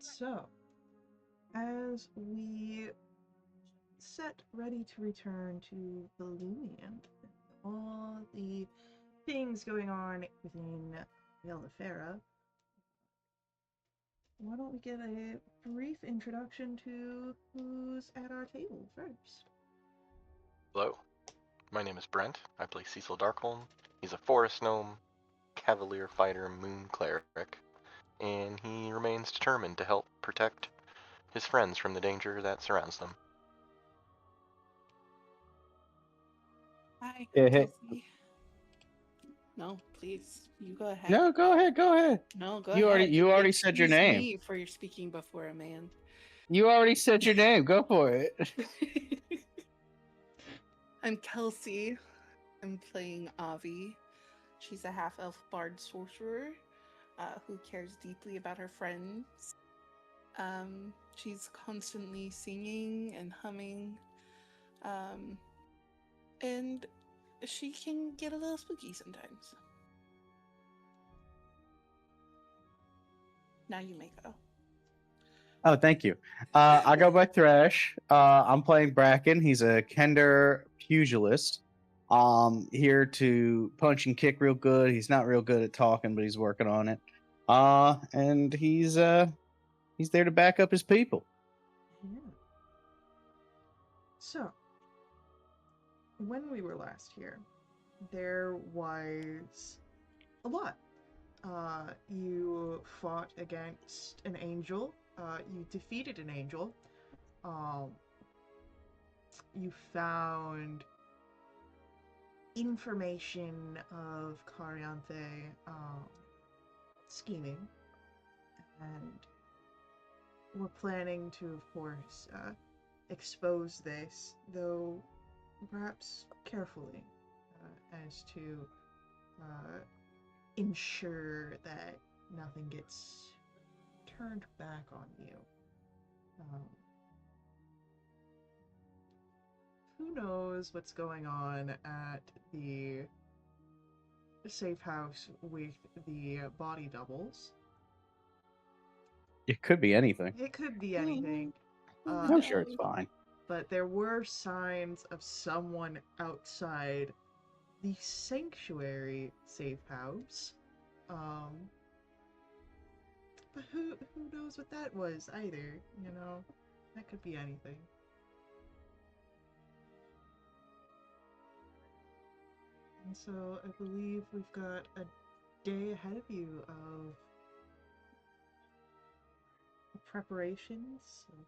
So, as we set ready to return to the Lumiant, all the things going on within Yellowfera, why don't we get a brief introduction to who's at our table first? Hello, my name is Brent. I play Cecil Darkholm. He's a forest gnome, cavalier fighter, moon cleric, and he remains determined to help protect his friends from the danger that surrounds them. Hi, Yeah, hey. Kelsey. No, please. You go ahead. No, go ahead. Go ahead. No, go You ahead. already said your Excuse name. me for your speaking before a man. You already said your name. Go for it. I'm Kelsey. I'm playing Avi. She's a half-elf bard sorcerer who cares deeply about her friends. She's constantly singing and humming. And she can get a little spooky sometimes. Now you may go. Oh, thank you. I go by Thresh. I'm playing Bracken. He's a Kender pugilist. Here to punch and kick real good. He's not real good at talking, but he's working on it. And he's there to back up his people. Yeah. So, when we were last here, there was a lot. You fought against an angel. You defeated an angel. Um, you found information of Carianthe scheming, and we're planning to, of course, expose this, though perhaps carefully, as to ensure that nothing gets turned back on you. Who knows what's going on at the safe house with the body doubles? It could be anything. It could be anything. I'm sure it's fine. But there were signs of someone outside the sanctuary safe house. But who knows what that was either, you know? That could be anything. And so I believe we've got a day ahead of you of preparations, of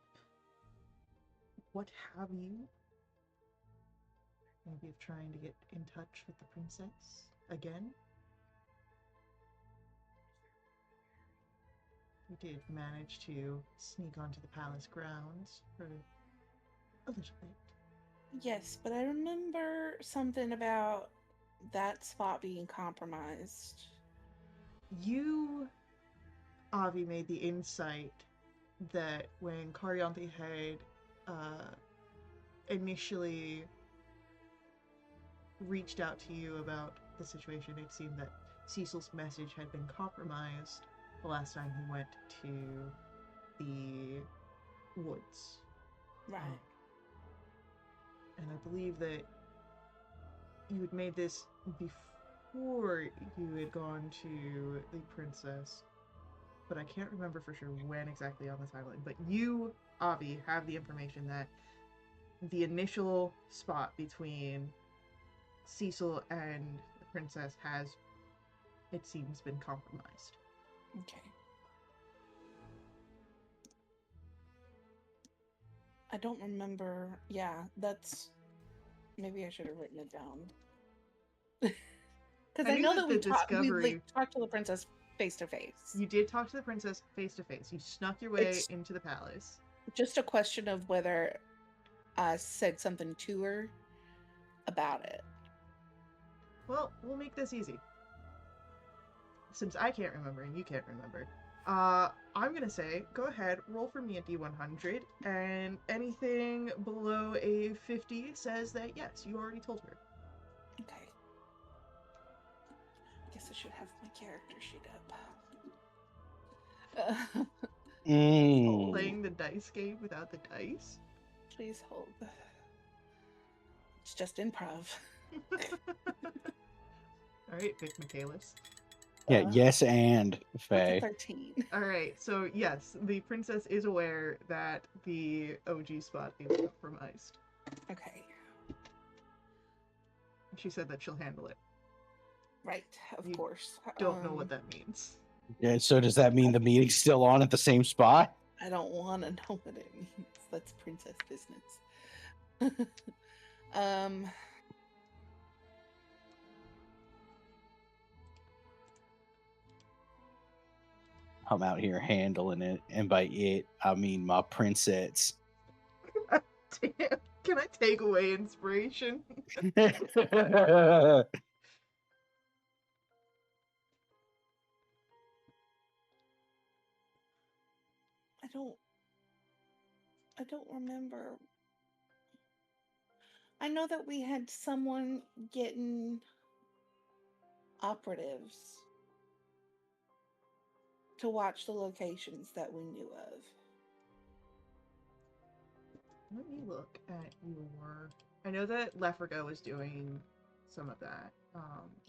what have you. Maybe of trying to get in touch with the princess again. We did manage to sneak onto the palace grounds for a little bit. Yes, but I remember something about that spot being compromised. You, Avi, made the insight that when Carianthe had initially reached out to you about the situation, it seemed that Cecil's message had been compromised the last time he went to the woods. Right. And I believe that you had made this before you had gone to the princess, but I can't remember for sure when exactly on the timeline. But you, Avi, have the information that the initial spot between Cecil and the princess has, it seems, been compromised. Okay. I don't remember. Yeah, that's. Maybe I should have written it down. Because I know that we talked to the princess face to face. You did talk to the princess face to face. You snuck your way into the palace. Just a question of whether I said something to her about it. Well, we'll make this easy. Since I can't remember and you can't remember, I'm gonna say, go ahead, roll for me a D100, and anything below a 50 says that yes, you already told her. Okay. I guess I should have my character sheet up. Mm. Playing the dice game without the dice. Please hold. It's just improv. All right, Vic Michaelis. Yeah, yes, and That's a Faye. 13. All right, so yes, the princess is aware that the OG spot is compromised. Okay. She said that she'll handle it. Right, of You course. Don't know what that means. Yeah, so does that mean the meeting's still on at the same spot? I don't want to know what it means. That's princess business. um. I'm out here handling it, and by it, I mean my princess. Damn, can I take away inspiration? I don't remember. I know that we had someone getting operatives to watch the locations that we knew of. Let me look at your. I know that Lefrigo is doing some of that.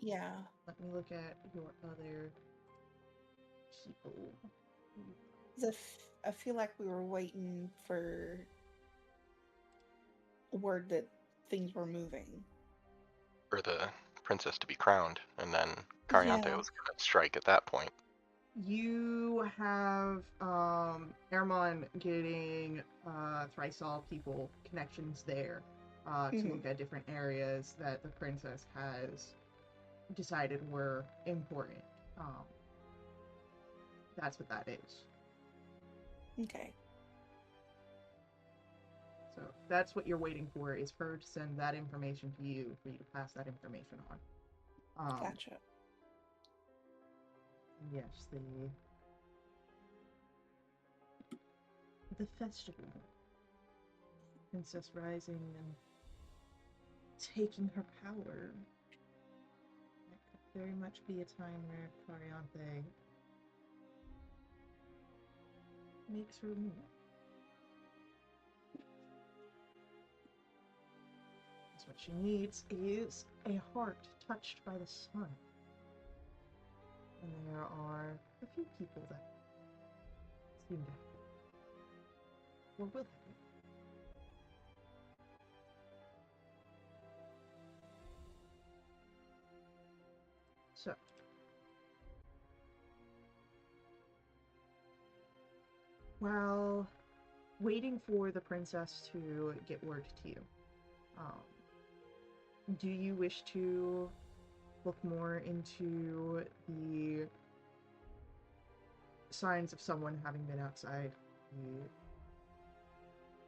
Yeah. Let me look at your other people. 'Cause I feel like we were waiting for word that things were moving. For the princess to be crowned, and then Cariante Yeah. was going to strike at that point. You have Ermon getting Thrisol people connections there to look at different areas that the princess has decided were important. That's what that is. Okay. So that's what you're waiting for, is her to send that information to you for you to pass that information on. Gotcha. Yes, the festival. Princess rising and taking her power. That could very much be a time where Cariante makes her move. So what she needs is a heart touched by the sun. And there are a few people that seem to have it. Or will have it. So, while waiting for the princess to get word to you, do you wish to look more into the signs of someone having been outside the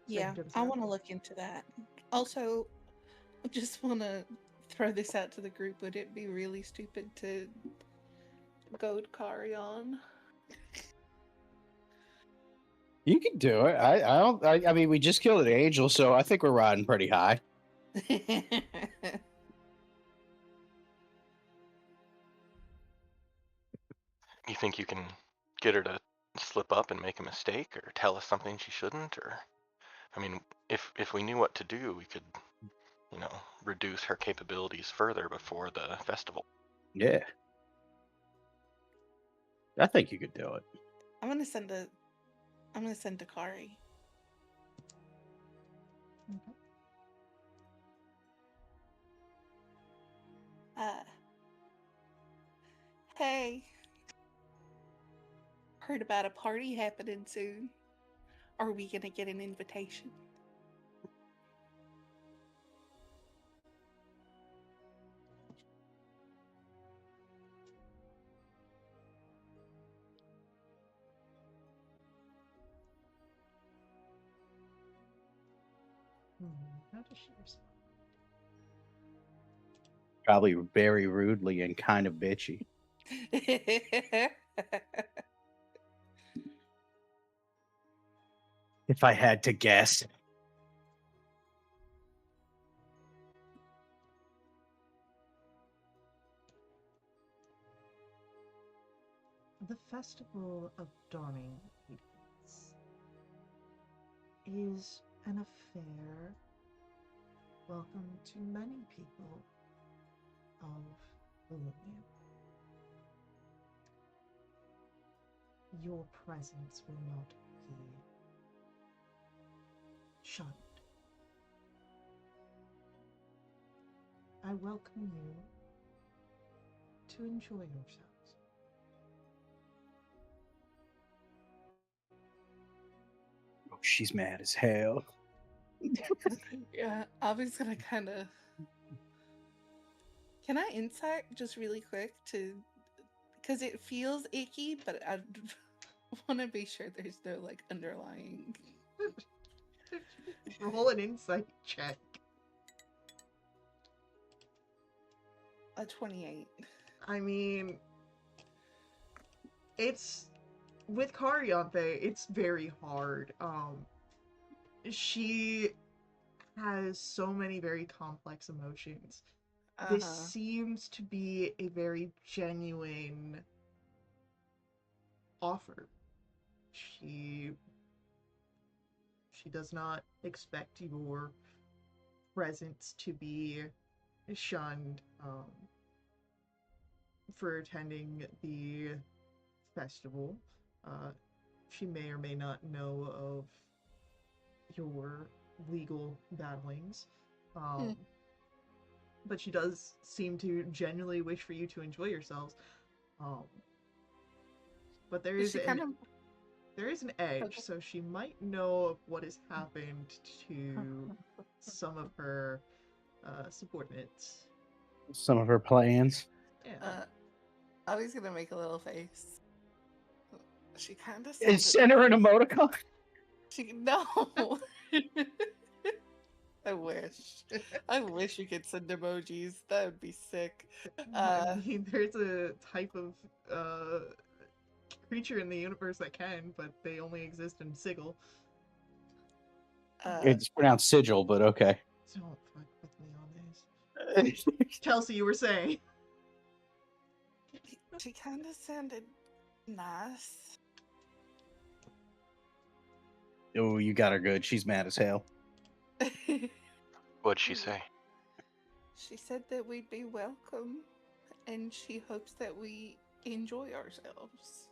Yeah, sanctum I want to circle? look into that. Also, I just want to throw this out to the group. Would it be really stupid to goad Carrion? You can do it. I don't. I mean, we just killed an angel, so I think we're riding pretty high. You think you can get her to slip up and make a mistake, or tell us something she shouldn't? Or, I mean, if we knew what to do, we could, reduce her capabilities further before the festival. Yeah, I think you could do it. I'm gonna send Dakari. Okay. Hey, heard about a party happening soon. Are we gonna get an invitation? How does she respond? Probably very rudely and kind of bitchy. If I had to guess. The Festival of Dawning Radiance. is an affair welcome to many people of Millennium. Your presence will not be shunned. I welcome you to enjoy yourselves. Oh, she's mad as hell. Yeah, I was gonna kind of. Can I insight just really quick to, because it feels icky, but I want to be sure there's no like underlying. Roll an insight check. A 28. I mean, it's with Cariante, it's very hard. She has so many very complex emotions. This Uh-huh. seems to be a very genuine offer. She does not expect your presence to be shunned for attending the festival. She may or may not know of your legal battlings, but she does seem to genuinely wish for you to enjoy yourselves. But there Is is she an kind of there is an edge, okay. so she might know of what has happened to some of her subordinates. Some of her plans. Yeah. I was gonna make a little face. She kind of Is sounded. send her an emoticon. She no. I wish. I wish you could send emojis. That would be sick. I mean, there's a type of creature in the universe that can, but they only exist in Sigil. It's pronounced sigil, but okay. Don't fuck with me on this. Chelsea, you were saying. She kind of sounded nice. Oh, you got her good. She's mad as hell. What'd she say? She said that we'd be welcome, and she hopes that we enjoy ourselves.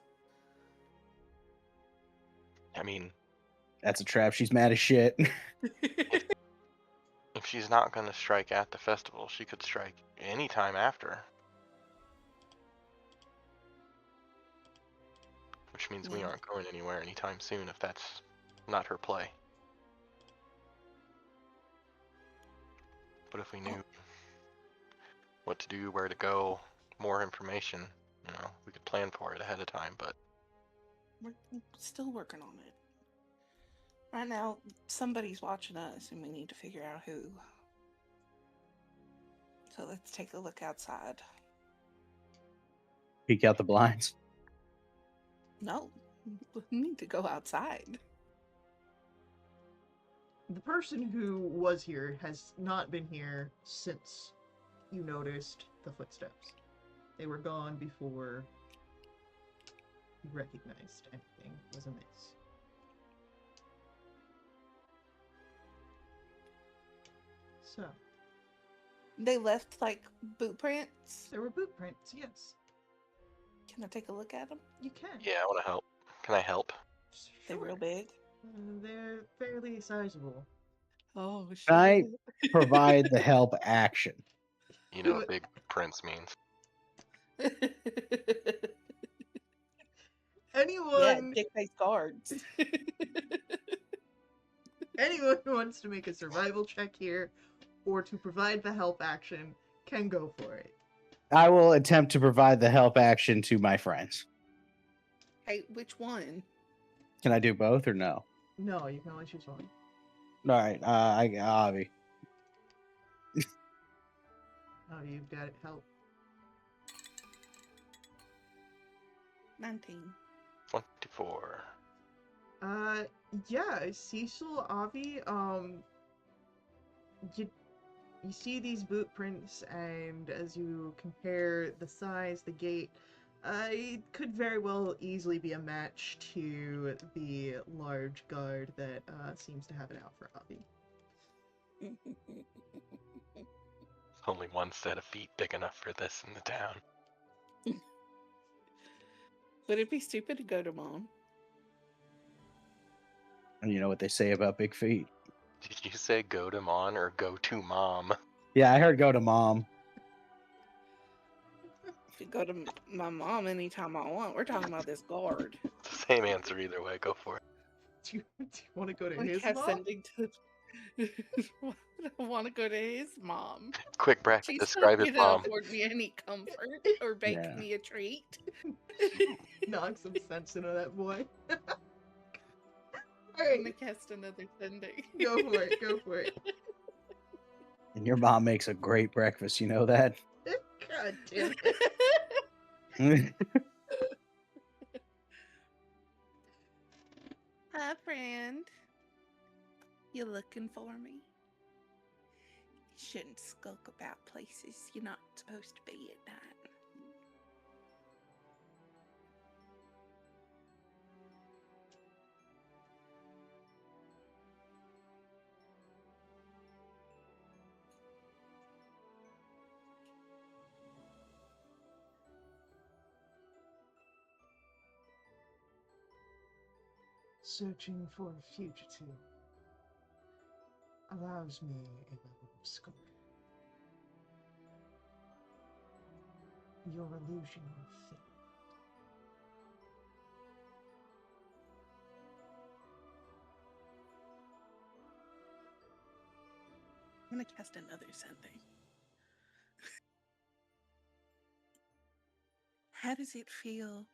I mean, That's a trap. She's mad as shit. if she's not going to strike at the festival, she could strike anytime after. Which means we Yeah. aren't going anywhere anytime soon if that's not her play. But if we knew what to do, where to go, more information, we could plan for it ahead of time, but We're still working on it. Right now, somebody's watching us, and we need to figure out who. So let's take a look outside. Peek out the blinds. No, we need to go outside. The person who was here has not been here since you noticed the footsteps. They were gone before you recognized anything was amiss. So, They left like boot prints. there were boot prints, yes. Can I take a look at them? You can. yeah, I want to help. Can I help? They're Sure. real big. They're fairly sizable. Oh shit! I provide the help action. You know what big prince means. Anyone, Yeah, dick face guards. anyone who wants to make a survival check here or to provide the help action can go for it. I will attempt to provide the help action to my friends. Hey, which one? Can I do both or no? No, you can only choose one. All right, I Avi. Oh, you've got it. Help. 19. 24. Yeah, Cecil, Avi, you see these boot prints, and as you compare the size, the gait, I could very well easily be a match to the large guard that seems to have it out for Avi. Only one set of feet big enough for this in the town. Would it be stupid to go to mom? And you know what they say about big feet. Did you say go to mom or go to mom? Yeah, I heard go to mom. Could go to my mom anytime I want. We're talking about this guard. It's the same answer either way. Go for it. Do you want to go to We his kept mom? sending to. I want to go to his mom. Quick, Brack, She's describe not his gonna mom. afford me any comfort or bake Yeah. me a treat. Knock some sense into that boy. I'm Alright, gonna cast another sending. go for it, go for it. And your mom makes a great breakfast, you know that? God damn it. Hi, friend. You looking for me? You shouldn't skulk about places you're not supposed to be at night. Searching for a fugitive allows me a level of scope. Your illusion will fail. I'm gonna cast another sending. How does it feel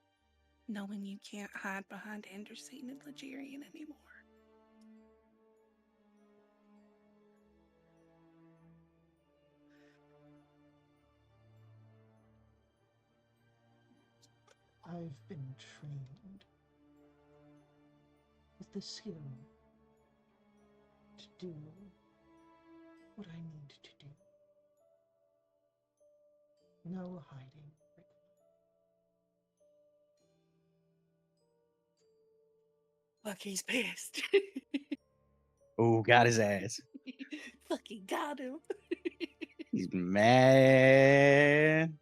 knowing you can't hide behind Anderson and Legerian anymore? I've been trained with the skill to do what I need to do. No hiding. Fuck, he's pissed. Oh, got his ass. Fucking got him. He's mad.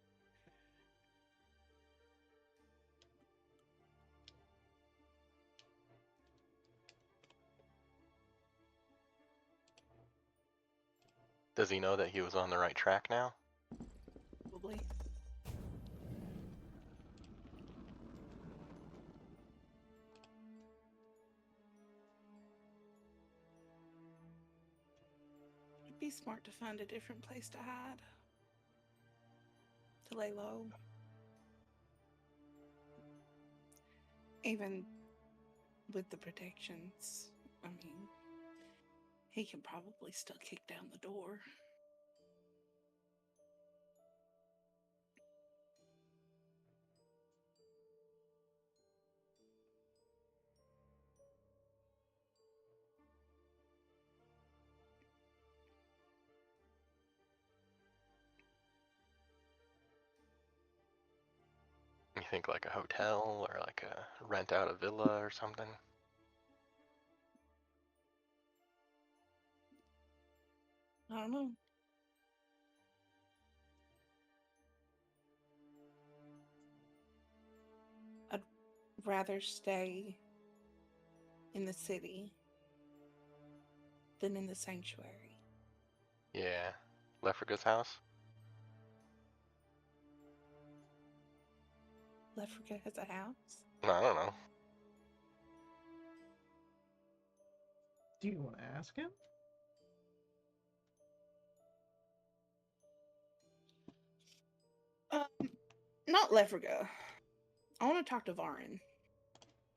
Does he know that he was on the right track now? Probably. It'd be smart to find a different place to hide. To lay low. Even with the protections, I mean, he can probably still kick down the door. You think like a hotel or like a rent out a villa or something? I don't know. I'd rather stay in the city than in the sanctuary. Yeah. Lefriga's house? Lefrica has a house. I don't know. Do you want to ask him? Not Lefriga. I want to talk to Varin.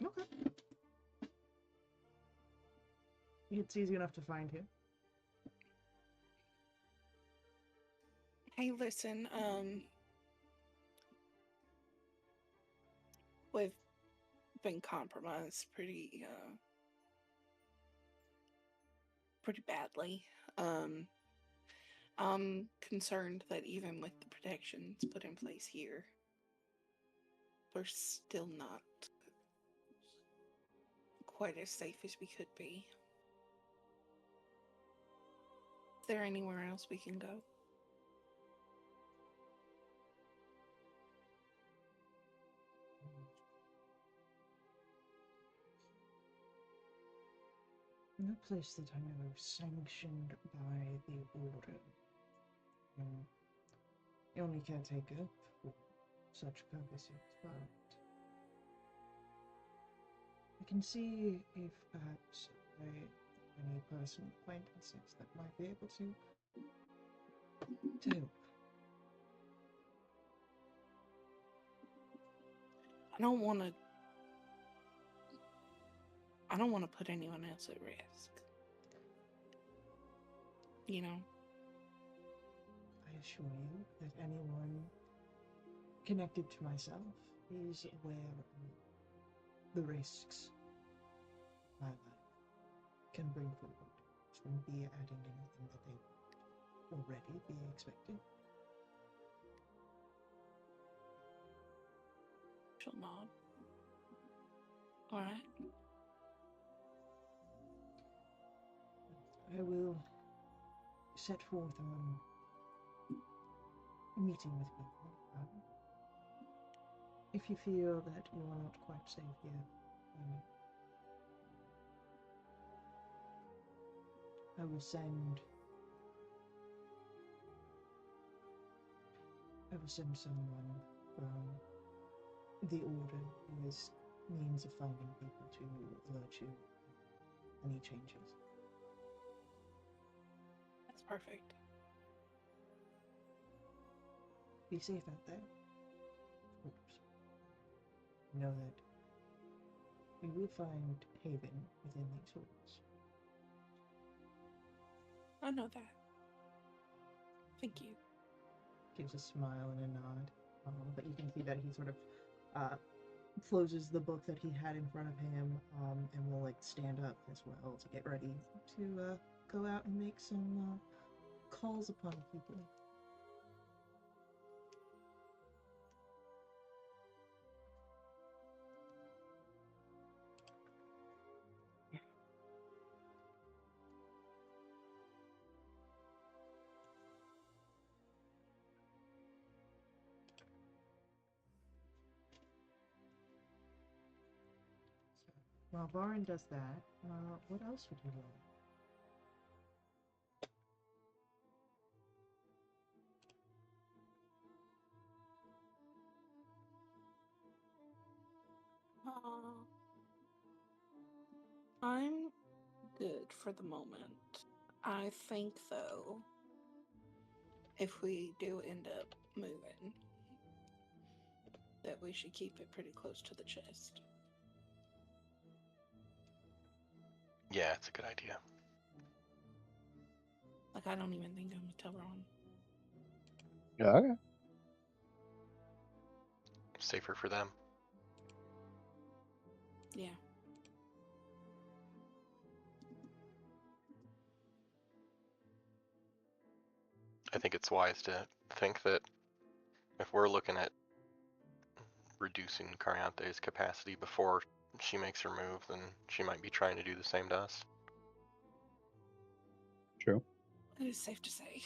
Okay. It's easy enough to find him. Hey, listen, we've been compromised pretty badly. I'm concerned that even with the protections put in place here, we're still not quite as safe as we could be. Is there anywhere else we can go? No place that I know of sanctioned by the Order. The only caretaker for such purposes, but I can see if perhaps any personal acquaintances that might be able to help. I don't want to put anyone else at risk. You know? I assure you that anyone connected to myself is aware of the risks my life can bring forward. Shouldn't be adding anything that they would already be expecting. She'll nod. Alright. I will set forth a meeting with people. If you feel that you are not quite safe here, I will send someone from the Order who is means of finding people to alert you any changes. That's perfect. Be safe out there. Of course. Know that we will find haven within these halls. I know that. Thank you. Gives a smile and a nod, but you can see that he sort of closes the book that he had in front of him, and will like stand up as well to get ready to go out and make some calls upon people. While Varn does that, what else would you like? I'm good for the moment. I think, though, if we do end up moving, that we should keep it pretty close to the chest. Yeah, it's a good idea. Like, I don't even think I'm gonna tell Ron. Okay. Safer for them. Yeah. I think it's wise to think that if we're looking at reducing Cariante's capacity before she makes her move, then she might be trying to do the same to us. True. It is safe to say.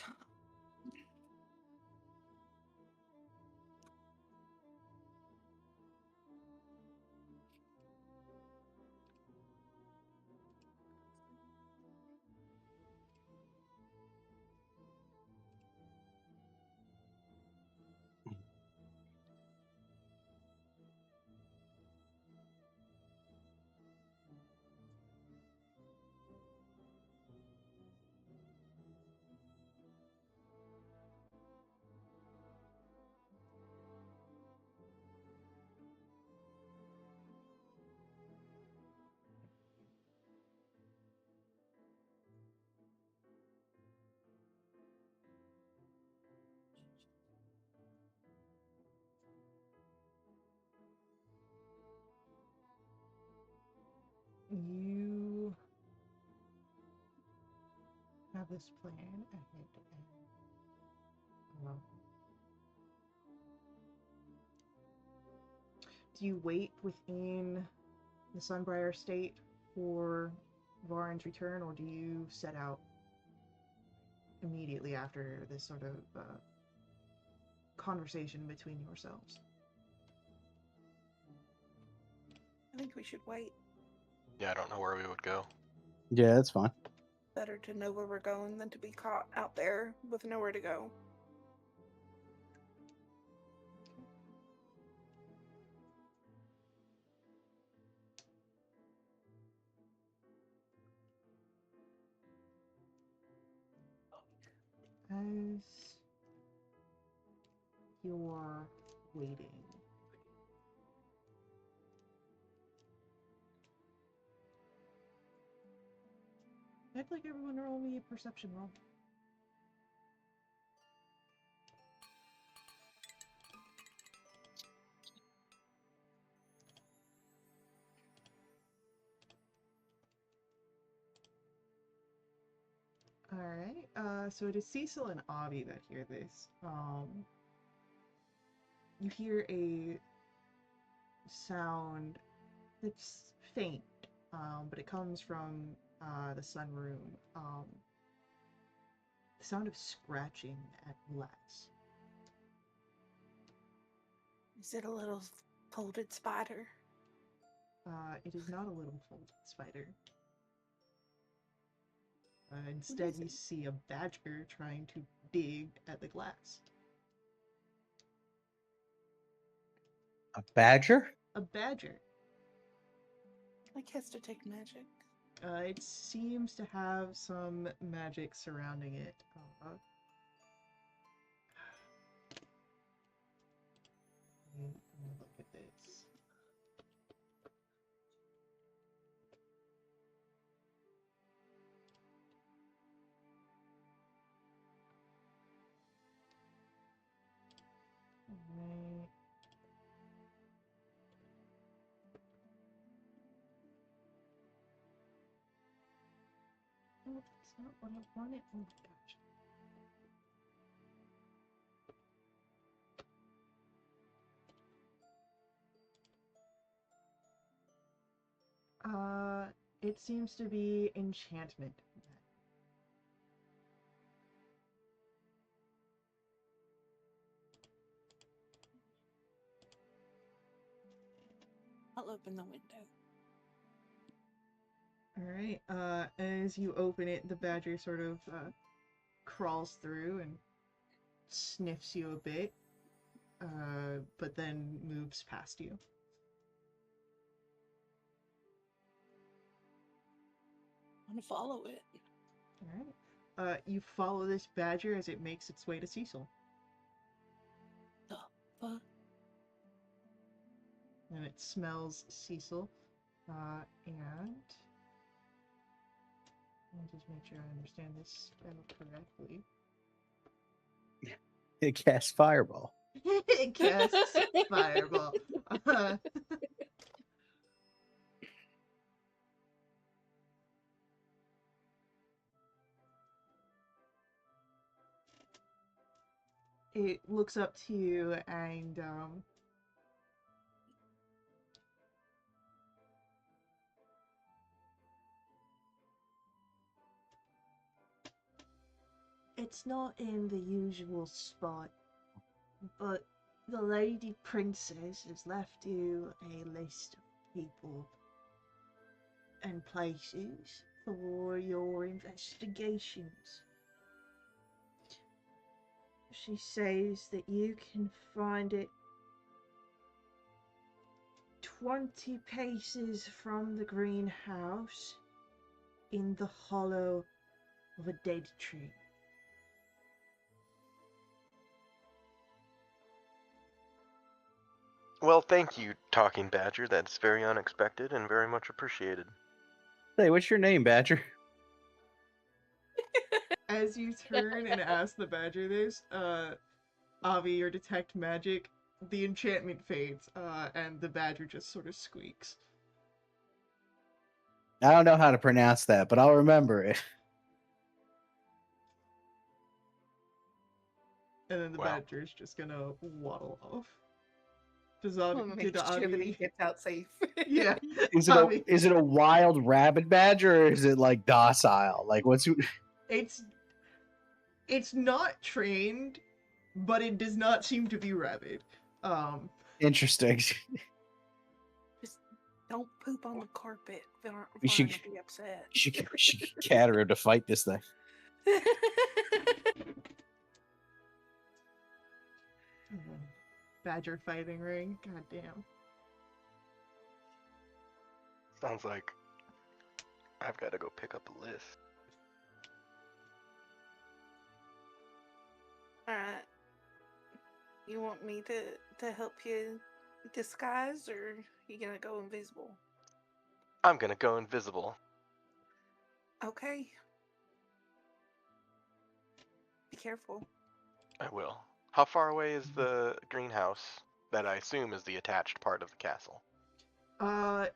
You have this plan ahead, and Do you wait within the Sunbriar State for Varen's return, or do you set out immediately after this sort of conversation between yourselves? I think we should wait. Yeah, I don't know where we would go. Yeah, that's fine. Better to know where we're going than to be caught out there with nowhere to go. As you're waiting, I'd like everyone to roll me a perception roll. Alright, so it is Cecil and Avi that hear this. You hear a sound that's faint, but it comes from the sunroom. The sound of scratching at glass. Is it a little folded spider? It is not a little folded spider. Instead, is you it? see a badger trying to dig at the glass. A badger? A badger. Like has to take magic. It seems to have some magic surrounding it. Let me look at this. Right. Oh, that's not what I wanted. Oh my gosh. It seems to be enchantment. I'll open the window. Alright, as you open it, the badger sort of crawls through and sniffs you a bit, but then moves past you. I'm gonna follow it. Alright. You follow this badger as it makes its way to Cecil. The fuck? And it smells Cecil. And let me just make sure I understand this spell correctly. It casts fireball. It casts fireball. It looks up to you and it's not in the usual spot, but the Lady Princess has left you a list of people and places for your investigations. She says that you can find it 20 paces from the greenhouse in the hollow of a dead tree. Well, thank you, Talking Badger. That's very unexpected and very much appreciated. Hey, what's your name, Badger? As you turn and ask the badger this, Avi, your detect magic, the enchantment fades, and the badger just sort of squeaks. I don't know how to pronounce that, but I'll remember it. And then the Wow. badger's just gonna waddle off. Does I'm gonna make sure that he Avi? gets out safe. Yeah. Is it Avi. is it a wild rabbit badger or is it like docile? Like what's It's not trained, but it does not seem to be rabid. interesting? Just don't poop on the carpet. Varn We should- will be upset. She should cater him to fight this thing. Badger fighting ring. God damn. Sounds like I've got to go pick up a list. Alright. You want me to help you disguise, or you gonna go invisible? I'm gonna go invisible. Okay. Be careful. I will. How far away is the greenhouse that I assume is the attached part of the castle?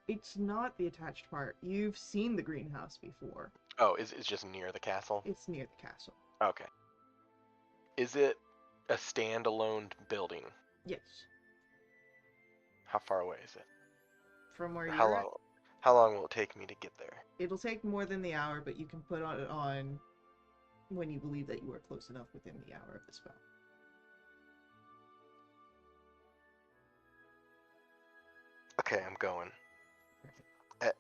It's not the attached part. You've seen the greenhouse before. Oh, it's just near the castle? It's near the castle. Okay. Is it a standalone building? Yes. How far away is it? From where How you're long? How long will it take me to get there? It'll take more than the hour, but you can put it on when you believe that you are close enough within the hour of the spell. Okay, I'm going.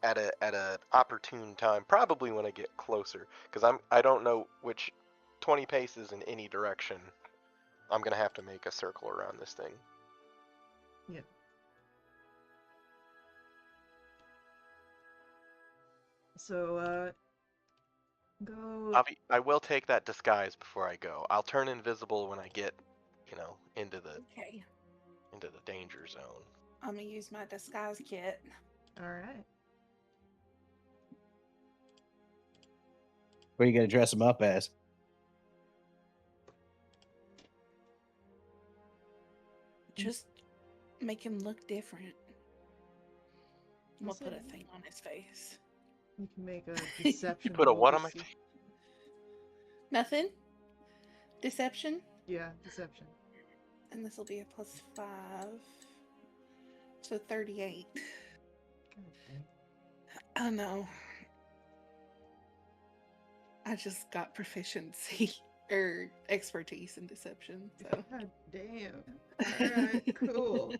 At an opportune time, probably when I get closer, because I don't know which 20 paces in any direction. I'm gonna have to make a circle around this thing. Yeah. So, go. I will take that disguise before I go. I'll turn invisible when I get, into the Okay. danger zone. I'm gonna use my disguise kit. Alright. What are you gonna dress him up as? Just make him look different. I'm gonna That's put a it. thing on his face. You can make a deception. You put a roll what to on my see- face? Nothing? Deception? Yeah, deception. And this will be a +5. So 38. God dang. Oh no. I just got proficiency or expertise in deception, so. God damn. Alright, cool.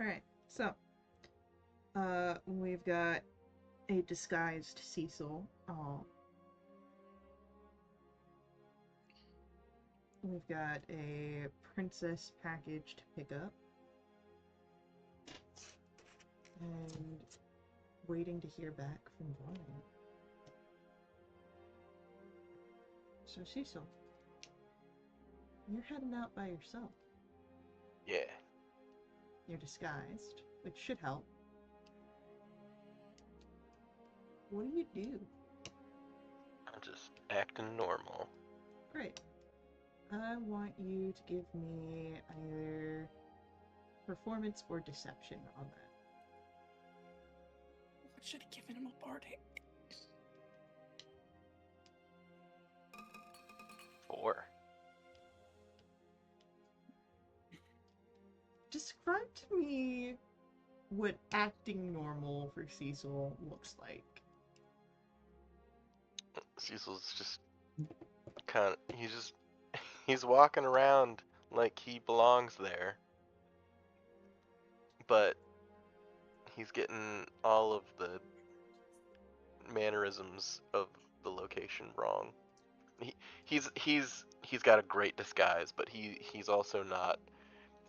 Alright, so we've got a disguised Cecil. We've got a princess package to pick up. And waiting to hear back from Brian. So Cecil, you're heading out by yourself. Yeah. You're disguised, which should help. What do? I'm just acting normal. Great. I want you to give me either performance or deception on that. I should have given him a bardic. 4. Describe to me what acting normal for Cecil looks like. Cecil's just he's walking around like he belongs there, but he's getting all of the mannerisms of the location wrong. He's got a great disguise, but he's also not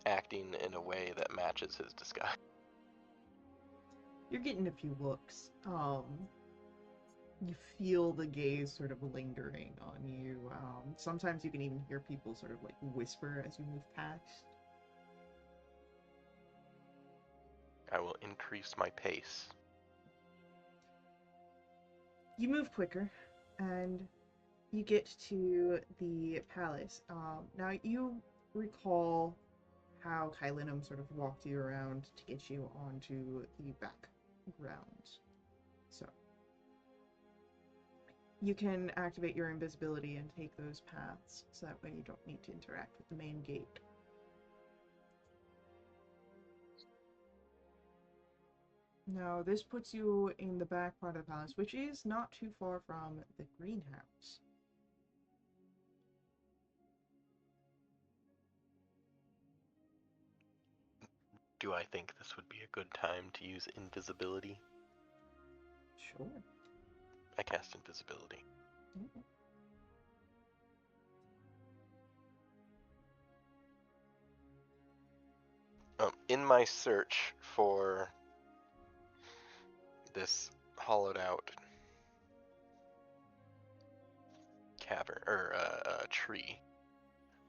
acting in a way that matches his disguise. You're getting a few looks. You feel the gaze sort of lingering on you. Sometimes you can even hear people sort of like whisper as you move past. I will increase my pace. You move quicker, and you get to the palace. Now you recall how Kylinum sort of walked you around to get you onto the back grounds. So You can activate your invisibility and take those paths, so that way you don't need to interact with the main gate. Now, this puts you in the back part of the palace, which is not too far from the greenhouse. Do I think this would be a good time to use invisibility? Sure. I cast invisibility. Mm. In my search for this hollowed out cavern or tree,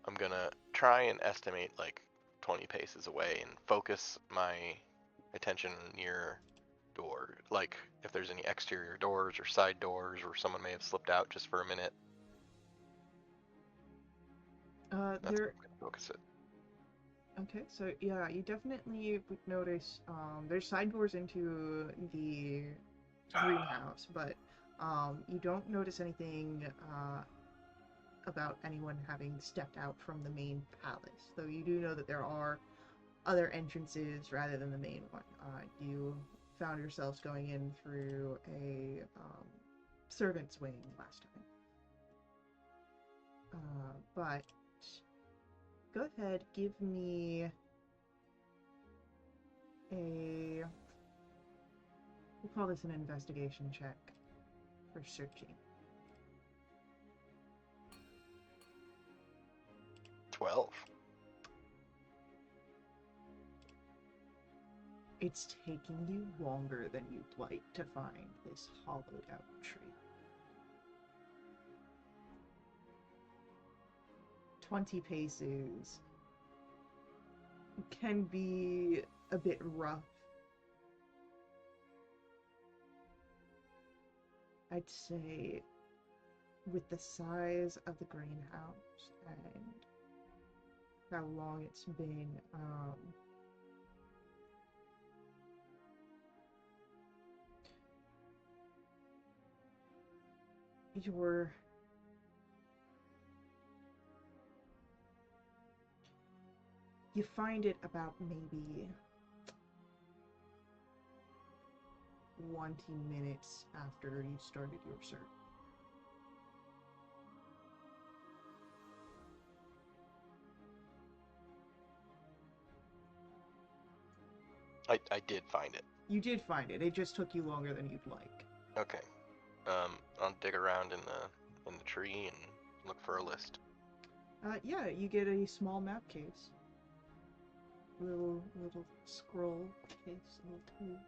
I'm gonna try and estimate like 20 paces away and focus my attention near door, like if there's any exterior doors or side doors where someone may have slipped out just for a minute. That's There. where I'm gonna focus it. Okay, so yeah, you definitely would notice there's side doors into the greenhouse, but you don't notice anything about anyone having stepped out from the main palace. Though you do know that there are other entrances rather than the main one. You found yourselves going in through a servant's wing last time. But go ahead, give me a... We'll call this an investigation check for searching. 12. It's taking you longer than you'd like to find this hollowed out tree. 20 paces can be a bit rough. I'd say with the size of the greenhouse and how long it's been, you find it about maybe 20 minutes after you started your search. I did find it. You did find it. It just took you longer than you'd like. Okay. I'll dig around in the tree and look for a list. Yeah, you get a small map case. Little scroll case, little tool.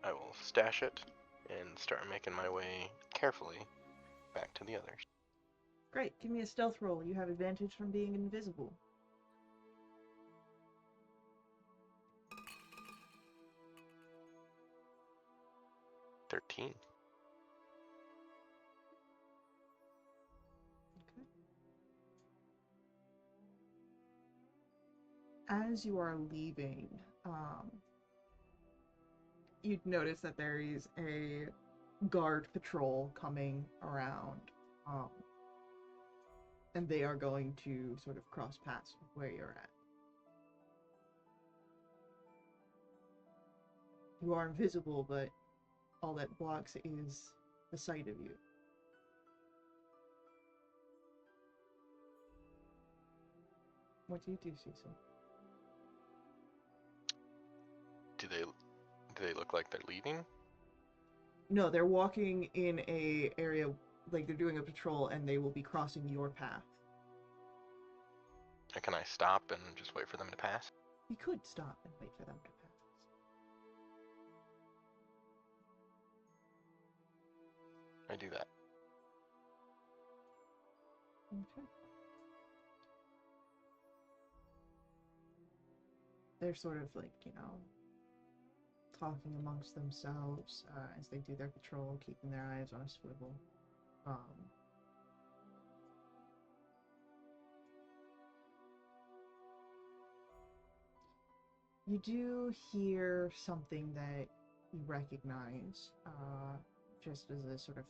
I will stash it and start making my way carefully back to the others. Great, give me a stealth roll. You have advantage from being invisible. 13. Okay. As you are leaving, you'd notice that there is a guard patrol coming around, and they are going to sort of cross paths with where you're at. You are invisible, but all that blocks is the sight of you. What do you do, Cecil? Do they look like they're leaving? No, they're walking in a area, like they're doing a patrol, and they will be crossing your path. Can I stop and just wait for them to pass? You could stop and wait for them to pass. I do that. Okay. They're sort of like, talking amongst themselves as they do their patrol, keeping their eyes on a swivel. You do hear something that you recognize. just as a sort of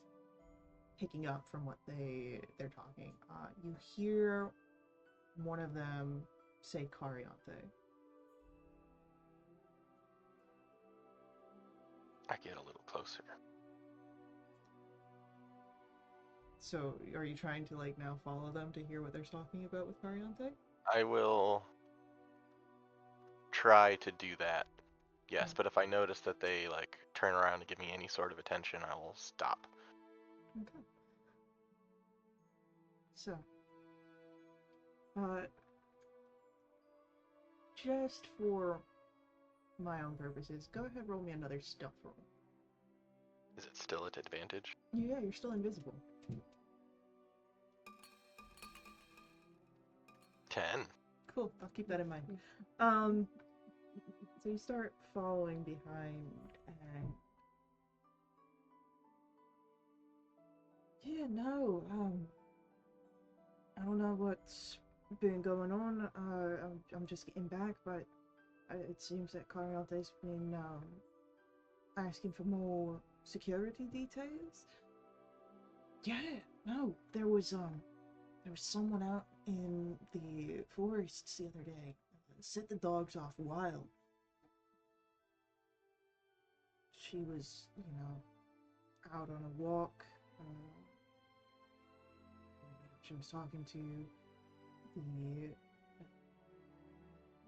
picking up from what they're talking. You hear one of them say Cariante. I get a little closer. So, are you trying to like now follow them to hear what they're talking about with Cariante? I will try to do that. Yes, but if I notice that they like turn around to give me any sort of attention, I will stop. Okay. So, just for my own purposes, go ahead, roll me another stealth roll. Is it still at advantage? Yeah, you're still invisible. 10. Cool, I'll keep that in mind. So you start following behind, and yeah, no, I don't know what's been going on. I'm just getting back, but it seems that Cariante's been asking for more security details. Yeah, no, there was someone out in the forests the other day. Set the dogs off wild. She was, out on a walk. She was talking to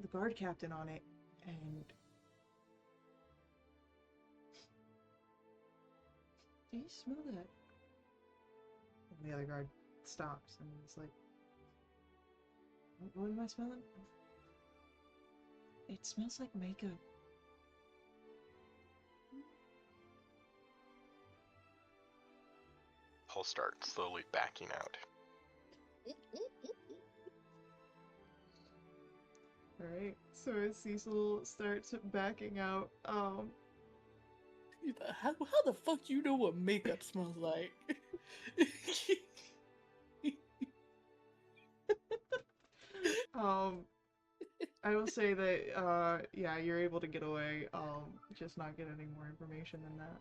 the guard captain on it, and do you smell that? And the other guard stops and is like, what am I smelling? It smells like makeup. I'll start slowly backing out. Alright, so as Cecil starts backing out, How the fuck you know what makeup smells like? I will say that, yeah, you're able to get away, just not get any more information than that.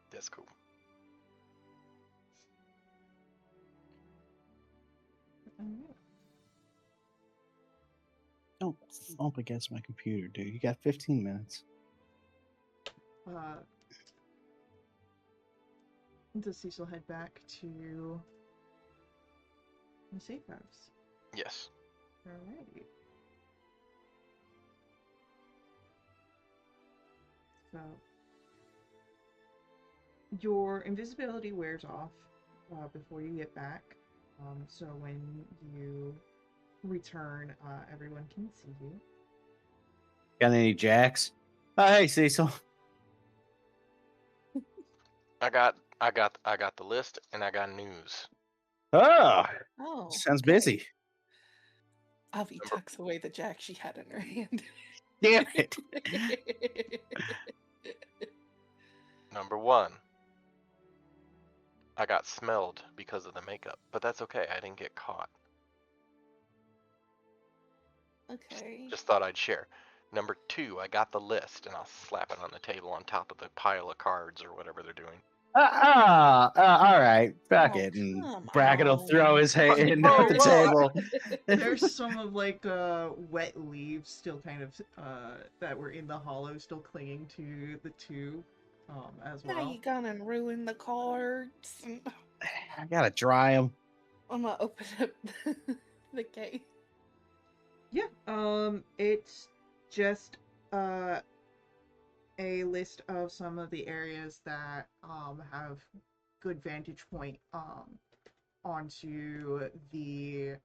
That's cool. Don't bump against my computer, dude. You got 15 minutes. Does Cecil head back to the safe house? Yes. Alrighty. So, your invisibility wears off before you get back. So when you return, everyone can see you. Got any jacks? Oh, hey, Cecil. I got the list and I got news. Oh, sounds okay. busy. Avi tucks away the jack she had in her hand. Damn it. Number 1. I got smelled because of the makeup, but that's okay. I didn't get caught. Okay. Just thought I'd share. Number 2, I got the list, and I'll slap it on the table on top of the pile of cards or whatever they're doing. All right. Fuck Oh, it. And come Brackett will throw on. his hand Whoa, at the whoa, table. There's some of like wet leaves still kind of that were in the hollow still clinging to the tube as Now well. you gonna ruin the cards. I gotta dry them. I'm gonna open up the case. Yeah, it's just a list of some of the areas that have good vantage point onto the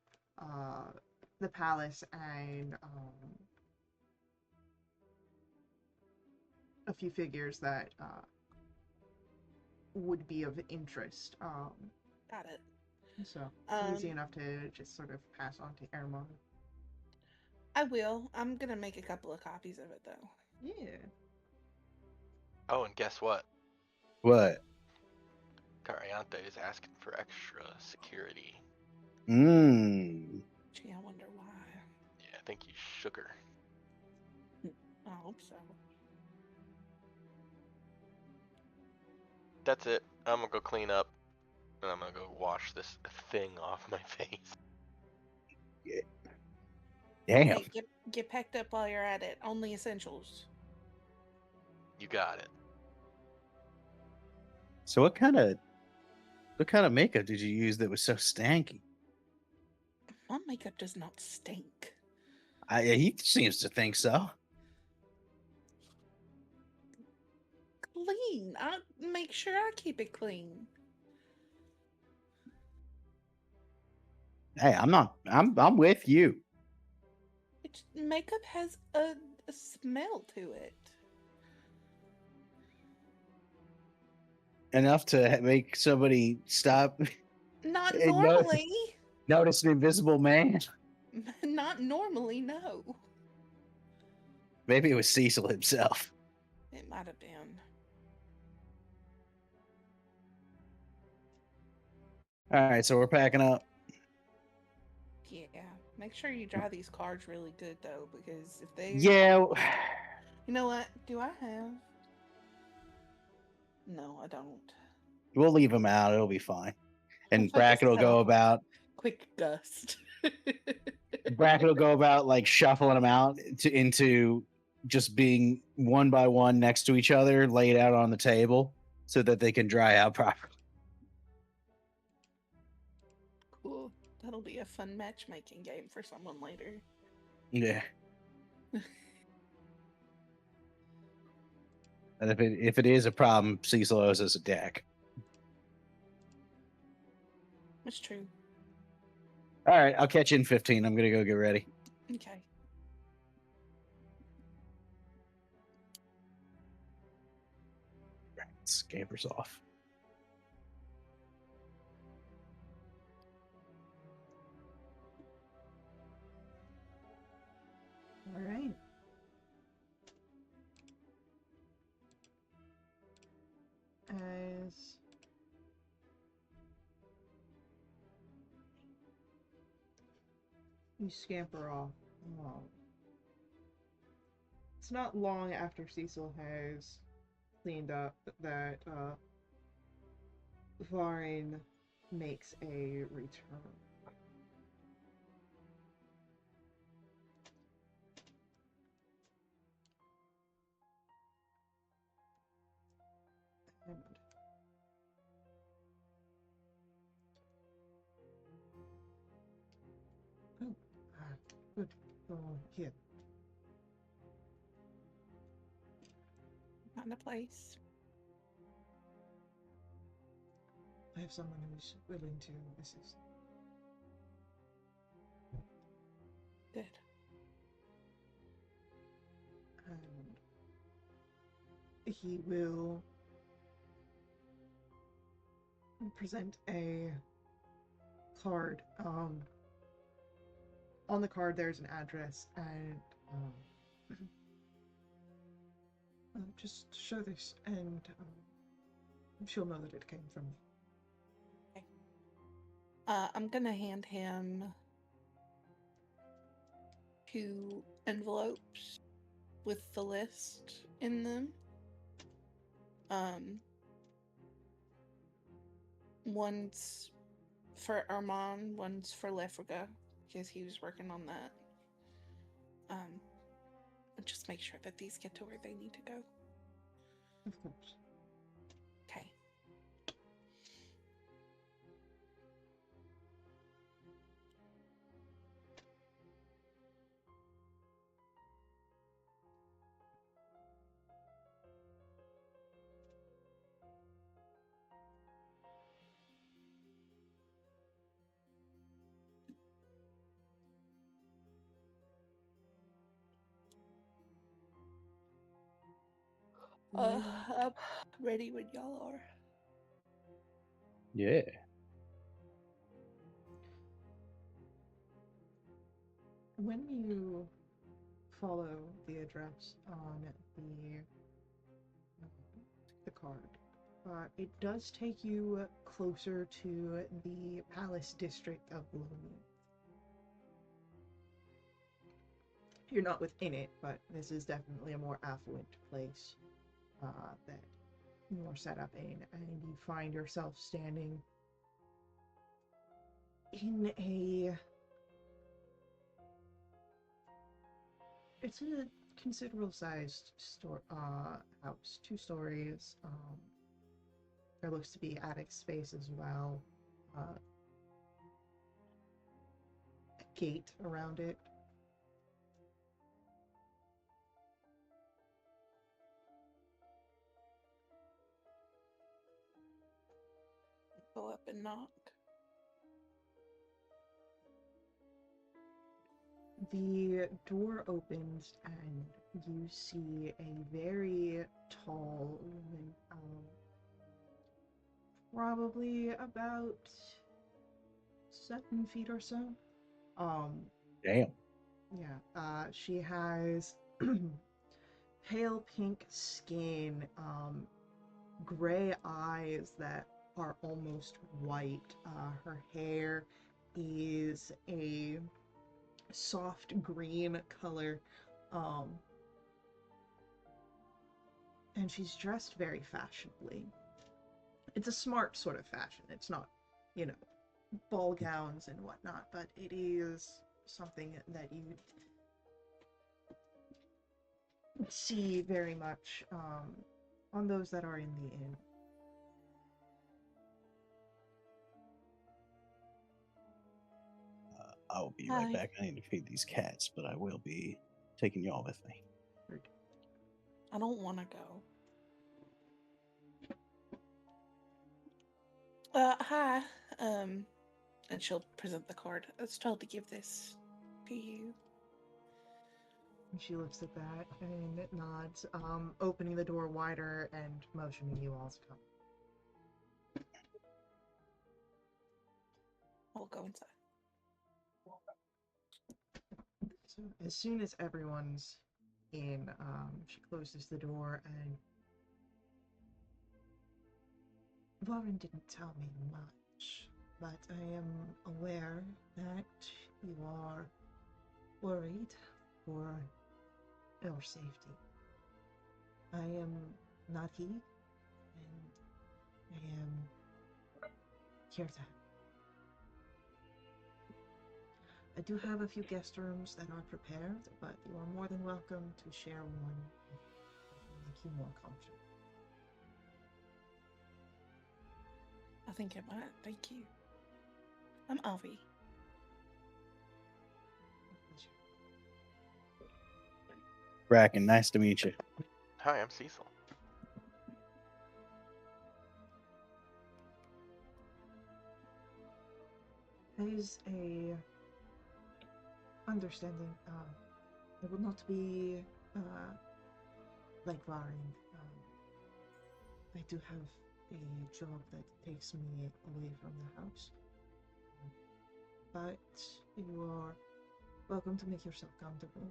palace and a few figures that would be of interest. Got it. So easy enough to just sort of pass on to Ermon. I will. I'm gonna make a couple of copies of it though. Yeah. Oh, and guess what? What? Cariante is asking for extra security. Gee, I wonder why. Yeah, I think you shook her. I hope so. That's it. I'm gonna go clean up, and I'm gonna go wash this thing off my face. Damn. Hey, get packed up while you're at it. Only essentials. You got it. So what kind of makeup did you use that was so stanky? My makeup does not stink. He seems to think so. Clean. I make sure I keep it clean. Hey, I'm with you. Makeup has a smell to it. Enough to make somebody stop Not and normally. notice an invisible man. Not normally, no. Maybe it was Cecil himself. It might have been. All right, so we're packing up. Yeah. Make sure you dry these cards really good, though, because if they... Yeah. You know what? Do I have... No, I don't. We'll leave him out. It'll be fine. And I just Bracket will had a go about. quick gust. Bracket will go about like shuffling them out into just being one by one next to each other, laid out on the table, so that they can dry out properly. Cool. That'll be a fun matchmaking game for someone later. Yeah. And if it is a problem, Cecil owes us a deck. That's true. All right, I'll catch you in 15. I'm gonna go get ready. Okay. Scampers off. All right. As you scamper off, it's not long after Cecil has cleaned up that Varin makes a return. And good. Here. Find a place. I have someone who's willing to assist. Good. And he will present a card. On the card, there's an address, and just show this, and she'll know that it came from me. Okay. I'm gonna hand him 2 envelopes with the list in them. One's for Armand, one's for Lefrega, because he was working on that. Just make sure that these get to where they need to go. Of course. Okay. I'm ready when y'all are. Yeah. When you follow the address on the card, it does take you closer to the Palace District of Blooming. You're not within it, but this is definitely a more affluent place that you're set up in, and you find yourself standing in a... It's a considerable sized house, 2 stories. There looks to be attic space as well. A gate around it. Go up and knock. The door opens and you see a very tall woman, probably about 7 feet or so. Damn. Yeah, she has pale pink skin, gray eyes that are almost white. Her hair is a soft green color, and she's dressed very fashionably. It's a smart sort of fashion. It's not, ball gowns and whatnot, but it is something that you see very much on those that are in the inn. I'll be Hi. right back. I need to feed these cats, but I will be taking y'all with me. I don't want to go. Hi. And she'll present the card. I was told to give this to you. And she looks at that and nods, opening the door wider and motioning you all to come. I'll go inside. So as soon as everyone's in, she closes the door, and Lauren didn't tell me much, but I am aware that you are worried for your safety. I am not he, and I am here to help. I do have a few guest rooms that are prepared, but you are more than welcome to share one if it will make you more comfortable. I think I might. Thank you. I'm Avi. Bracken, nice to meet you. Hi, I'm Cecil. There is a understanding. It would not be like Varin. I do have a job that takes me away from the house, but you are welcome to make yourself comfortable.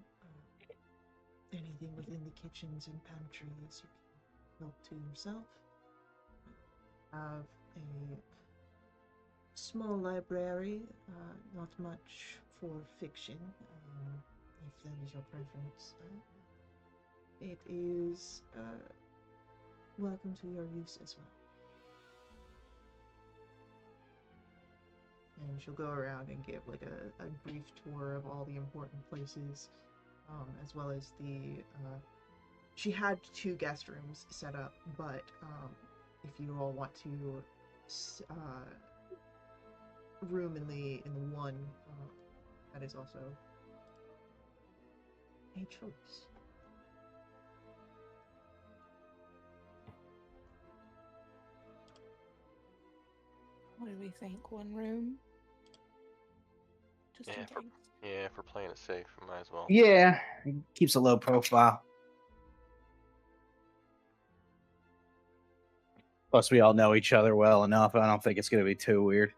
Anything within the kitchens and pantries you can help to yourself. Have a small library, not much for fiction, if that is your preference. It is welcome to your use as well. And she'll go around and give like a brief tour of all the important places, as well as the she had 2 guest rooms set up, but if you all want to room in the one, that is also a choice. What do we think? One room? Just in Yeah, case. Yeah, if we're playing it safe, we might as well. Yeah, it keeps a low profile. Plus, we all know each other well enough. I don't think it's going to be too weird.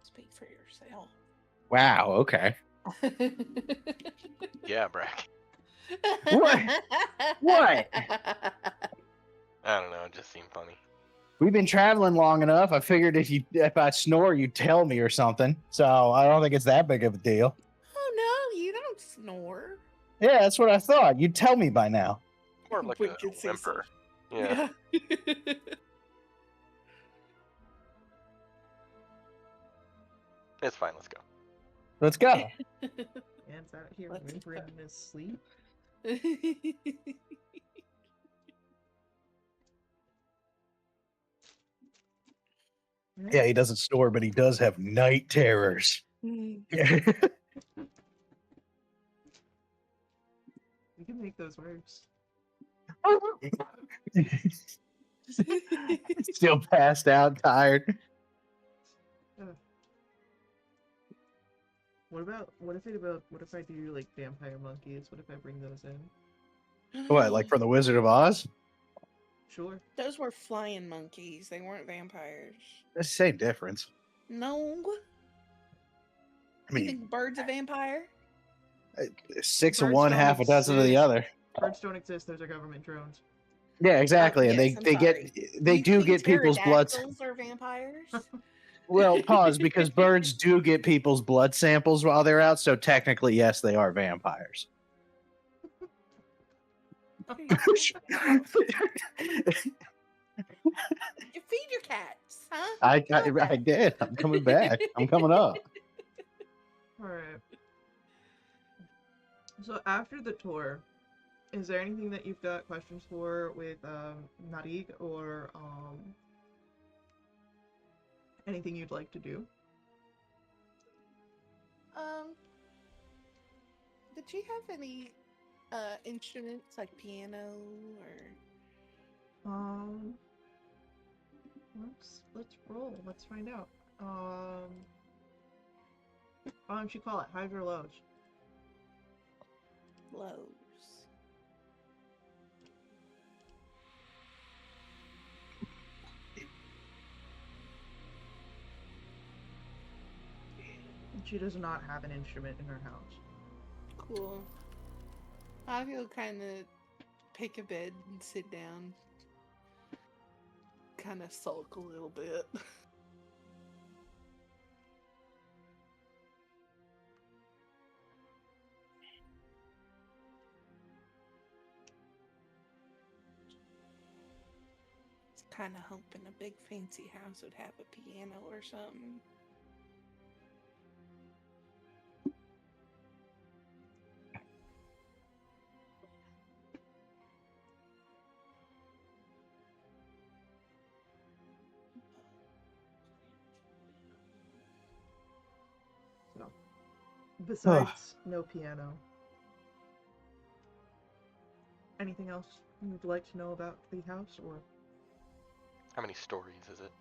Speak for yourself. Wow, okay. Yeah, Brack. What? What? I don't know, it just seemed funny. We've been traveling long enough. I figured if I snore, you'd tell me or something. So I don't think it's that big of a deal. Oh no, you don't snore. Yeah, that's what I thought. You'd tell me by now. More of like Wicked a Cecil. whimper. Yeah. It's fine. Let's go. Let's go. Man's out here Let's whimpering go. in his sleep. Yeah, he doesn't snore, but he does have night terrors. We can make those worse. Still passed out, tired. What if I do like vampire monkeys? What if I bring those in? What, like from the Wizard of Oz? Sure. Those were flying monkeys. They weren't vampires. That's the same difference. No. I You mean, think bird's a vampire? 6 of Birds one, don't half a dozen of the exist. other. Birds don't exist. Those are government drones. Yeah, exactly. And Yes, I'm sorry. they You do think get people's blood. pterodactyls are vampires? Well, pause, because birds do get people's blood samples while they're out, so technically, yes, they are vampires. You feed your cats, huh? I did. I'm coming back. I'm coming up. All right. So after the tour, is there anything that you've got questions for with Narig or anything you'd like to do? Did you have any instruments like piano or Let's roll. Let's find out. Why don't you call it highs or lows? lows? She does not have an instrument in her house. Cool. I will kind of pick a bed and sit down. Kind of sulk a little bit. Kind of hoping a big fancy house would have a piano or something. So, besides no piano, anything else you'd like to know about the house, or How many stories is it?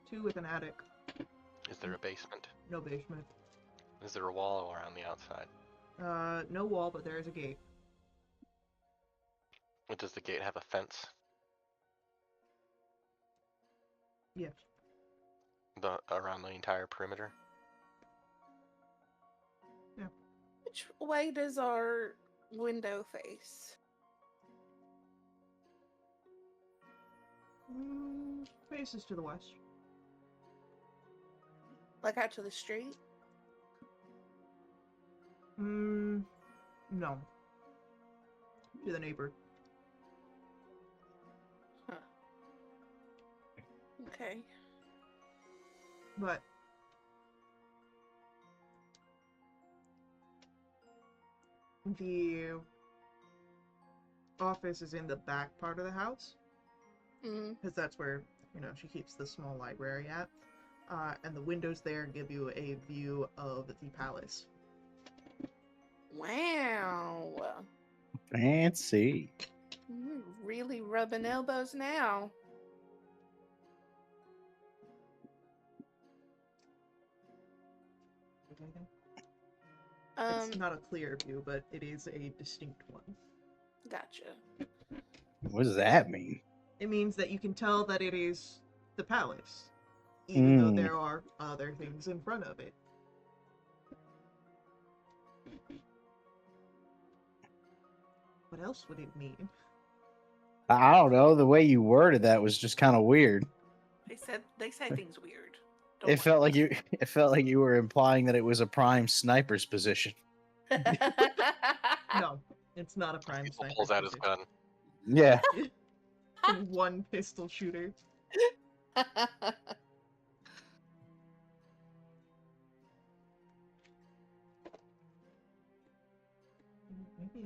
2 with an attic, Is there a basement? no basement, Is there a wall around the outside? no wall, but there is a gate. Does the gate have a fence? Yes. Around the entire perimeter? Which way does our window face? Faces to the west. Like out to the street? No. To the neighbor. Huh. Okay. But the office is in the back part of the house, because that's where, she keeps the small library at. And the windows there give you a view of the palace. Wow. Fancy. You're really rubbing elbows now. It's not a clear view, but it is a distinct one. Gotcha. What does that mean? It means that you can tell that it is the palace, even though there are other things in front of it. What else would it mean? I don't know. The way you worded that was just kind of weird. They say things weird. It felt like you were implying that it was a prime sniper's position. No, it's not a prime Cecil sniper. pulls out his gun. Yeah. One pistol shooter. Maybe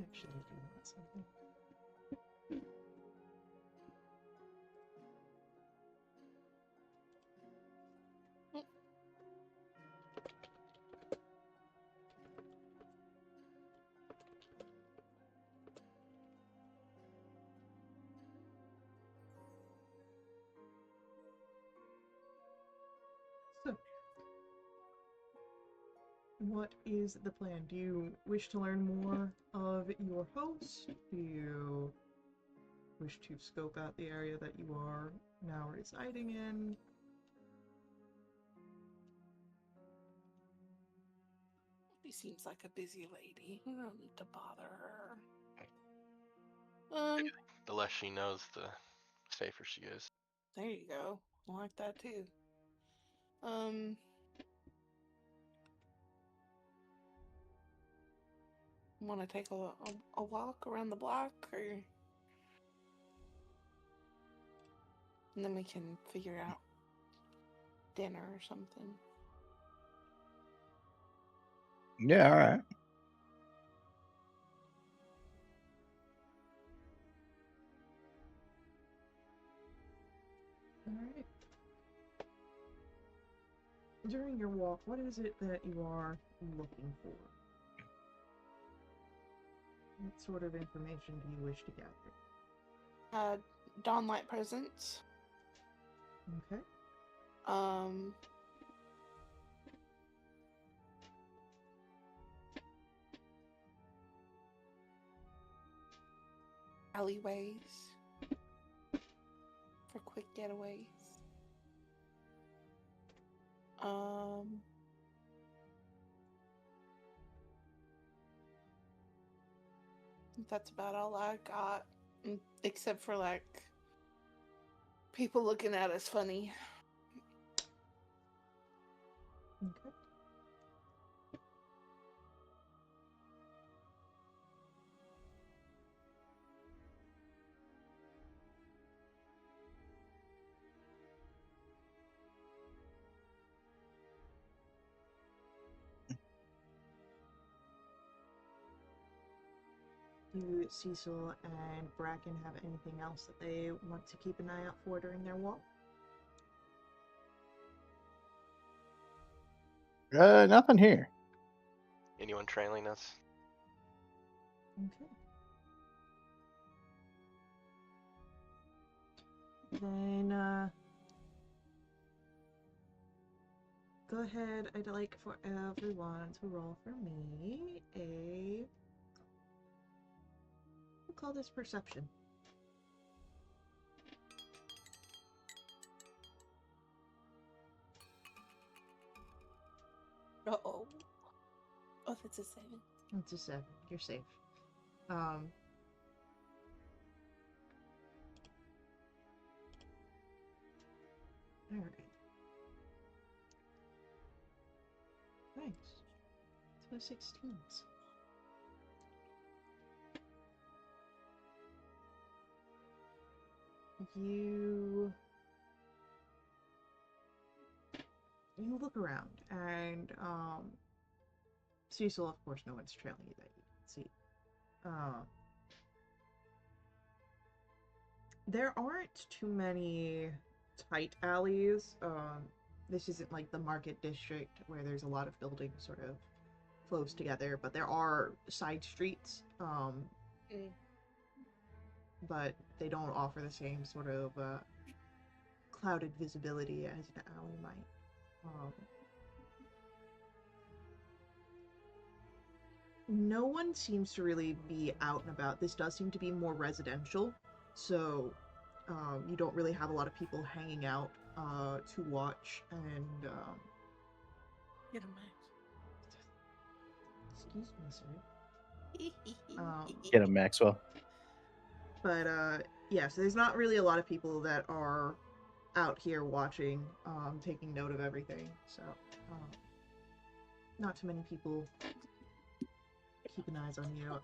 actually do want something. So, what is the plan? Do you wish to learn more of your host? Do you wish to scope out the area that you are now residing in? She seems like a busy lady. We don't need to bother her. The less she knows, the safer she is. There you go. I like that too. Want to take a walk around the block, or and then we can figure out dinner or something. Yeah, all right. Alright. During your walk, what is it that you are looking for? What sort of information do you wish to gather? Dawnlight presence. Okay. Alleyways for quick getaways. That's about all I got, except for like people looking at us funny. Okay. Do Cecil and Bracken have anything else that they want to keep an eye out for during their walk? Nothing here. Anyone trailing us? Okay. Then, go ahead. I'd like for everyone to roll for me we'll call this perception. Uh-oh. Oh, that's a 7. It's a 7. You're safe. Alright. Nice. 2 16s. You look around, and Cecil, of course, no one's trailing you that you can see. There aren't too many tight alleys. This isn't like the market district where there's a lot of buildings sort of close together, but there are side streets. But they don't offer the same sort of clouded visibility as an alley might. No one seems to really be out and about. This does seem to be more residential, so you don't really have a lot of people hanging out to watch. And Get a mic. excuse me, sir. Get him, Maxwell. But yeah, so there's not really a lot of people that are out here watching, taking note of everything. So not too many people keeping eyes on you.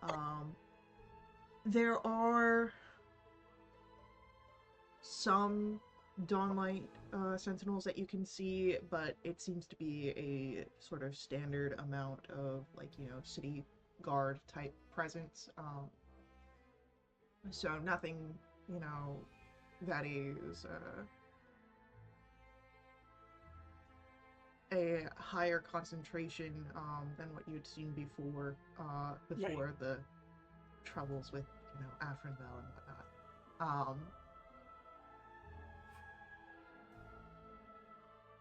There are some Dawnlight sentinels that you can see, but it seems to be a sort of standard amount of, like, city guard type presence. So nothing, that is a higher concentration than what you'd seen before the troubles with, Afrinville and whatnot.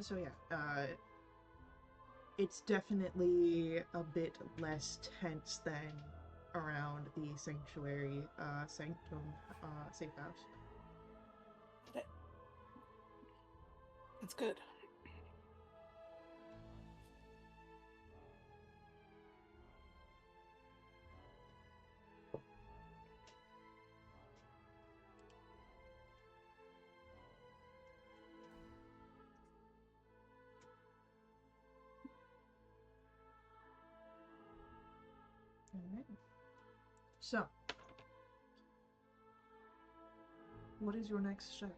So yeah, it's definitely a bit less tense than around the sanctuary sanctum safe house. That's good. Alright. So, what is your next step?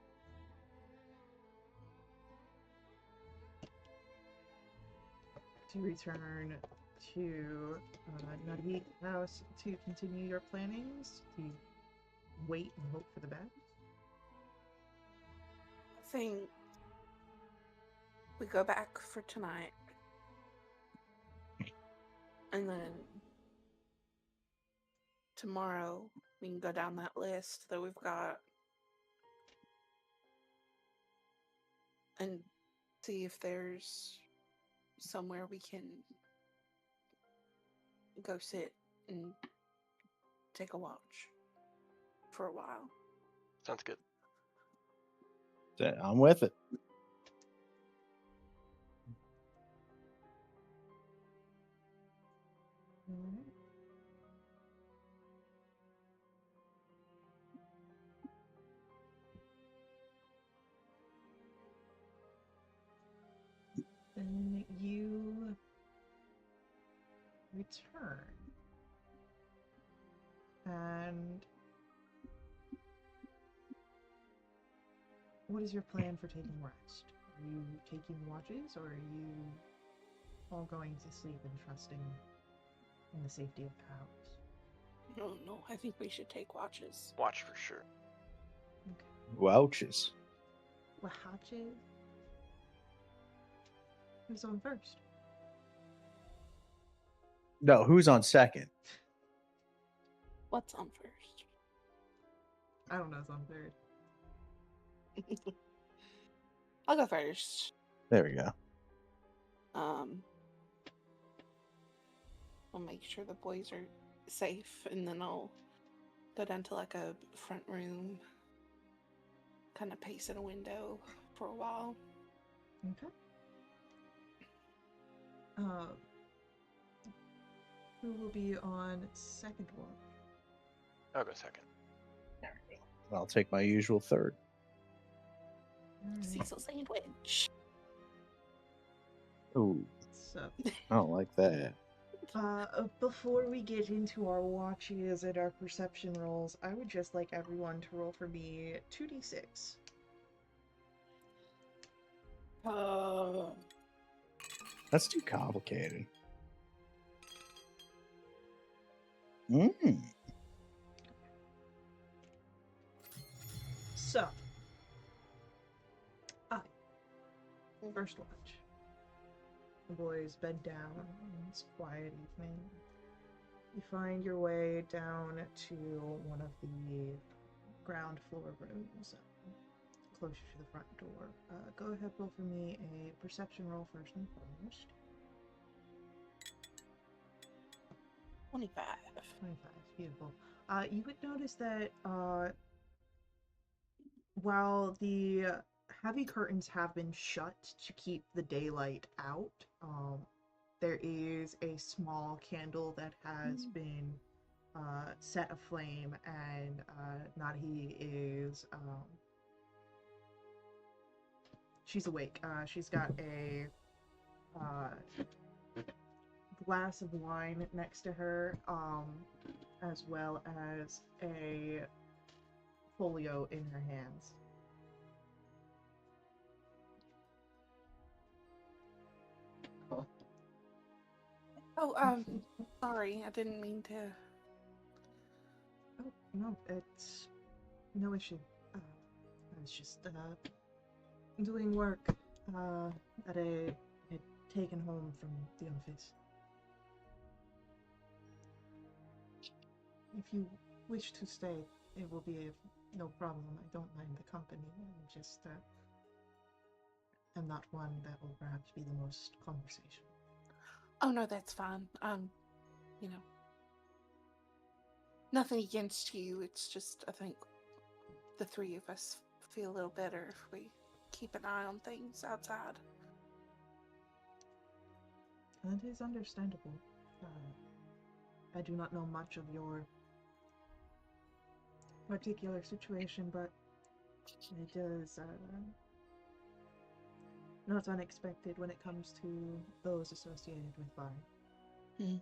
To return to Nadi House to continue your plannings? To wait and hope for the best? I think we go back for tonight. And then tomorrow we can go down that list that we've got and see if there's somewhere we can go sit and take a watch for a while. Sounds good. I'm with it. Alright. Then you return. And what is your plan for taking rest? Are you taking watches, or are you all going to sleep and trusting in the safety of the house? No, I think we should take watches. Watch for sure. Okay. Welches. Watches? Who's on first? No, who's on second? What's on first? I don't know who's on third. I'll go first. There we go. I'll make sure the boys are safe, and then I'll go down to like a front room, kind of pace in a window for a while. Okay. Who will be on second watch? I'll go second. There we go. I'll take my usual third. Cecil sandwich. Ooh, So, I don't like that. before we get into our watches and our perception rolls, I would just like everyone to roll for me 2d6. That's too complicated. Mm. So, first watch. The boys bed down in this quiet evening. You find your way down to one of the ground floor rooms, closer to the front door. Go ahead, roll for me a perception roll first and foremost. 25. 25, beautiful. You would notice that while the heavy curtains have been shut to keep the daylight out, there is a small candle that has been set aflame, and Nadi is she's awake. She's got a glass of wine next to her, as well as a folio in her hands. Oh, sorry, I didn't mean to. Oh, no, it's no issue. I was just doing work that I had taken home from the office. If you wish to stay, it will be no problem. I don't mind the company. I'm just am not one that will perhaps be the most conversational. Oh no, that's fine. You know, nothing against you. It's just I think the three of us feel a little better if we keep an eye on things outside. That is understandable. I do not know much of your particular situation, but it is not unexpected when it comes to those associated with Vine.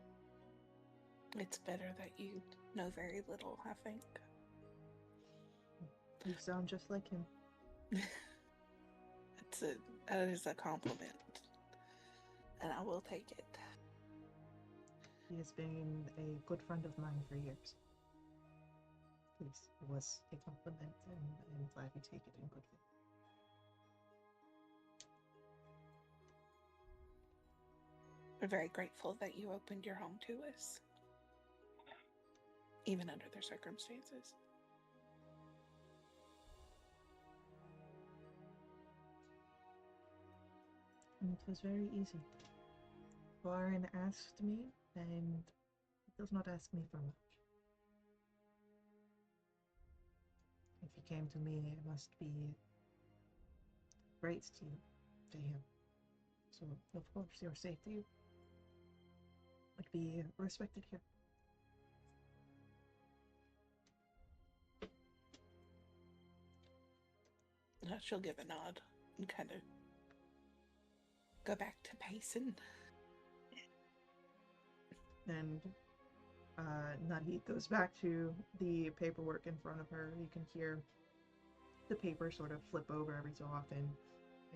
It's better that you know very little, I think. You sound just like him. That is a compliment, and I will take it. He has been a good friend of mine for years. Please, it was a compliment, and I'm glad you take it in good faith. We're very grateful that you opened your home to us, even under the circumstances. And it was very easy. Warren asked me, and he does not ask me for much. If he came to me, it must be great to him. So, of course, your safety would be respected here. She'll give a nod and kind of go back to pacing. And Nadi goes back to the paperwork in front of her. You can hear the paper sort of flip over every so often.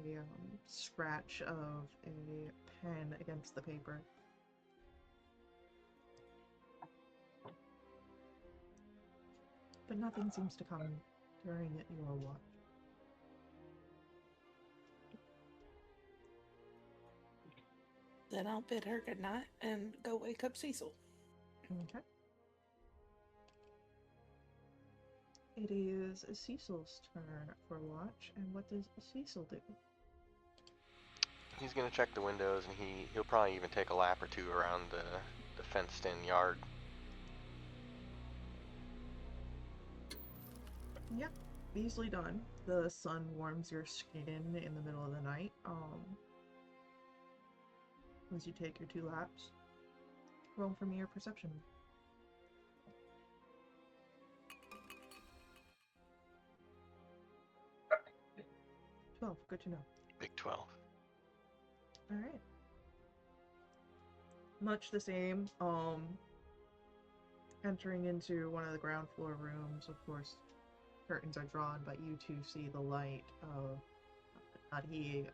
A scratch of a pen against the paper. But nothing seems to come during your watch. Then I'll bid her good night and go wake up Cecil. Okay. It is Cecil's turn for watch, and what does Cecil do? He's gonna check the windows, and he'll probably even take a lap or two around the fenced-in yard. Yep, easily done. The sun warms your skin in the middle of the night. As you take your 2 laps, roll for me your perception. 12, good to know. Big 12. Alright. Much the same, entering into one of the ground floor rooms, of course, curtains are drawn, but you two see the light of Nadi,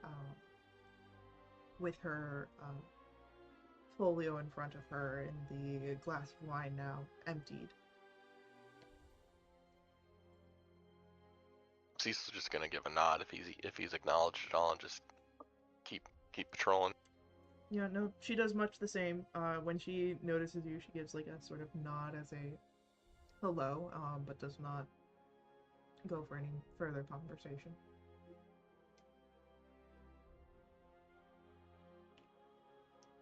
with her folio in front of her and the glass of wine now emptied. Cecil's just gonna give a nod if he's acknowledged at all, and just keep patrolling. Yeah, no, she does much the same. When she notices you, she gives like a sort of nod as a hello, but does not go for any further conversation.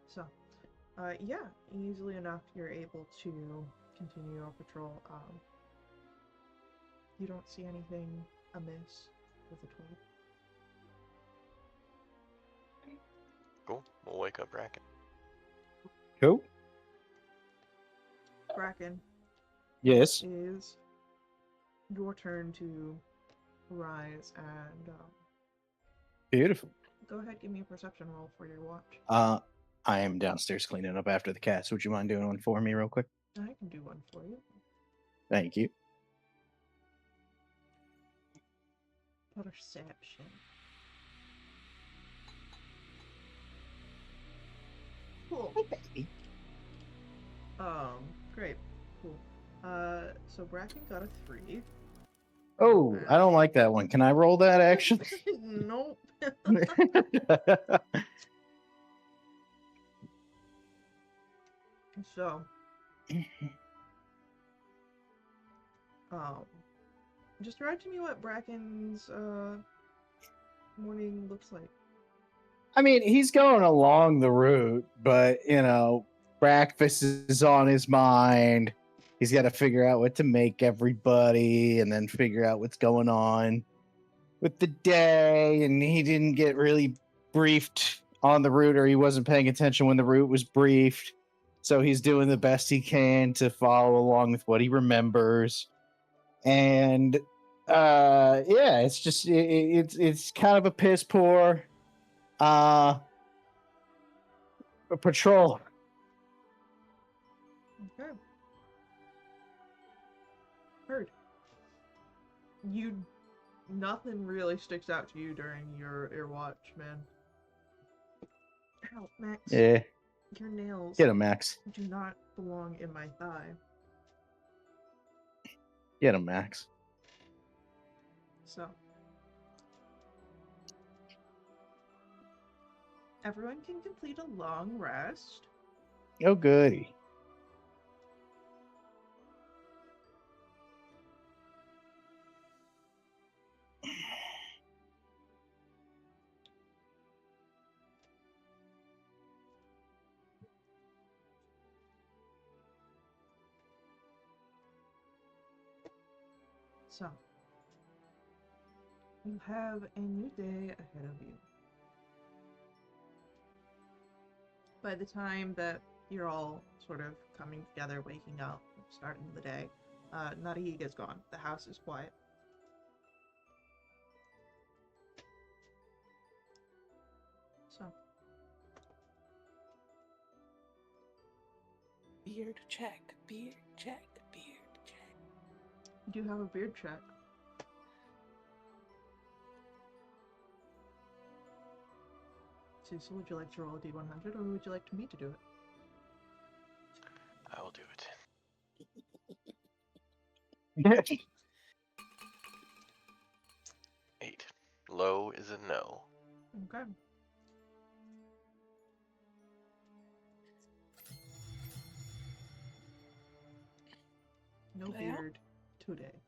So, yeah, easily enough, you're able to continue your patrol. You don't see anything amiss with the tour. Cool. We'll wake up Bracken. Cool. Bracken, Yes. it is your turn to rise and Beautiful. go ahead, give me a perception roll for your watch. I am downstairs cleaning up after the cats. Would you mind doing one for me real quick? I can do one for you. Thank you. Perception. Cool. Great. Cool. So Bracken got a 3. Oh, I don't like that one. Can I roll that actually? Nope. So, just describe to me what Bracken's morning looks like. I mean, he's going along the route, but breakfast is on his mind. He's got to figure out what to make everybody and then figure out what's going on with the day. And he didn't get really briefed on the route, or he wasn't paying attention when the route was briefed. So he's doing the best he can to follow along with what he remembers. And yeah, it's just it's kind of a piss poor patrol. Okay. Heard. Nothing really sticks out to you during your watch, man. Ow, Max. Yeah, Your nails get him, Max. do not belong in my thigh. Get him, Max. So. Everyone can complete a long rest. Oh, goody. So, you have a new day ahead of you. By the time that you're all sort of coming together, waking up, starting the day, Nariga's gone. The house is quiet. So, Beard check, beard check, beard check. you do have a beard check. Cecil, would you like to roll a d100, or would you like me to do it? I will do it. 8. Low is a no. Okay. No Yeah. beard today.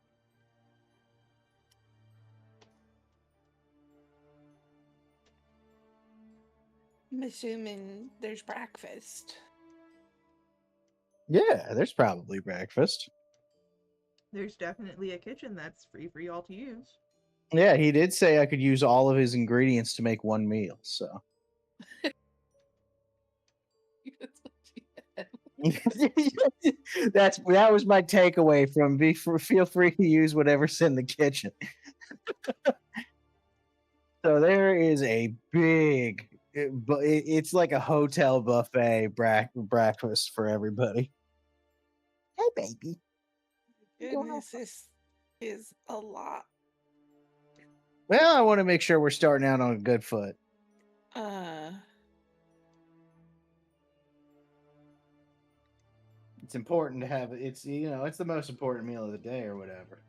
I'm assuming there's breakfast. Yeah, there's probably breakfast. There's definitely a kitchen that's free for y'all to use. Yeah, he did say I could use all of his ingredients to make one meal, so. That was my takeaway from feel free to use whatever's in the kitchen. So there is a big, it's like a hotel buffet breakfast for everybody. Hey, baby. Goodness, this is a lot. Well, I want to make sure we're starting out on a good foot. It's important to have it's it's the most important meal of the day or whatever.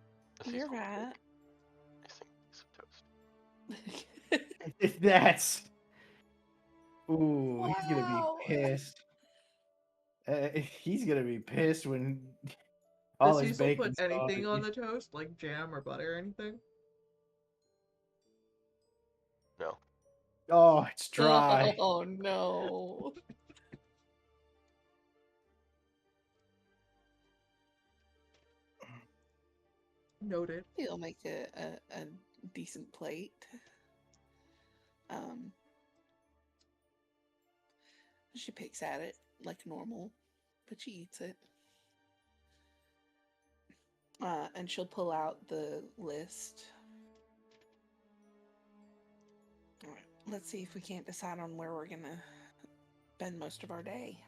You're right. That's ooh, he's gonna Wow. be pissed. He's gonna be pissed when Does all his Cecil bacon. put anything on the toast, like jam or butter or anything? No. Oh, it's dry. Oh no. Noted. He'll make a decent plate. She picks at it like normal, but she eats it. And she'll pull out the list. All right, let's see if we can't decide on where we're gonna spend most of our day.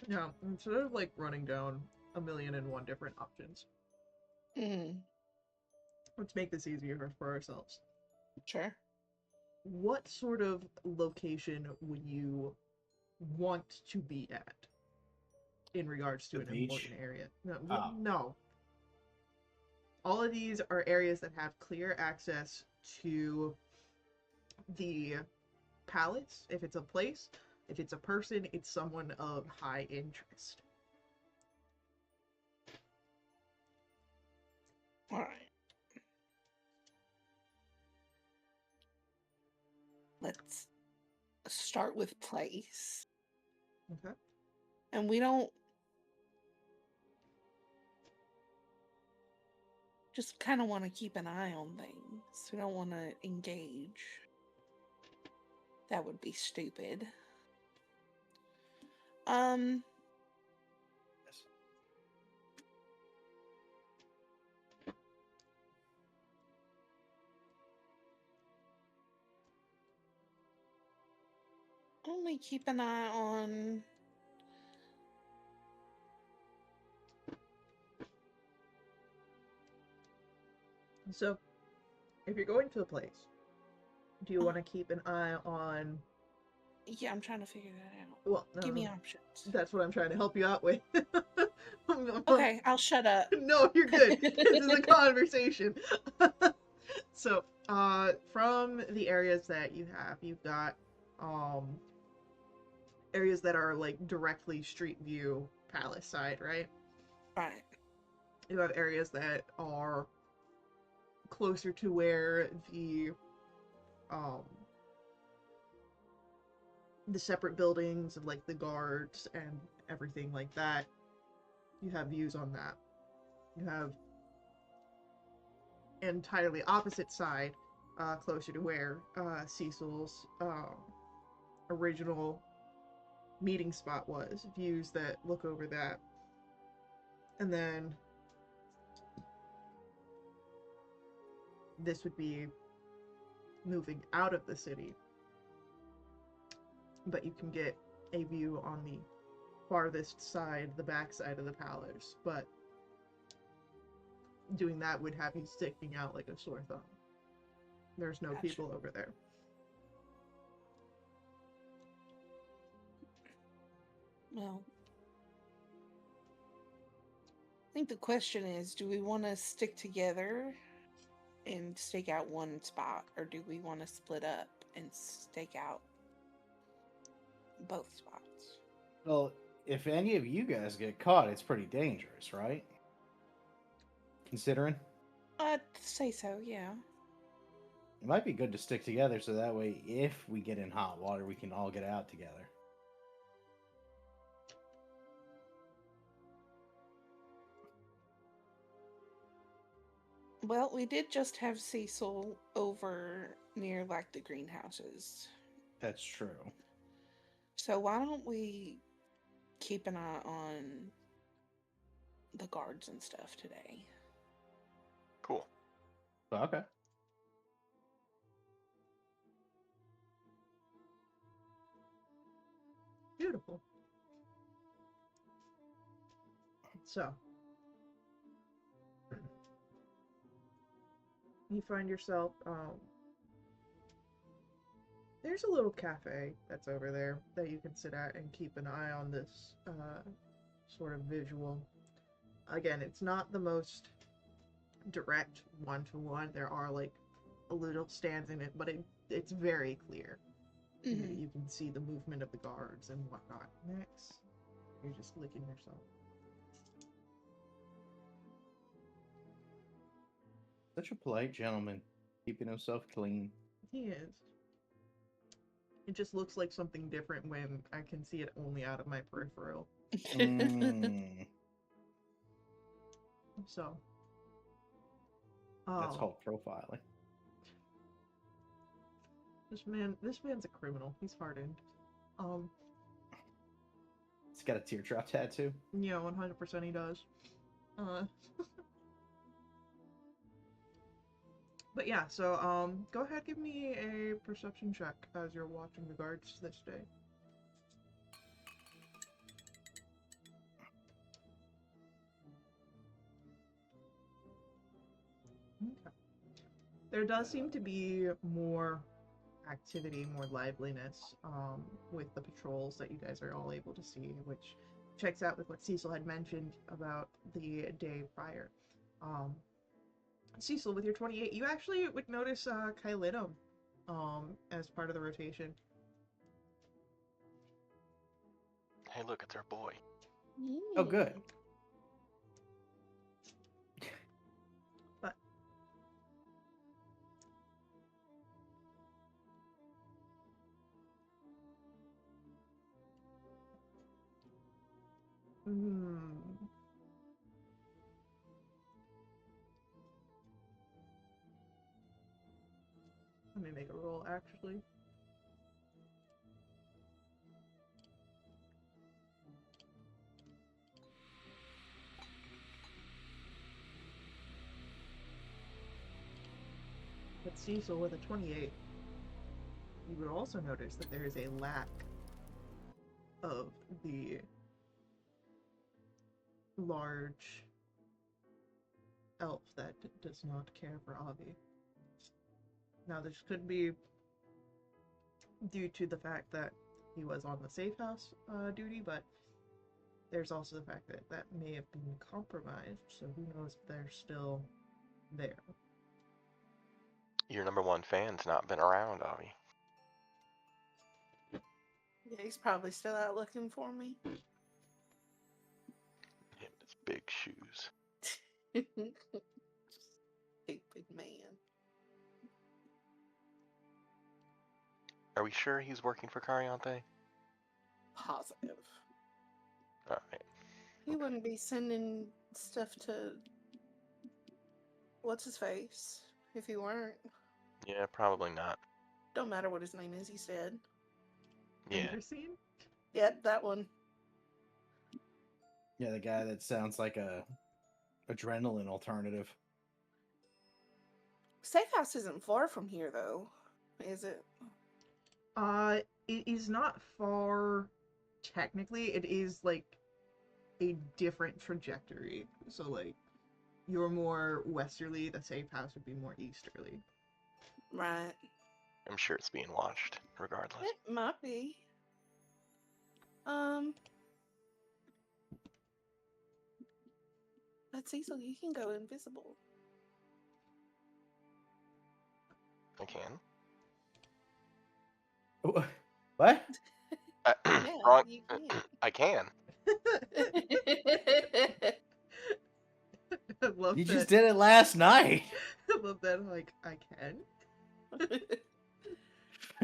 Yeah, instead of like running down 1,000,001 different options, Mm, let's make this easier for ourselves. sure. What sort of location would you want to be at in regards to The an beach? important area? No, Oh. no. All of these are areas that have clear access to the palace. If it's a place, if it's a person, it's someone of high interest. All right. Let's start with place. Okay. And we don't just kind of want to keep an eye on things. We don't want to engage. That would be stupid. Yes. Only keep an eye on. So, if you're going to a place, do you want to keep an eye on? Yeah, I'm trying to figure that out. Well, no, Give me options. that's what I'm trying to help you out with. Okay, I'll shut up. No, you're good. This is a conversation. So, from the areas that you have, you've got areas that are like directly street view palace side, right? Right. You have areas that are closer to where um the separate buildings of like the guards and everything like that. You have views on that. You have entirely opposite side, closer to where Cecil's original meeting spot was. Views that look over that. And then this would be moving out of the city. But you can get a view on the farthest side, the back side of the palace. But doing that would have you sticking out like a sore thumb. There's no Gotcha. people over there. Well, I think the question is, do we want to stick together and stake out one spot, or do we want to split up and stake out both spots? Well, if any of you guys get caught, it's pretty dangerous, right? Considering I'd say so, yeah. it might be good to stick together so that way, if we get in hot water, we can all get out together. Well, we did just have Cecil over near like the greenhouses. That's true. So why don't we keep an eye on the guards and stuff today? Cool. Okay. Beautiful. So, you find yourself, there's a little cafe that's over there that you can sit at and keep an eye on this, sort of visual. Again, it's not the most direct one-to-one. There are, like, a little stands in it, but it's very clear. Mm-hmm. You can see the movement of the guards and whatnot. Next, you're just licking yourself. Such a polite gentleman, keeping himself clean. He is. It just looks like something different when I can see it only out of my peripheral. Mm, So. that's Oh, called profiling. this man's a criminal. He's hardened. He's got a teardrop tattoo. Yeah, 100% he does. But yeah, so go ahead, give me a perception check as you're watching the guards this day. Okay. There does seem to be more activity, more liveliness with the patrols that you guys are all able to see, which checks out with what Cecil had mentioned about the day prior. Um, Cecil, with your 28, you actually would notice Kylinum as part of the rotation. Hey, look, it's our boy. Oh, good. But let me make a roll actually. But Cecil, with a 28, you would also notice that there is a lack of the large elf that does not care for Avi. Now, this could be due to the fact that he was on the safe house duty, but there's also the fact that that may have been compromised, so who knows if they're still there. Your number one fan's not been around, Avi. Yeah, he's probably still out looking for me. Him and his big shoes. Stupid man. Are we sure he's working for Cariante? Positive. Alright. He wouldn't be sending stuff to what's his face if he weren't. Yeah, probably not. Don't matter what his name is, he's dead. Yeah. Anderson? Yep, that one. Yeah, the guy that sounds like a adrenaline alternative. Safe house isn't far from here though, is it? It is not far technically. It is like a different trajectory. So like you're more westerly, the safe house would be more easterly. Right. I'm sure it's being watched, regardless. It might be. But Cecil, you can go invisible. I can. What? Yeah, Wrong. you can. I can. I love You that. just did it last night. I love that. Like I can.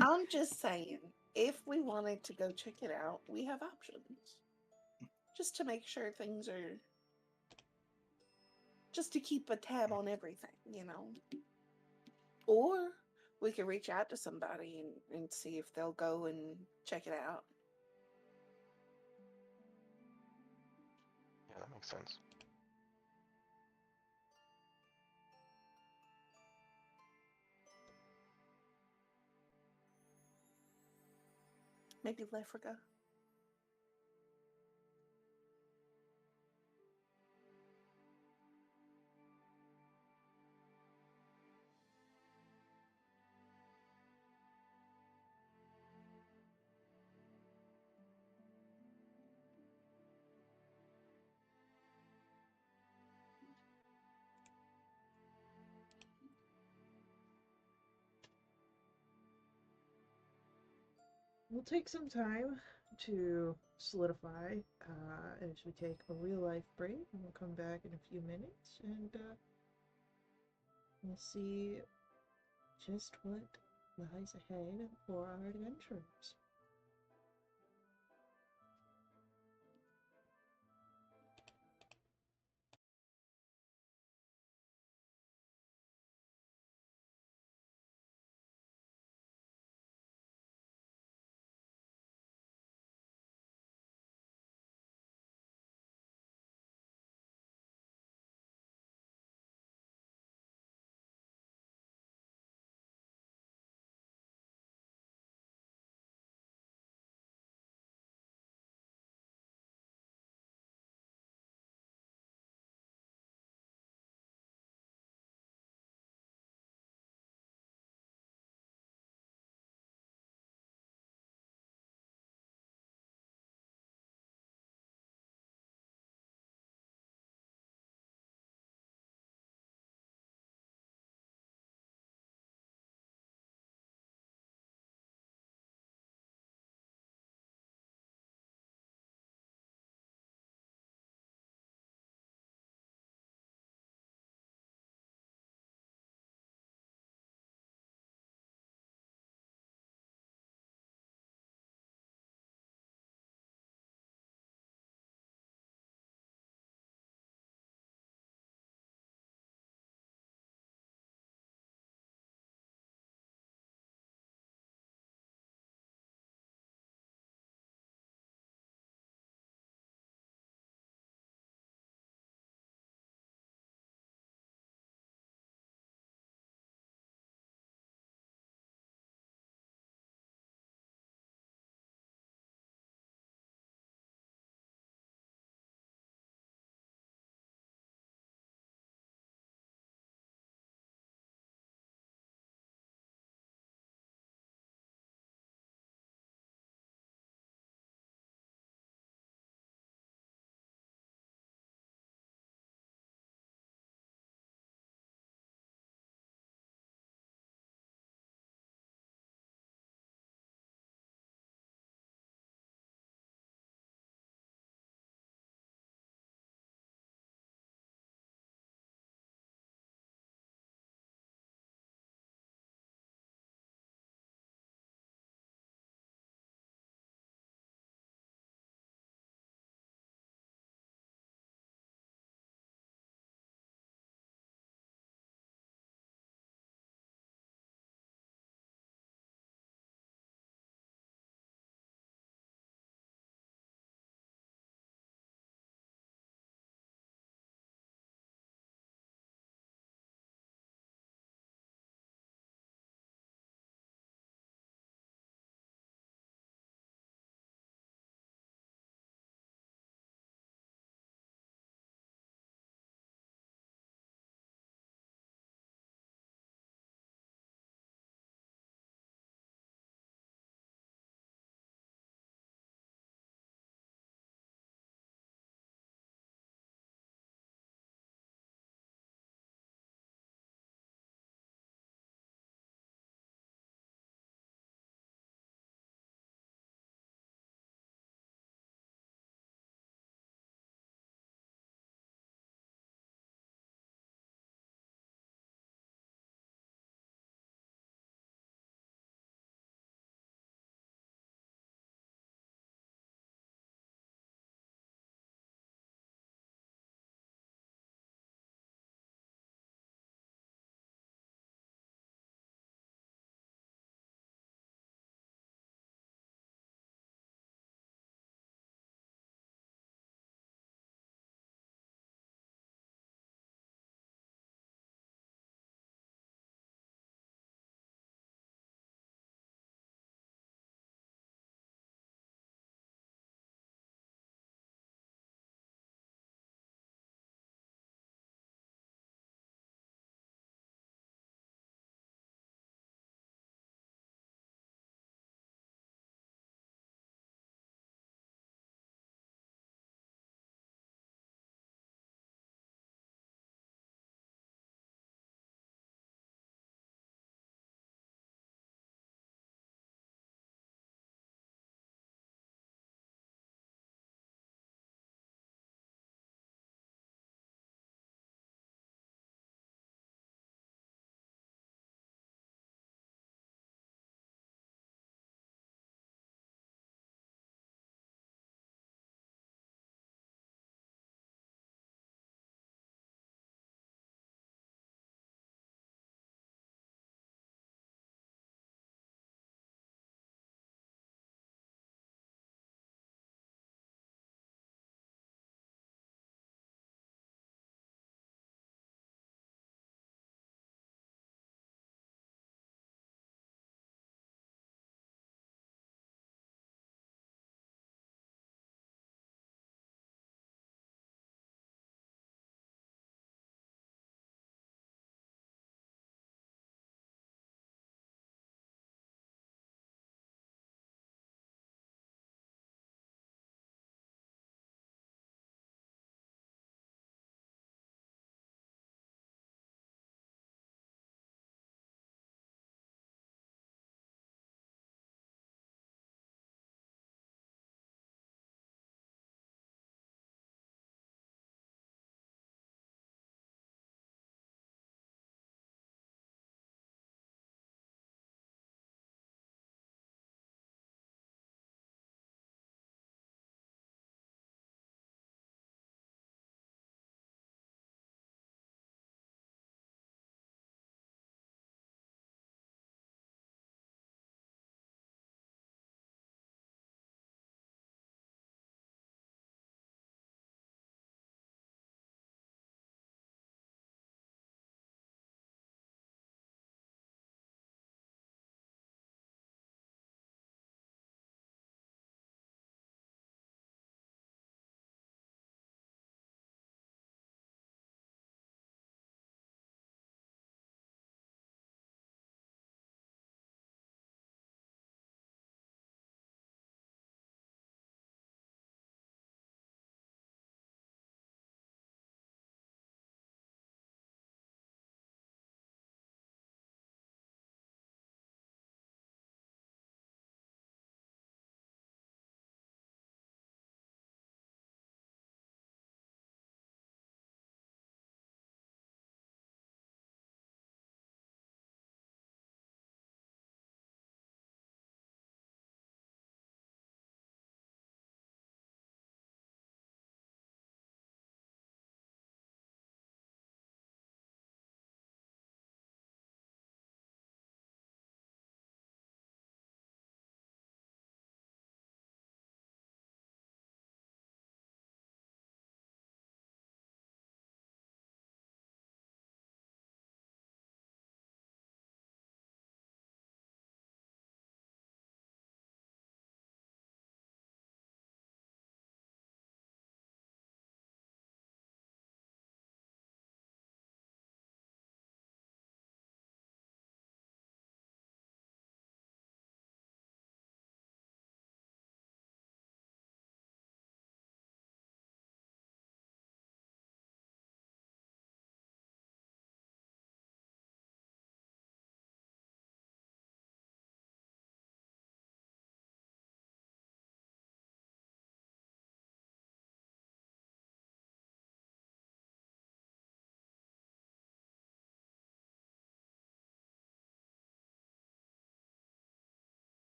I'm just saying, if we wanted to go check it out, we have options. Just to make sure things are. Just to keep a tab on everything, you know? Or we could reach out to somebody and see if they'll go and check it out. Yeah, that makes sense. Maybe Lefriga. We'll take some time to solidify as we take a real life break, and we'll come back in a few minutes and we'll see just what lies ahead for our adventurers.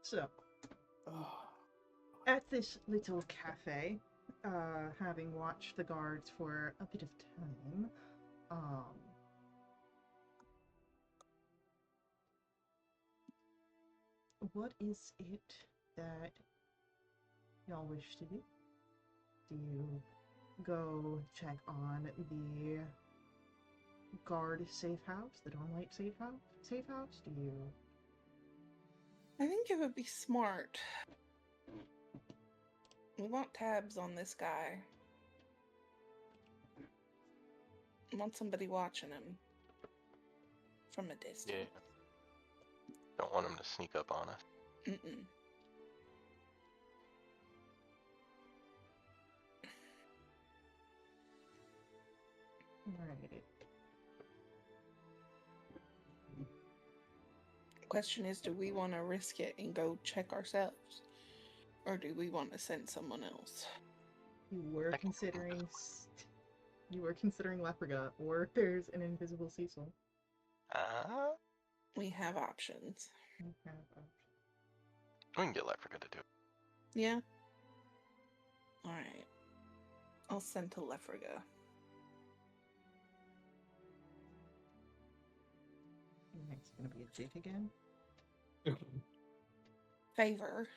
So, Oh, at this little cafe, having watched the guards for a bit of time, what is it that y'all wish to do? Do you go check on the guard safe house, the Dawnlight safe house? Safe house? Do you? I think it would be smart. We want tabs on this guy. We want somebody watching him from a distance. Yeah. Don't want him to sneak up on us. Mm-mm. Right. Question is, do we want to risk it and go check ourselves? Or do we want to send someone else? You were I can- considering. You were considering Leprechaun, or there's an invisible Cecil. We have options. You have options. We can get Leprechaun to do it. Yeah? Alright. I'll send to Lefriga. Next gonna be a Jake again. Favor.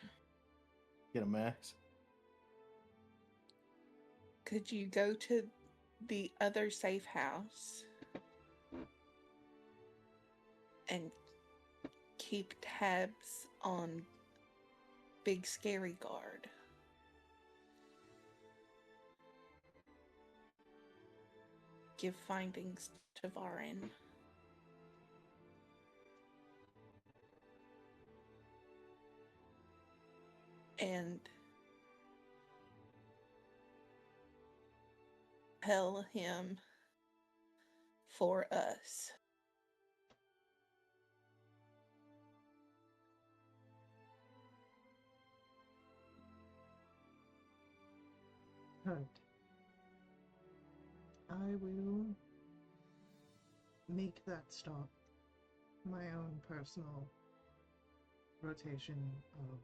get a max. Could you go to the other safe house and keep tabs on Big Scary Guard? Give findings to Varin. And tell him for us. Hunt. I will make that stop. My own personal rotation of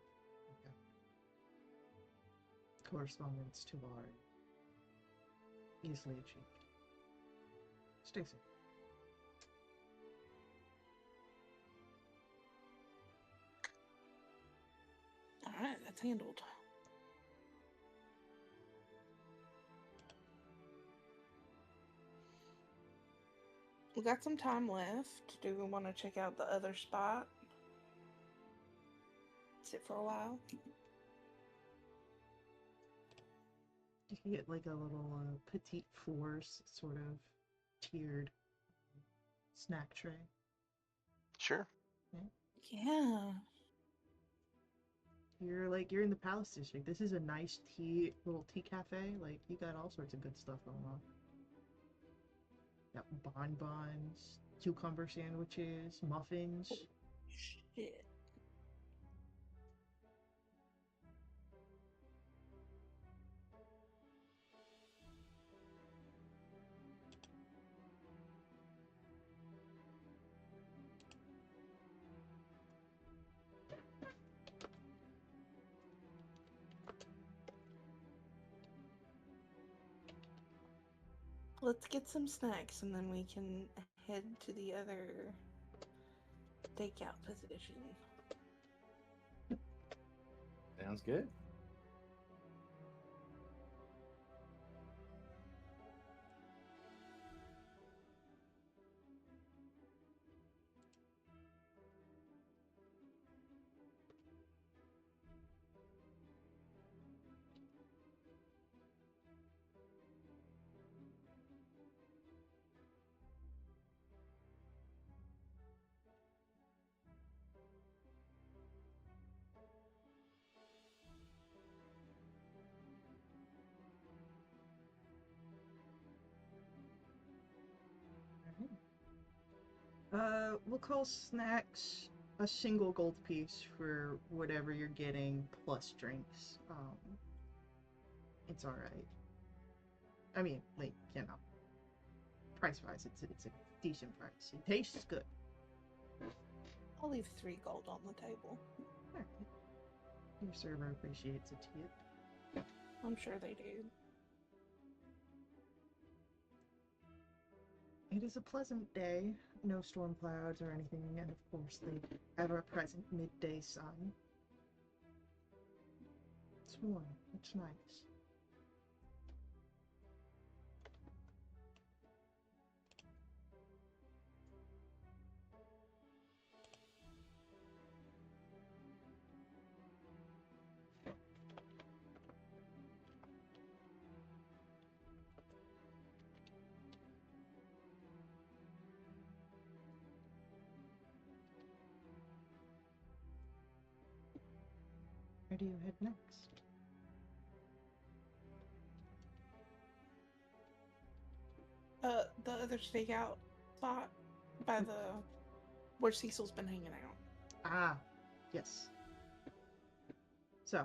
correspondence to our easily achieved. Stay safe. Alright, that's handled. We got some time left. Do we want to check out the other spot? Sit for a while? You can get like a little petite force sort of tiered snack tray. Sure. Yeah. You're in the Palace District. This is a nice little tea cafe. Like you got all sorts of good stuff going on. Got bonbons, cucumber sandwiches, muffins. Shit. Let's get some snacks and then we can head to the other stakeout position. Sounds good. We'll call snacks a single gold piece for whatever you're getting plus drinks. It's all right. I mean, like price wise, it's a decent price. It tastes good. I'll leave 3 gold on the table. All right. Your server appreciates a tip. I'm sure they do. It is a pleasant day, no storm clouds or anything, and of course the ever-present midday sun. It's warm, it's nice. Where do you head next? The other stakeout spot by the where Cecil's been hanging out. Ah, yes. So,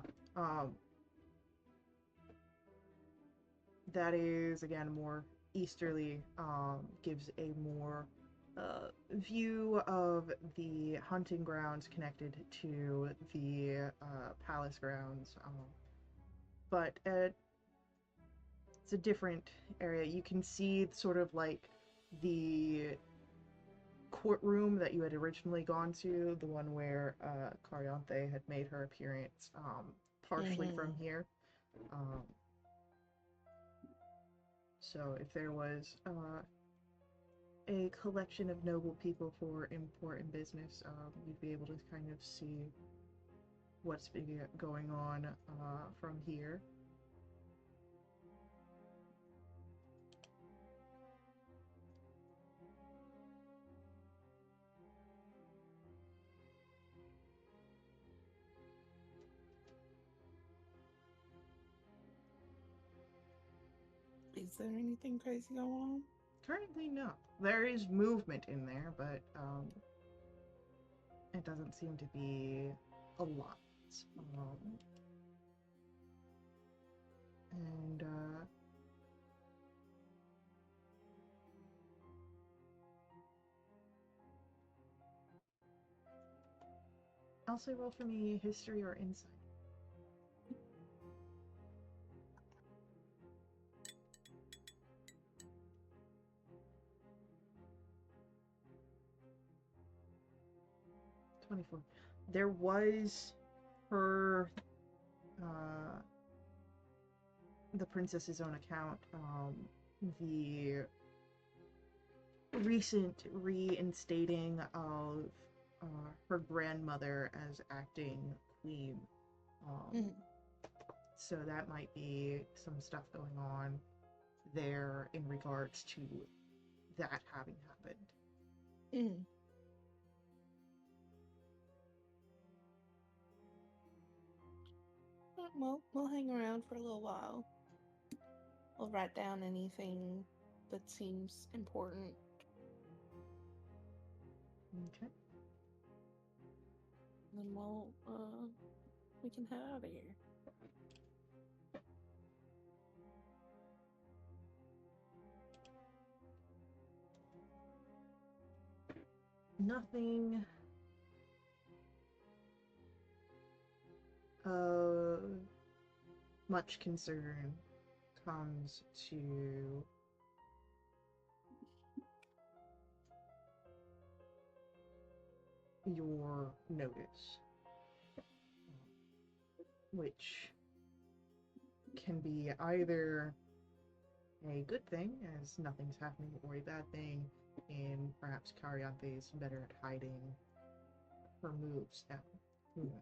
that is again more easterly, gives a more view of the hunting grounds connected to the palace grounds, but it's a different area. You can see sort of like the courtroom that you had originally gone to, the one where Cariante had made her appearance, partially from here. So if there was a collection of noble people for important business, you'd be able to kind of see what's been going on from here. Is there anything crazy going on? Currently, no. There is movement in there, but it doesn't seem to be a lot. And I'll say roll for me history or insight. There was her, the princess's own account, the recent reinstating of her grandmother as acting queen. So that might be some stuff going on there in regards to that having happened. Well, we'll hang around for a little while. We'll write down anything that seems important. Okay. And then we can head out of here. Nothing of much concern comes to your notice, which can be either a good thing, as nothing's happening, or a bad thing, in perhaps Cariante is better at hiding her moves now. Who knows?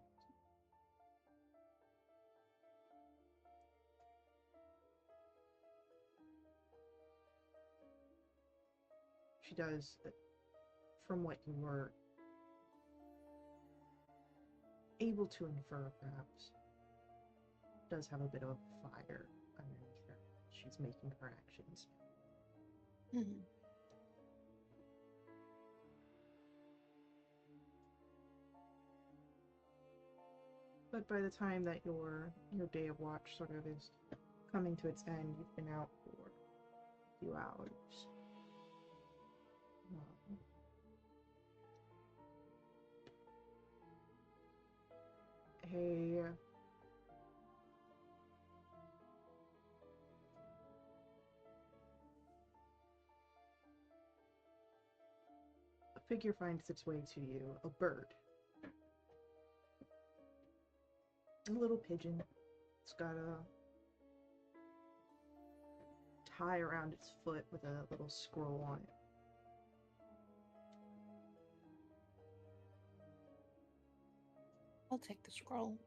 She does, from what you were able to infer, perhaps, does have a bit of fire underneath her. She's making her actions. But by the time that your day of watch sort of is coming to its end, you've been out for a few hours. A figure finds its way to you. A bird. A little pigeon. It's got a tie around its foot with a little scroll on it. I'll take the scroll.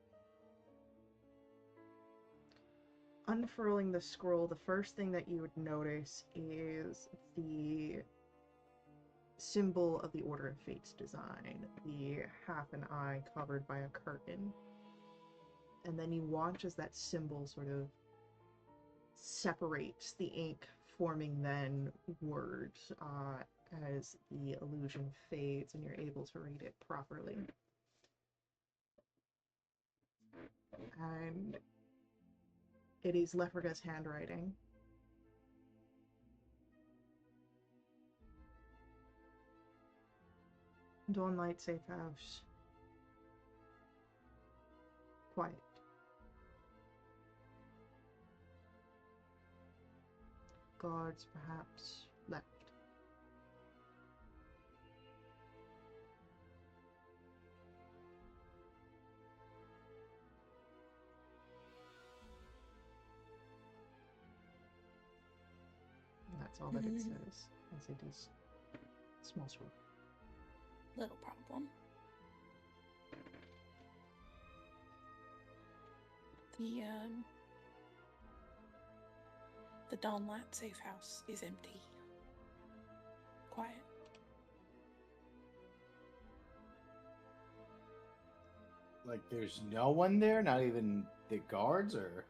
Unfurling the scroll, the first thing that you would notice is the symbol of the Order of Fate's design, the half an eye covered by a curtain. And then you watch as that symbol sort of separates the ink, forming then words as the illusion fades and you're able to read it properly. And it is Lefrega's handwriting. Dawnlight Safe House. Quiet. Guards perhaps left. And that's all that it says, as it is small scroll. Little problem. The Dawnlight safe house is empty. Quiet. Like, there's no one there? Not even the guards, or?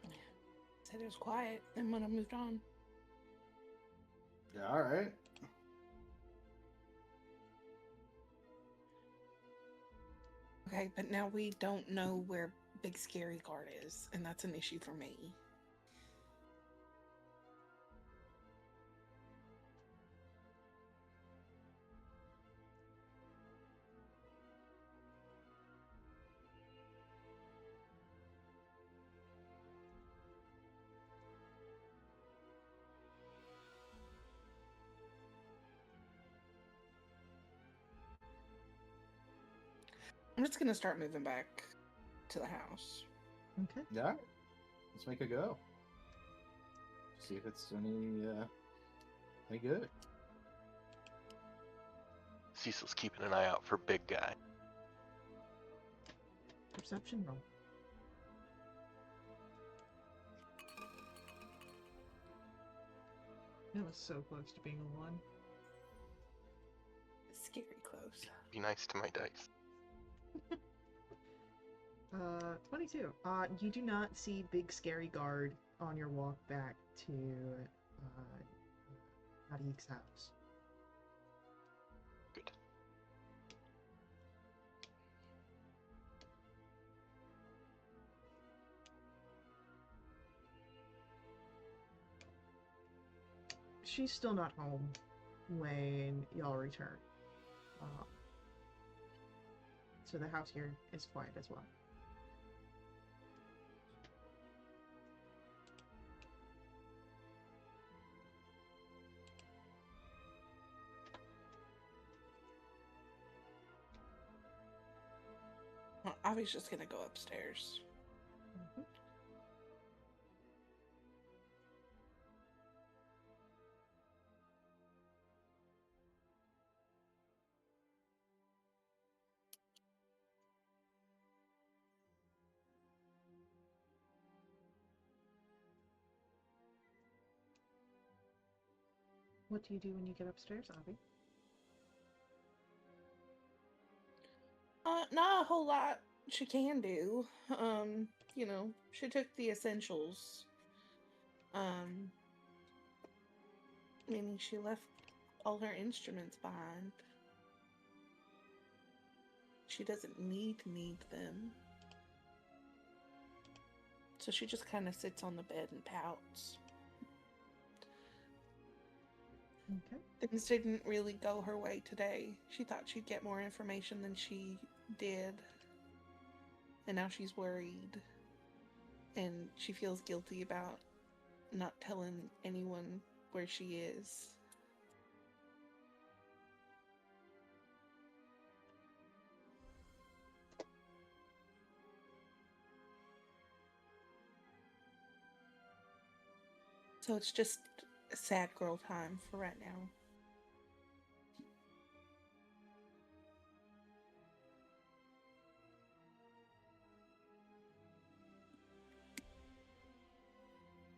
Said it was quiet, and when I moved on. Yeah, all right. Okay, but now we don't know where Big Scary Guard is, and that's an issue for me. I'm just gonna start moving back to the house. Okay. Yeah. Let's make a go. See if it's any good. Cecil's keeping an eye out for big guy. Perception roll. That was so close to being a 1. Scary close. Be nice to my dice. 22. You do not see Big Scary Guard on your walk back to Nadir's house. Good. She's still not home when y'all return. So the house here is quiet as well. Well, I was just gonna go upstairs. Mhm. What do you do when you get upstairs, Avi? Not a whole lot she can do. You know, she took the essentials. Meaning she left all her instruments behind. She doesn't need them. So she just kind of sits on the bed and pouts. Okay. Things didn't really go her way today. She thought she'd get more information than she did. And now she's worried. And she feels guilty about not telling anyone where she is. So it's just sad girl time for right now.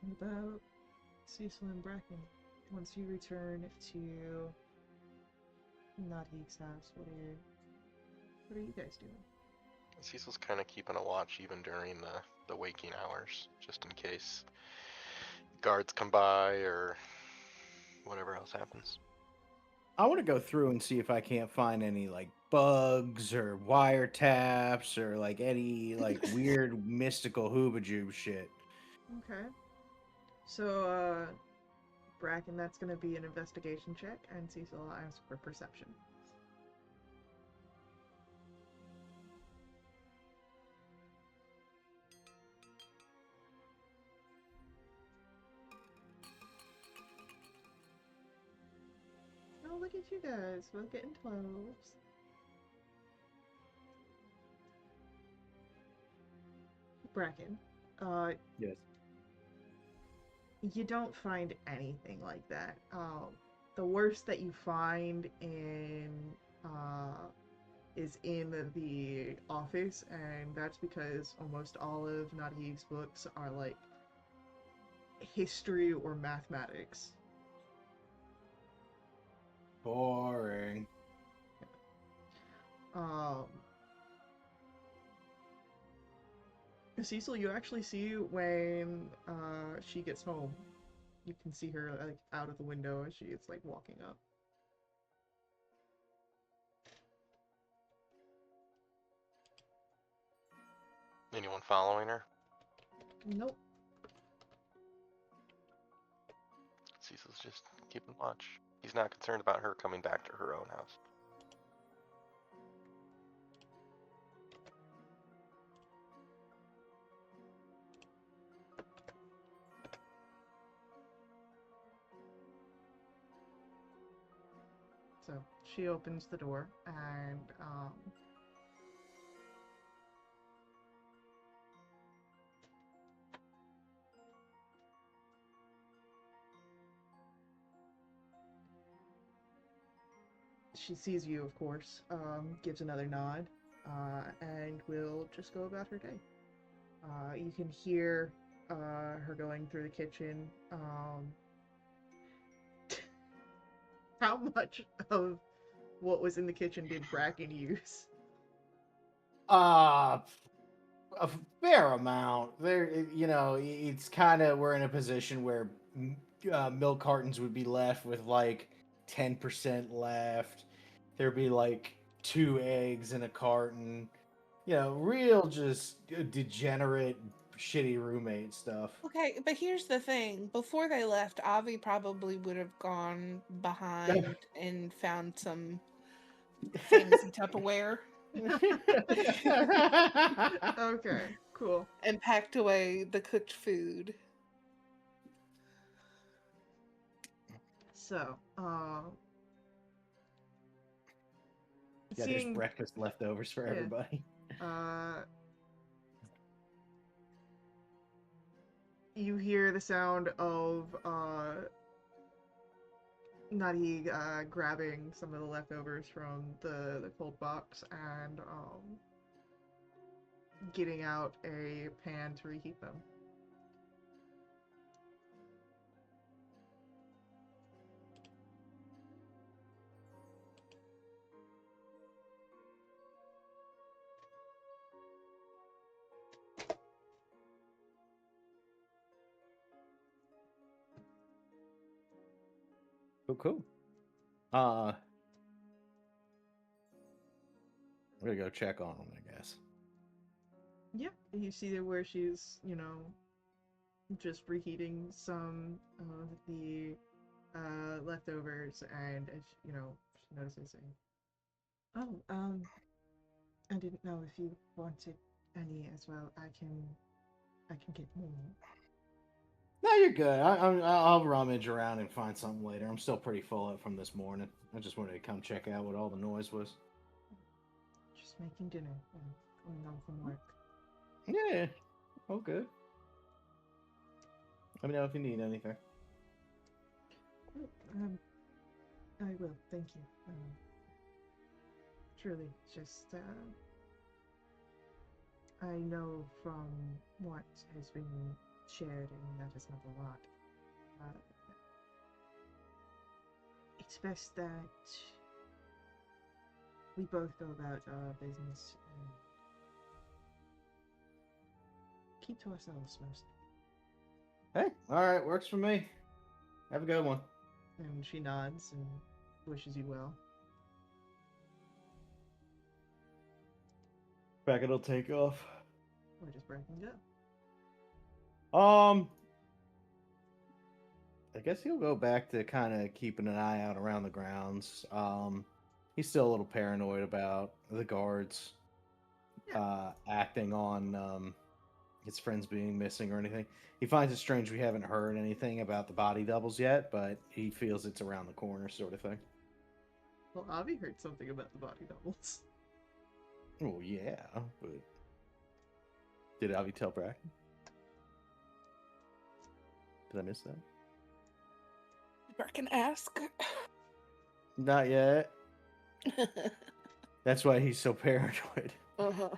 What about Cecil and Bracken? Once you return to Nadhig's house, what are you guys doing? Cecil's kind of keeping a watch even during the waking hours, just in case guards come by or whatever else happens. I want to go through and see if I can't find any like bugs or wiretaps or like any like weird mystical hoobajoob shit. Okay. So, Bracken, that's going to be an investigation check, and Cecil will ask for perception. Oh, look at you guys. We're getting 12s. Bracken, Yes. you don't find anything like that. The worst that you find is in the office, and that's because almost all of Nadhig's books are like history or mathematics. Boring. Um, Cecil, you actually see when she gets home. You can see her like out of the window as she is like walking up. Anyone following her? Nope. Cecil's just keeping watch. He's not concerned about her coming back to her own house. So she opens the door and she sees you, of course, gives another nod, and will just go about her day. You can hear her going through the kitchen. How much of what was in the kitchen did Bracken use? A fair amount. There, you know, it's kind of we're in a position where milk cartons would be left with like 10% left. There'd be like 2 eggs in a carton. You know, real just degenerate, shitty roommate stuff. Okay, but here's the thing. Before they left, Avi probably would have gone behind and found some fancy Tupperware Okay, cool. and packed away the cooked food. So, Yeah, there's seeing, breakfast leftovers for Yeah. everybody. You hear the sound of Nadi grabbing some of the leftovers from the cold box and getting out a pan to reheat them. Cool. I'm gonna go check on them, I guess. Yeah, you see where she's, just reheating some of the leftovers, and as she notices saying, "Oh, I didn't know if you wanted any as well. I can get more." No, you're good. I'll rummage around and find something later. I'm still pretty full up from this morning. I just wanted to come check out what all the noise was. Just making dinner and going home from work. Yeah, all good. Let me know if you need anything. Oh, I will. Thank you. Truly, just I know from what has been shared, and that is not a lot. Uh, it's best that we both go about our business and keep to ourselves mostly. Hey, all right, works for me. Have a good one. And she nods and wishes you well. Bracken will take off. Where does Bracken go? I guess he'll go back to kind of keeping an eye out around the grounds. He's still a little paranoid about the guards acting on his friends being missing or anything. He finds it strange we haven't heard anything about the body doubles yet, but he feels it's around the corner, sort of thing. Well, Avi heard something about the body doubles. Oh yeah, but did Avi tell Bracken? Did I miss that? I can ask. Not yet. That's why he's so paranoid. Uh-huh.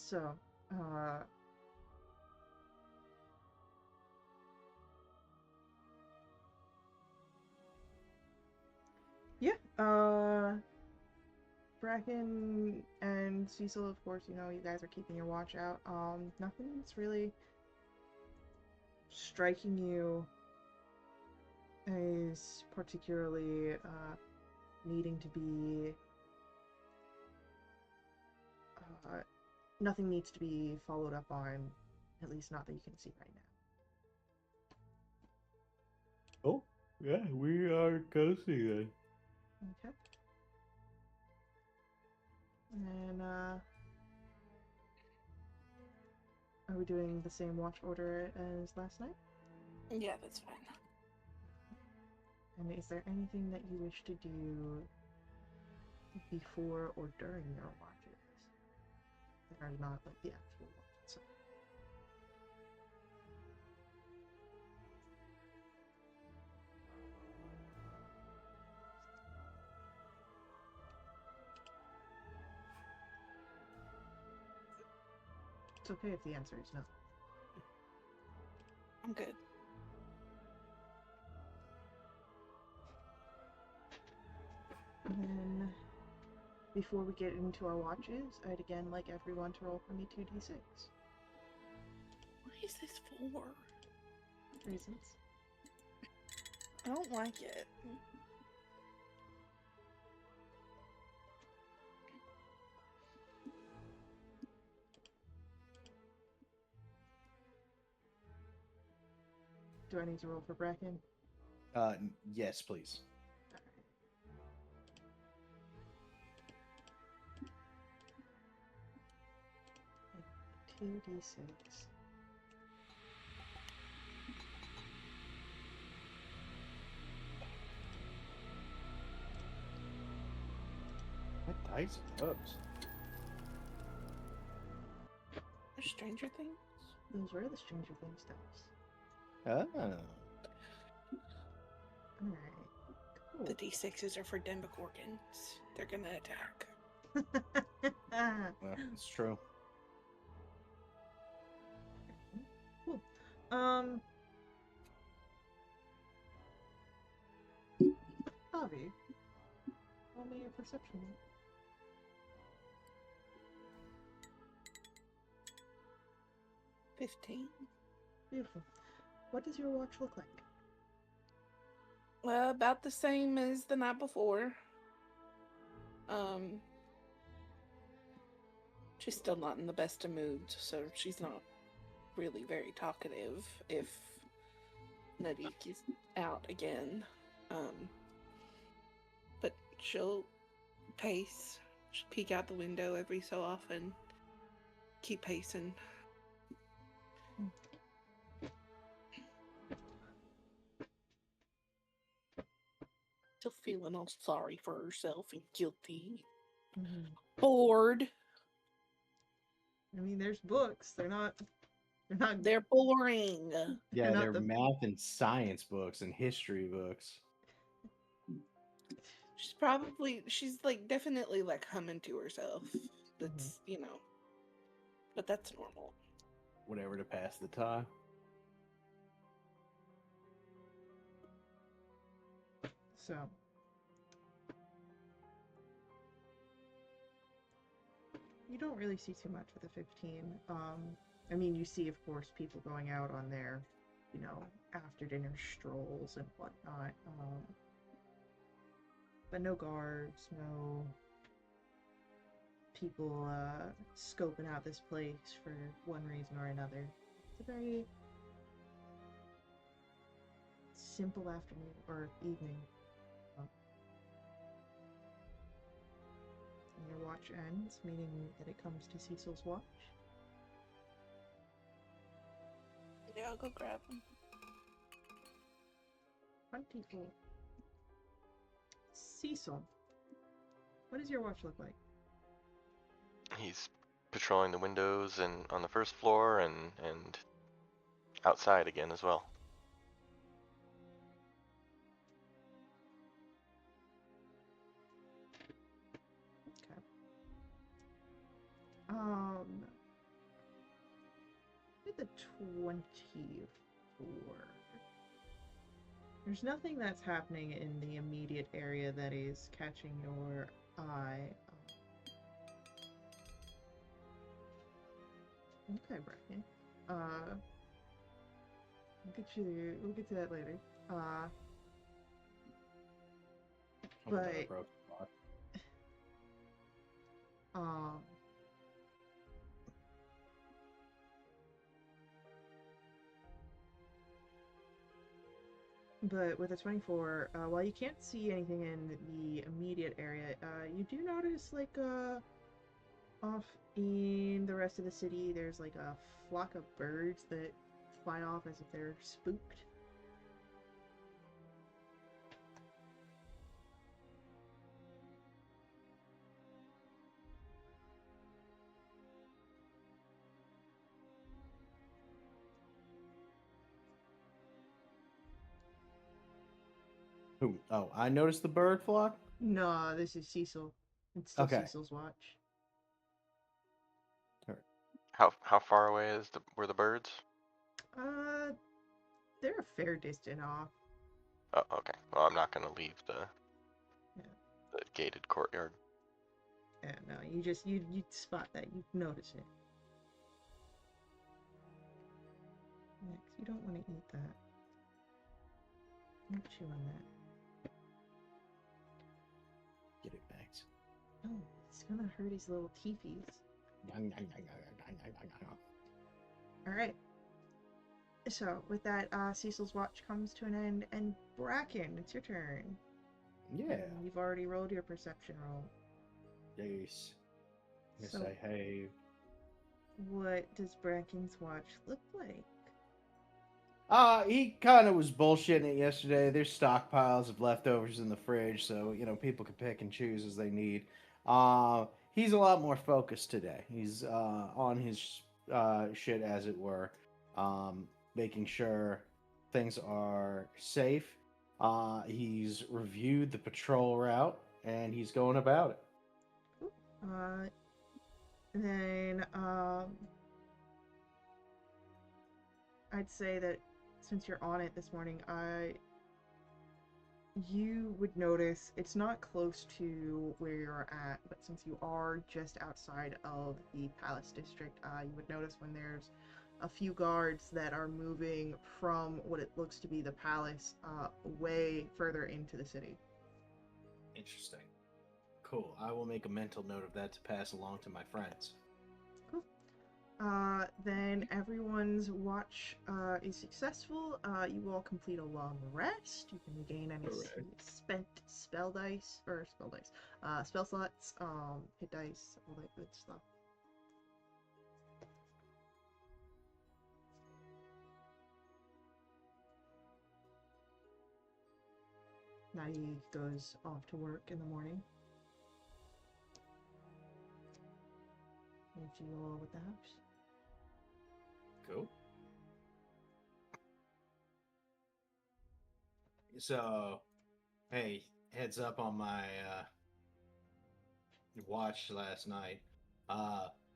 So, yeah, Bracken and Cecil, of course, you guys are keeping your watch out. Nothing's really striking you as particularly, needing to be, nothing needs to be followed up on, at least not that you can see right now. Oh, yeah, we are cozy then. Okay. And, are we doing the same watch order as last night? Yeah, that's fine. And is there anything that you wish to do before or during your watches that are not like the actual watch itself? It's okay if the answer is no. I'm good. And then, before we get into our watches, I'd again like everyone to roll for me 2d6. What is this for? Reasons. I don't like it. Do I need to roll for Bracken? Yes, please. 2d6. What dice are those? Stranger Things? Those were the Stranger Things dice. Oh. Alright. Cool. The D6s are for Demogorgons. They're gonna attack. Well, it's true. Cool. Avi, roll me your perception. 15. Beautiful. What does your watch look like? About the same as the night before. She's still not in the best of moods, so she's not really very talkative if Nadik is out again. She'll pace. She'll peek out the window every so often. Keep pacing. Still feeling all sorry for herself and guilty. Mhm. Bored. I mean, there's books. They're not. They're boring. Yeah, not they're the- math and science books and history books. She's like definitely like humming to herself. That's, but that's normal. Whatever to pass the time. So. You don't really see too much with the 15. I mean, you see, of course, people going out on their, after dinner strolls and whatnot. But no guards, no people scoping out this place for one reason or another. It's a very simple afternoon or evening. And your watch ends, meaning that it comes to Cecil's watch. Yeah, I'll go grab him. 24. Cecil, what does your watch look like? He's patrolling the windows and on the first floor and outside again as well. Okay. With the 24. There's nothing that's happening in the immediate area that is catching your eye. Okay, Bracken. We'll get to that later. But But with a 24, while you can't see anything in the immediate area, you do notice, like, off in the rest of the city, there's, like, a flock of birds that fly off as if they're spooked. Who? Oh, I noticed the bird flock? No, this is Cecil. It's still Okay. Cecil's watch. How far away were the birds? They're a fair distance off. Oh, okay. Well, I'm not gonna leave the Yeah. the gated courtyard. Yeah, no, you spot that, you notice it. Next, you don't want to eat that. Don't chew on that. Get it, Max. No, it's gonna hurt his little teethies. Alright. So, with that, Cecil's watch comes to an end, and Bracken, it's your turn. Yeah. You've already rolled your perception roll. Yes. Yes, So- I have. What does Bracken's watch look like? He kind of was bullshitting it yesterday. There's stockpiles of leftovers in the fridge, so people can pick and choose as they need. He's a lot more focused today. He's on his shit, as it were, making sure things are safe. He's reviewed the patrol route, and he's going about it. Then, I'd say that since you're on it this morning, you would notice it's not close to where you're at, but since you are just outside of the Palace District, you would notice when there's a few guards that are moving from what it looks to be the palace way further into the city. Interesting. Cool. I will make a mental note of that to pass along to my friends. Cool. Then everyone's watch is successful. You all complete a long rest. You can regain any spent spell slots, hit dice, all that good stuff. Now he goes off to work in the morning. Leaves you all with the house. Cool. So, hey, heads up on my watch last night.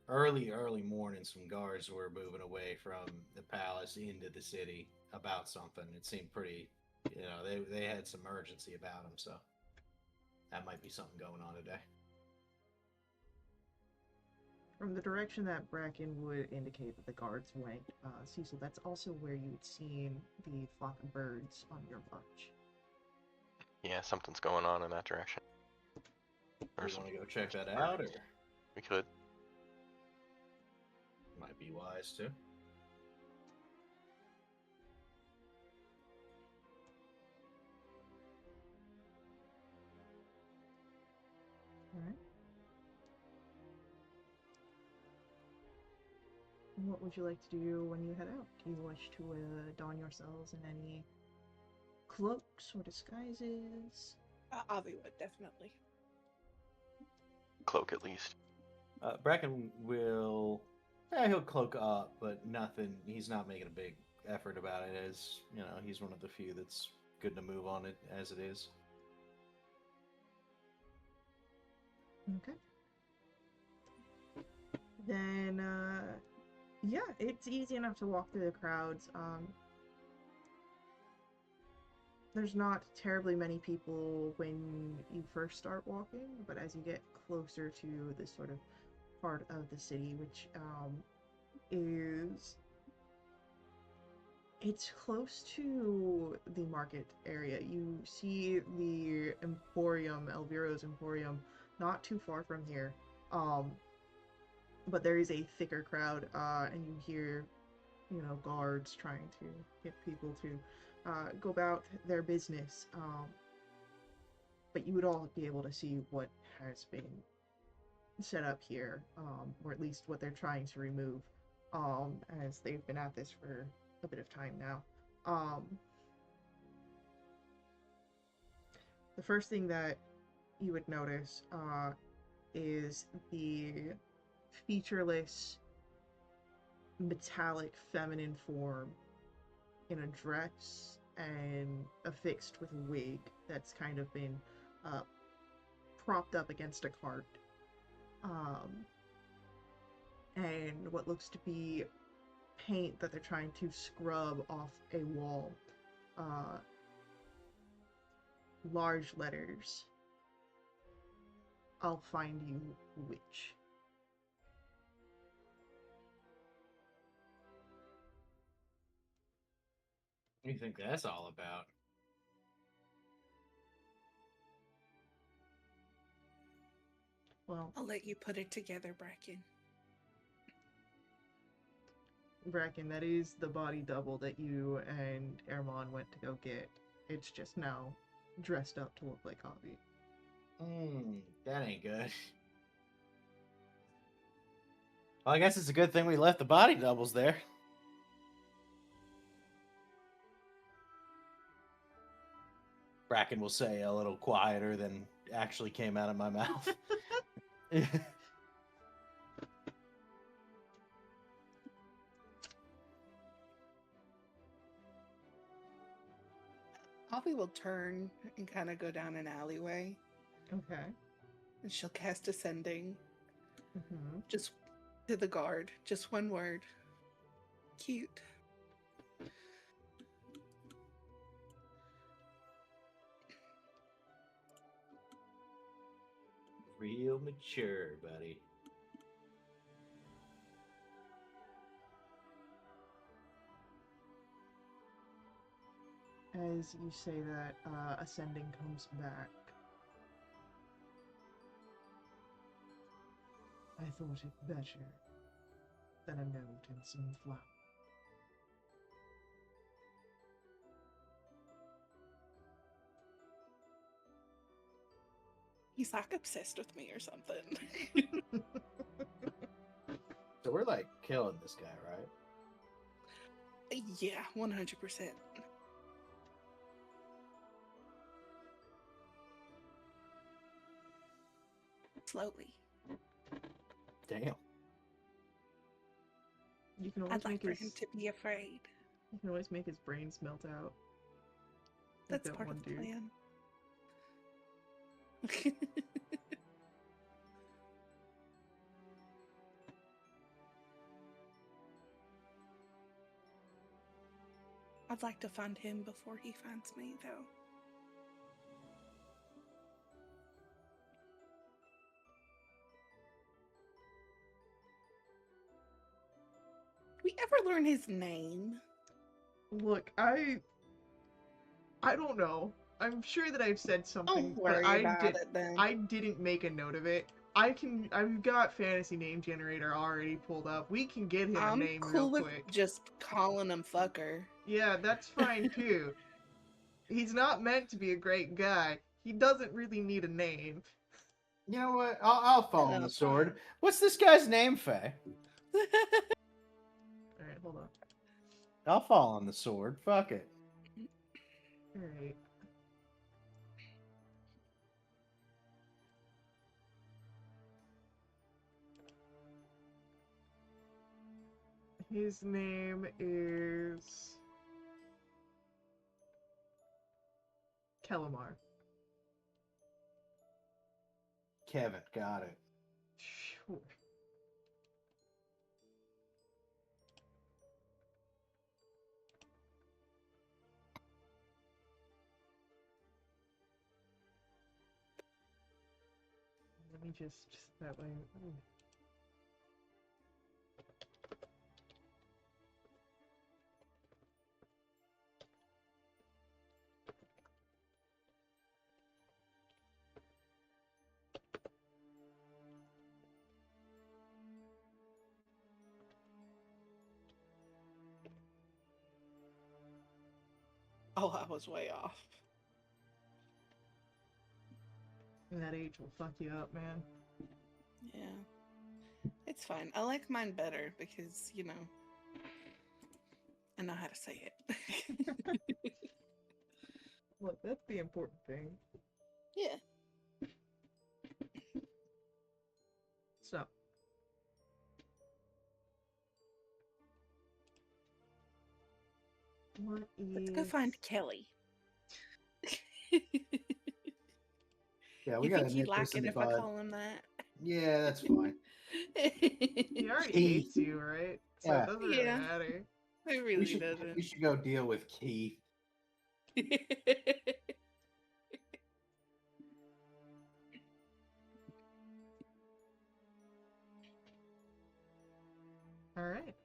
Early morning, some guards were moving away from the palace into the city about something. It seemed pretty, they had some urgency about them, so that might be something going on today. From the direction that Bracken would indicate that the guards went, Cecil, that's also where you'd seen the flock of birds on your watch. Yeah, something's going on in that direction. Or you want to go check that out, or we could. Might be wise too. All right. What would you like to do when you head out? Do you wish to don yourselves in any cloaks or disguises? Avi would definitely. Cloak at least. Bracken will. He'll cloak up, but nothing. He's not making a big effort about it. As he's one of the few that's good to move on it as it is. Okay. Then, yeah, it's easy enough to walk through the crowds. There's not terribly many people when you first start walking, but as you get closer to this sort of part of the city, which it's close to the market area. You see the Emporium, Elvira's Emporium, not too far from here. But there is a thicker crowd, and you hear, guards trying to get people to go about their business. But you would all be able to see what has been set up here, or at least what they're trying to remove, as they've been at this for a bit of time now. The first thing that you would notice is the featureless, metallic, feminine form in a dress and affixed with a wig that's kind of been propped up against a cart. And what looks to be paint that they're trying to scrub off a wall. Large letters. I'll find you, witch. What do you think that's all about? Well, I'll let you put it together, Bracken. Bracken, that is the body double that you and Ermon went to go get. It's just now dressed up to look like Avi. That ain't good. Well, I guess it's a good thing we left the body doubles there. Bracken will say a little quieter than actually came out of my mouth. Avi will turn and kind of go down an alleyway, Okay. and she'll cast Ascending Mm-hmm. just to the guard. Just one word. Cute. Real mature, buddy. As you say that, Ascending comes back. I thought it better then a note and some flowers. He's like obsessed with me or something. So we're like killing this guy, right? Yeah, 100%. Slowly. Damn. You can always I'd like make for his him to be afraid. you can always make his brains melt out. Like That's that part one of the dude. plan. I'd like to find him before he finds me, though. Did we ever learn his name? Look, I don't know. I'm sure that I've said something, Don't but worry about it then. I didn't make a note of it. I've got fantasy name generator already pulled up. We can get him a I'm name cool real with quick. just calling him fucker. Yeah, that's fine too. He's not meant to be a great guy. He doesn't really need a name. You know what? I'll fall on the That's sword. fine. What's this guy's name, Faye? Alright, hold on. I'll fall on the sword. Fuck it. Alright. His name is Kelimar. Kevin, got it. Sure. Let me just that way. Ooh. Oh, I was way off. That age will fuck you up, man. Yeah. It's fine. I like mine better because, you know, I know how to say it. Look, that's the important thing. Yeah. So. What Let's go find Kelly. Yeah, we You got think to he'd nip like this in it the if I bud. call him that? Yeah, that's fine. He already hates you, right? So Yeah. it doesn't really Yeah. matter. It We really should doesn't. go deal with Keith. Alright.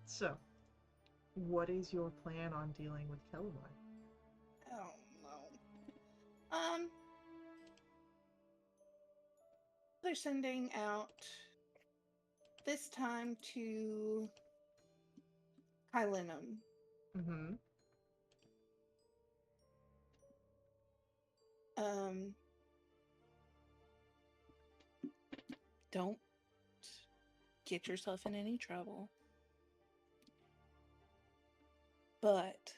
So, what is your plan on dealing with Kelimar? Oh no. They're sending out this time to Kylenum. Mm-hmm. Don't get yourself in any trouble. But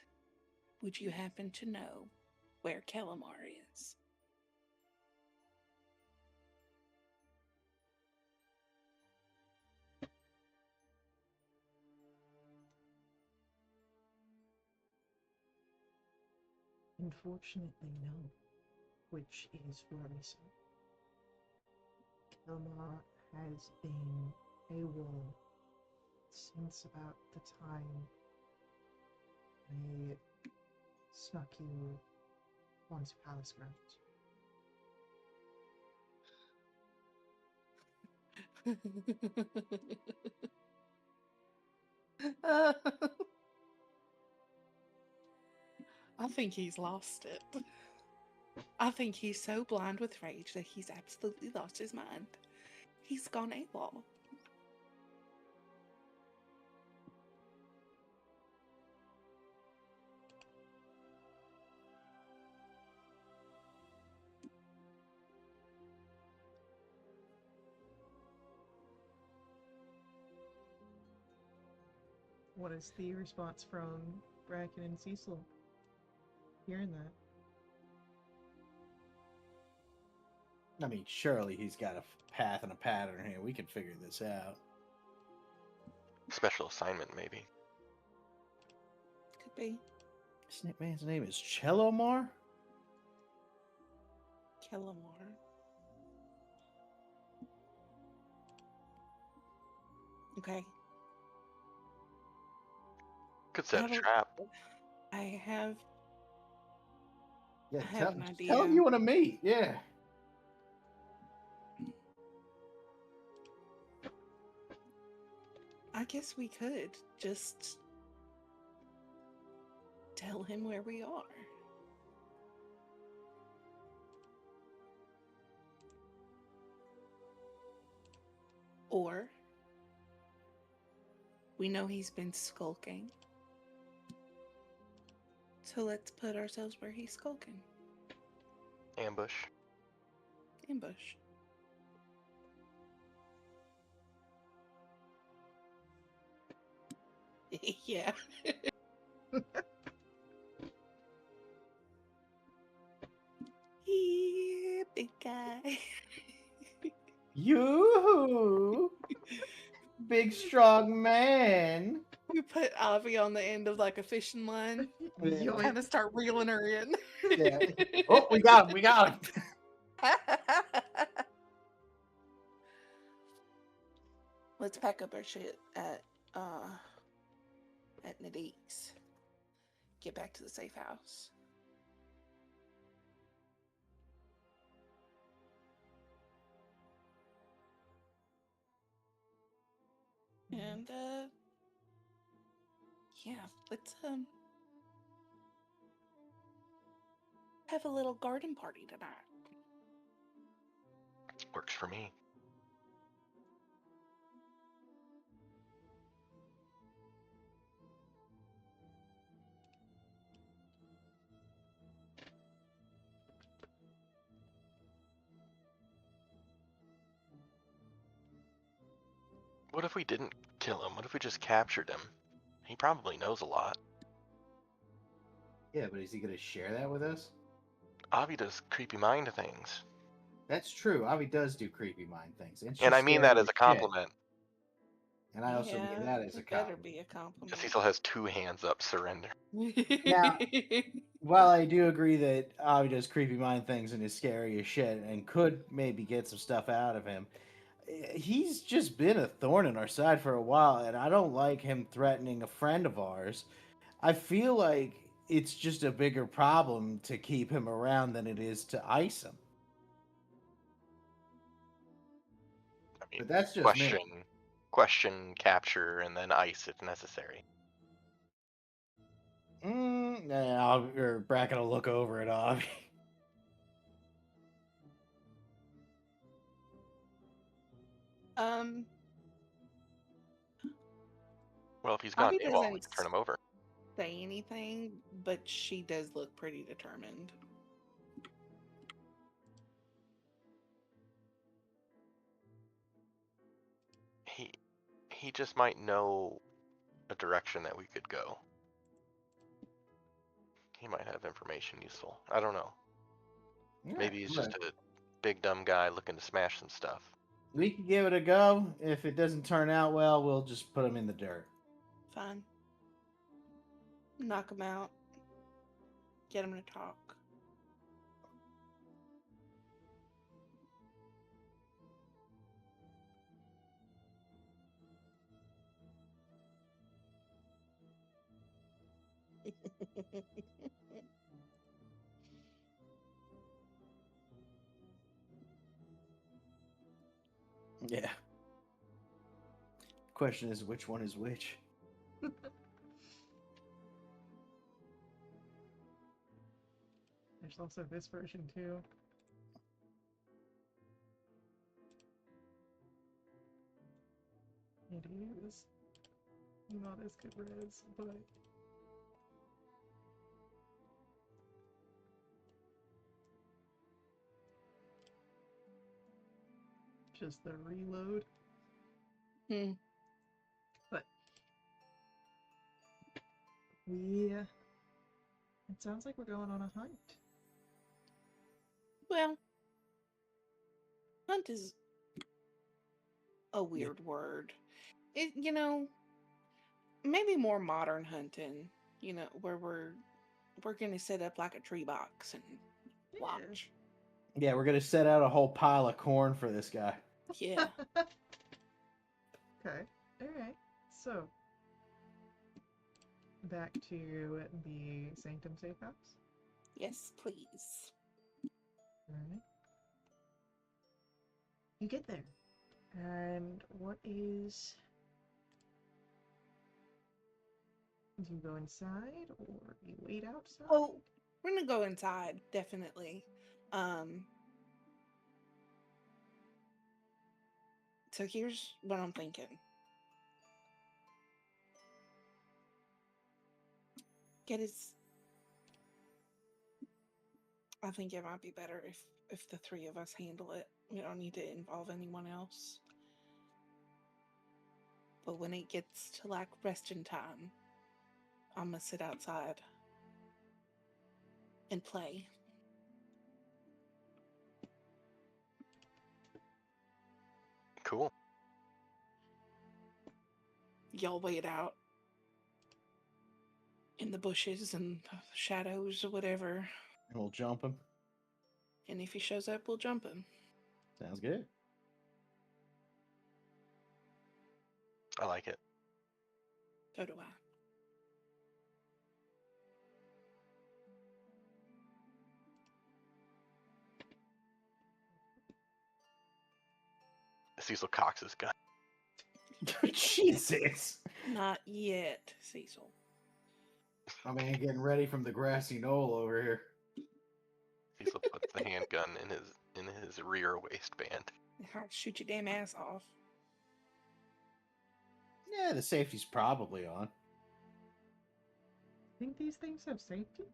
would you happen to know where Kelimar is? Unfortunately, no. Which is worrisome. Kelimar has been AWOL since about the time they snuck you onto palace grounds. I think he's lost it. I think he's so blind with rage that he's absolutely lost his mind. He's gone AWOL. What is the response from Bracken and Cecil? Hearing that. I mean, surely he's got a path and a pattern here. We can figure this out. Special assignment, maybe. Could be. This man's name is Chelomar? Kellamore. Okay. Could set a That'll- trap. I have. Yeah, I have an tell him idea. you want to meet. Yeah. I guess we could just tell him where we are. Or we know he's been skulking. So let's put ourselves where he's skulking. Ambush. Ambush. Yeah. Yeah, big guy. You, big strong man. We put Avi on the end of like a fishing line. Yoink. Kind of start reeling her in. Yeah. Oh, we got him. We got him. Let's pack up our shit at Nadine's. Get back to the safe house. And yeah, let's have a little garden party tonight. Works for me. What if we didn't kill him? What if we just captured him? He probably knows a lot. Yeah, but is he going to share that with us? Avi does creepy mind things. That's true. Avi does do creepy mind things. And, And I she's mean scary that as a shit. compliment. And I also mean that as a it better compliment. be a compliment. Cecil has 2 hands up, surrender. Now, while I do agree that Avi does creepy mind things and is scary as shit and could maybe get some stuff out of him, he's just been a thorn in our side for a while, and I don't like him threatening a friend of ours. I feel like it's just a bigger problem to keep him around than it is to ice him. I mean, But that's just question, capture, and then ice if necessary. Or Bracken will look over at Avi. Well, if he's gone Avi AWOL, we doesn't can turn him over. say anything, but she does look pretty determined. He just might know a direction that we could go. He might have information useful. I don't know. Maybe he's just a big dumb guy looking to smash some stuff. We can give it a go. If it doesn't turn out well, we'll just put him in the dirt. Fine. Knock him out. Get him to talk. Yeah. Question is, which one is which? There's also this version too. It is not as good res, but just the reload. Hmm. But it sounds like we're going on a hunt. Well, hunt is a weird word. It, maybe more modern hunting, where we're gonna set up like a tree box and Yeah. watch. Yeah, we're gonna set out a whole pile of corn for this guy. Yeah. Okay. Alright. So back to the Sanctum Safe House. Yes, please. Alright. You get there. And what is... Do you go inside or you wait outside? Oh, we're gonna go inside, definitely. So here's what I'm thinking. I think it might be better if the three of us handle it. We don't need to involve anyone else. But when it gets to like resting time, I'm gonna sit outside and play. Cool. Y'all wait out in the bushes and the shadows or whatever. And we'll jump him. And if he shows up, we'll jump him. Sounds good. I like it. So do I. Cecil cocks his gun. Jesus. Not yet, Cecil. I mean, getting ready from the grassy knoll over here. Cecil puts the handgun in his rear waistband. I'll shoot your damn ass off. Yeah, the safety's probably on. Think these things have safety?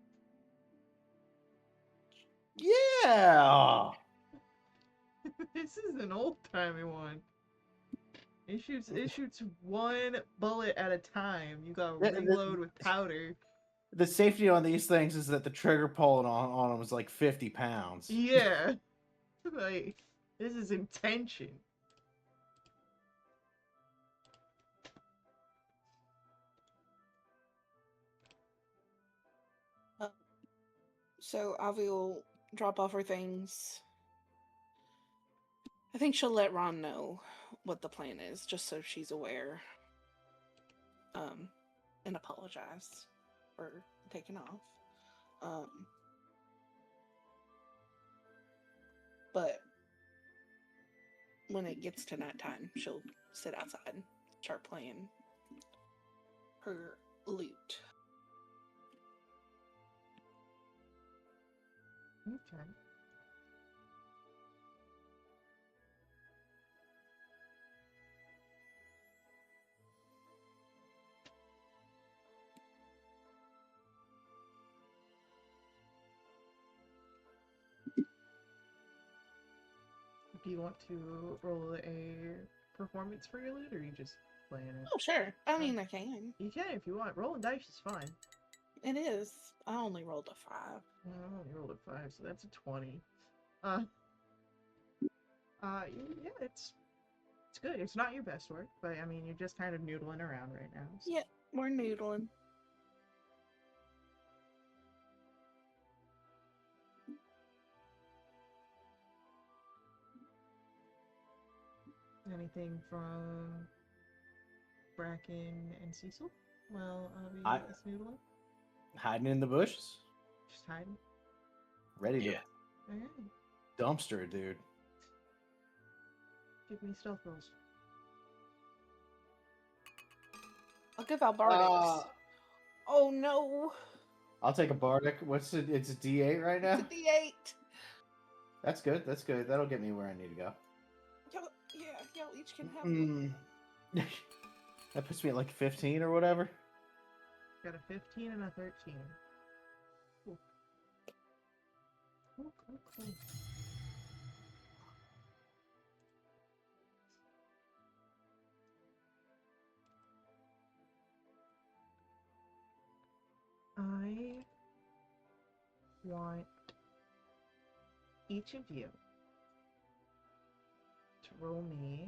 Yeah. This is an old-timey one. It shoots one bullet at a time. You gotta reload with powder. The safety on these things is that the trigger pulling on them is like 50 pounds. Yeah. Like, this is intention. So Avi will drop off her things. I think she'll let Ron know what the plan is, just so she's aware. And apologize for taking off. But when it gets to nighttime, she'll sit outside and start playing her lute. Okay. Do you want to roll a performance for your lead, or are you just playing it? Oh, sure. I mean, I can. You can if you want. Rolling dice is fine. It is. I only rolled a 5. I only rolled a 5, so that's a 20. Yeah, it's good. It's not your best work, but I mean, you're just kind of noodling around right now. So. Yeah, we're noodling. Anything from Bracken and Cecil? Well, I- is noodling. Hiding in the bushes. Just hiding. Ready to Yeah. Alright. dumpster a dude. Give me stealth rolls. I'll give Albertus. Uh, Oh no! I'll take a bardic. What's it? It's a D8 right It's a now. D8. That's good. That's good. That'll get me where I need to go. Y'all each can have one. That puts me at like 15 or whatever. Got a 15 and a 13. Cool. Cool. I want each of you to roll me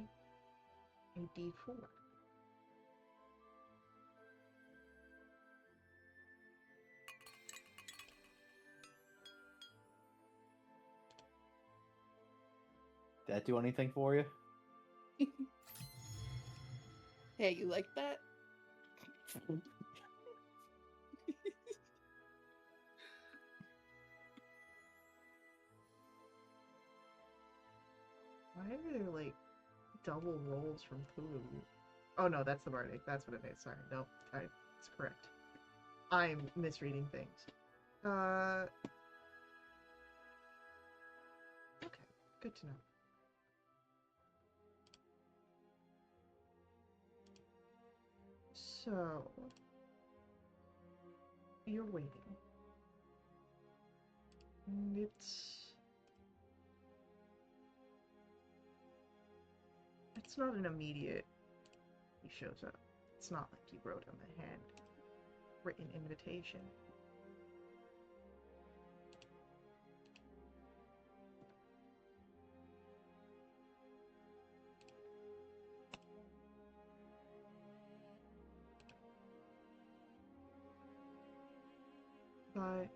a d4. Did that do anything for you? Hey, you like that? Why are there like double rolls from Pulu? Oh no, that's the bardic. That's what it is. Sorry, no, it's correct. I'm misreading things. Okay, good to know. So you're waiting. It's not an immediate he shows up. It's not like you wrote him a handwritten invitation. But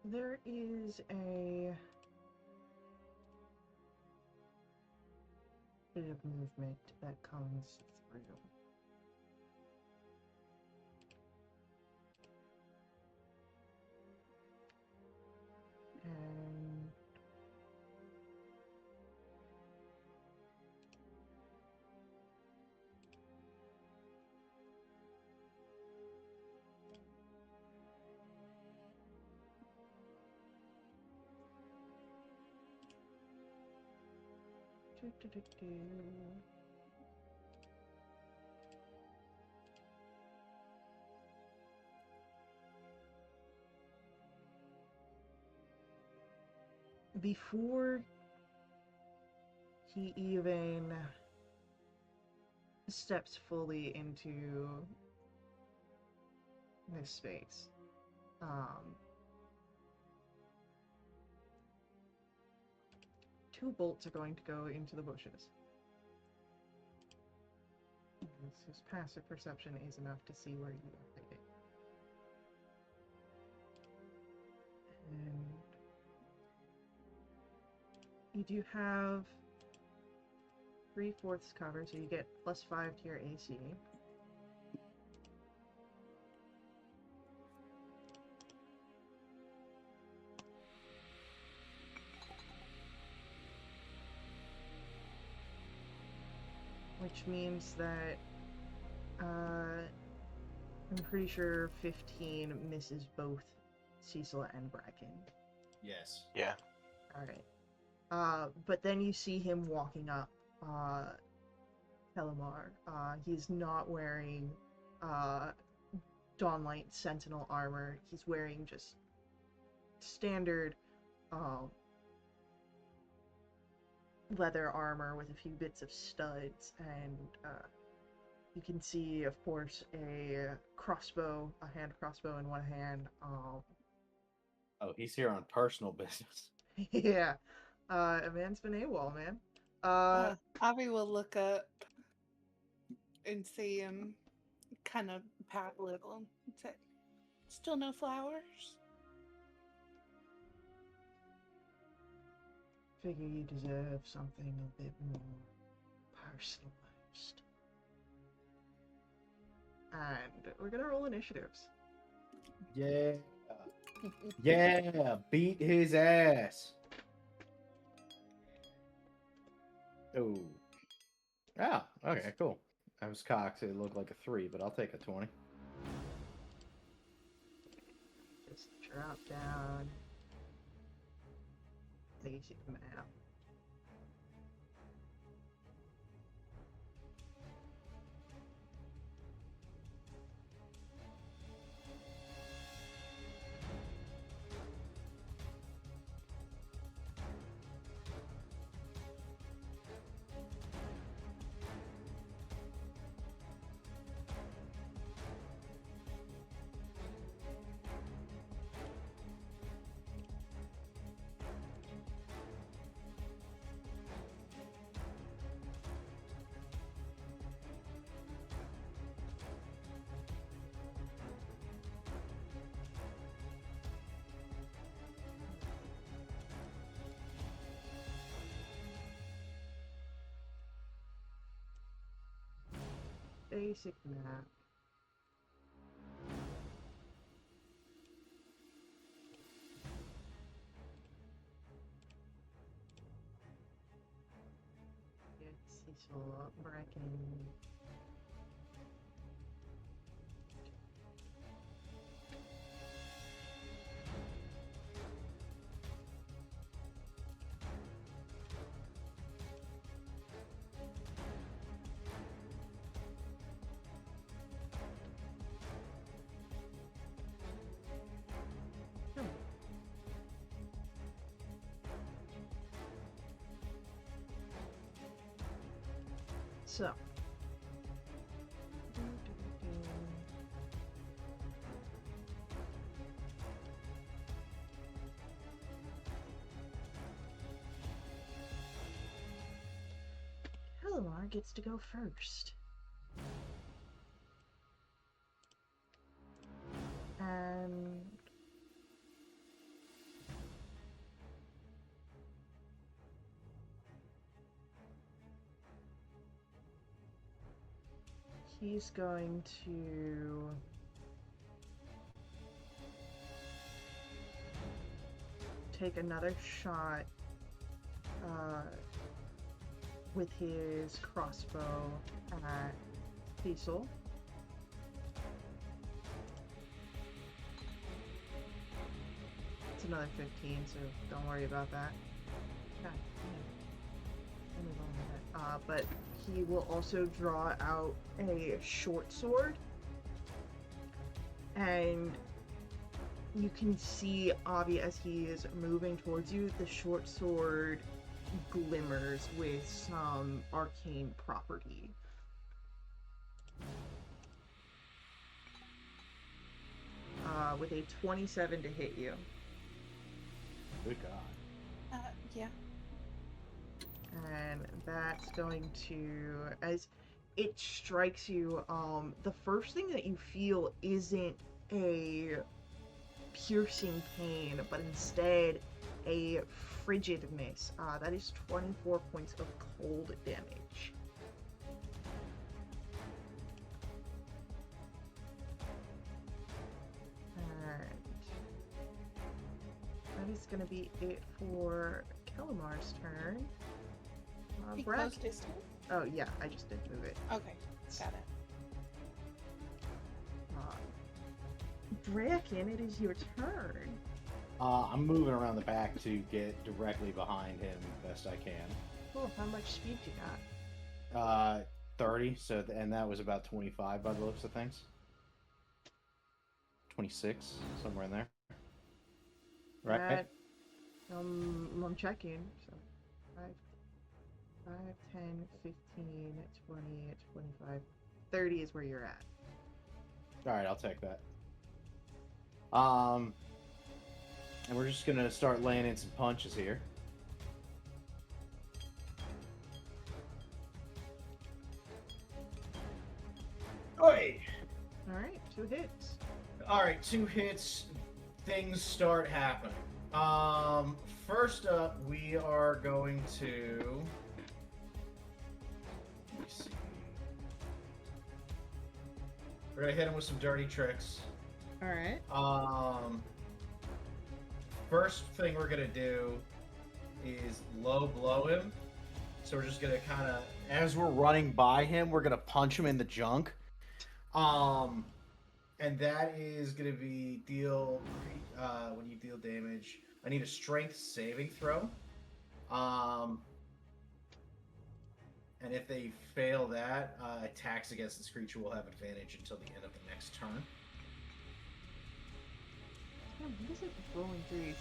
there is a bit of movement that comes through. And before he even steps fully into this space, two bolts are going to go into the bushes. His passive perception is enough to see where you are hiding. And you do have 3/4 cover, so you get +5 to your AC. Which means that I'm pretty sure 15 misses both Cecil and Bracken. Yes. Yeah. Alright. But then you see him walking up Pelamar. He's not wearing Dawnlight Sentinel armor. He's wearing just standard leather armor with a few bits of studs, and you can see, of course, a crossbow, a hand crossbow in one hand. Oh, he's here on personal business. Yeah, a man's been AWOL, man. Avi will look up and see him kind of pat a little and say, "Still no flowers?" Figure you deserve something a bit more personal. first. And we're gonna roll initiatives. Yeah. Yeah, beat his ass. Oh. Oh, okay, cool. I was cocked. It looked like a 3, but I'll take a 20. Just drop down. Basic map. Basic map. Get Cecil Bracken. So. Helmar gets to go first. And he's going to take another shot with his crossbow at Cecil. It's another 15, so don't worry about that. God, but he will also draw out a short sword, and you can see Avi as he is moving towards you, the short sword glimmers with some arcane property. With a 27 to hit you. Good God. Yeah. And that's going to, as it strikes you, the first thing that you feel isn't a piercing pain, but instead a frigidness. That is 24 points of cold damage. And that is going to be it for Kelamar's turn. He Brad? closed his turn? Oh yeah, I just didn't move it. Okay, got it. Bracken, it is your turn. I'm moving around the back to get directly behind him best I can. Cool, how much speed you got? 30, so and that was about 25 by the looks of things. 26, somewhere in there. Right? That, I'm checking. So 5, 10, 15, 20, 25, 30 is where you're at. Alright, I'll take that. And we're just gonna start laying in some punches here. Oi! Alright, 2 hits. Alright, 2 hits. Things start happening. First up, we are going to... Let me see. We're gonna hit him with some dirty tricks. All right. First thing we're gonna do is low blow him. So we're just gonna kind of, as we're running by him, we're gonna punch him in the junk. And that is gonna be when you deal damage. I need a strength saving throw. And if they fail that, attacks against this creature will have advantage until the end of the next turn. Yeah, what is it with rolling threes?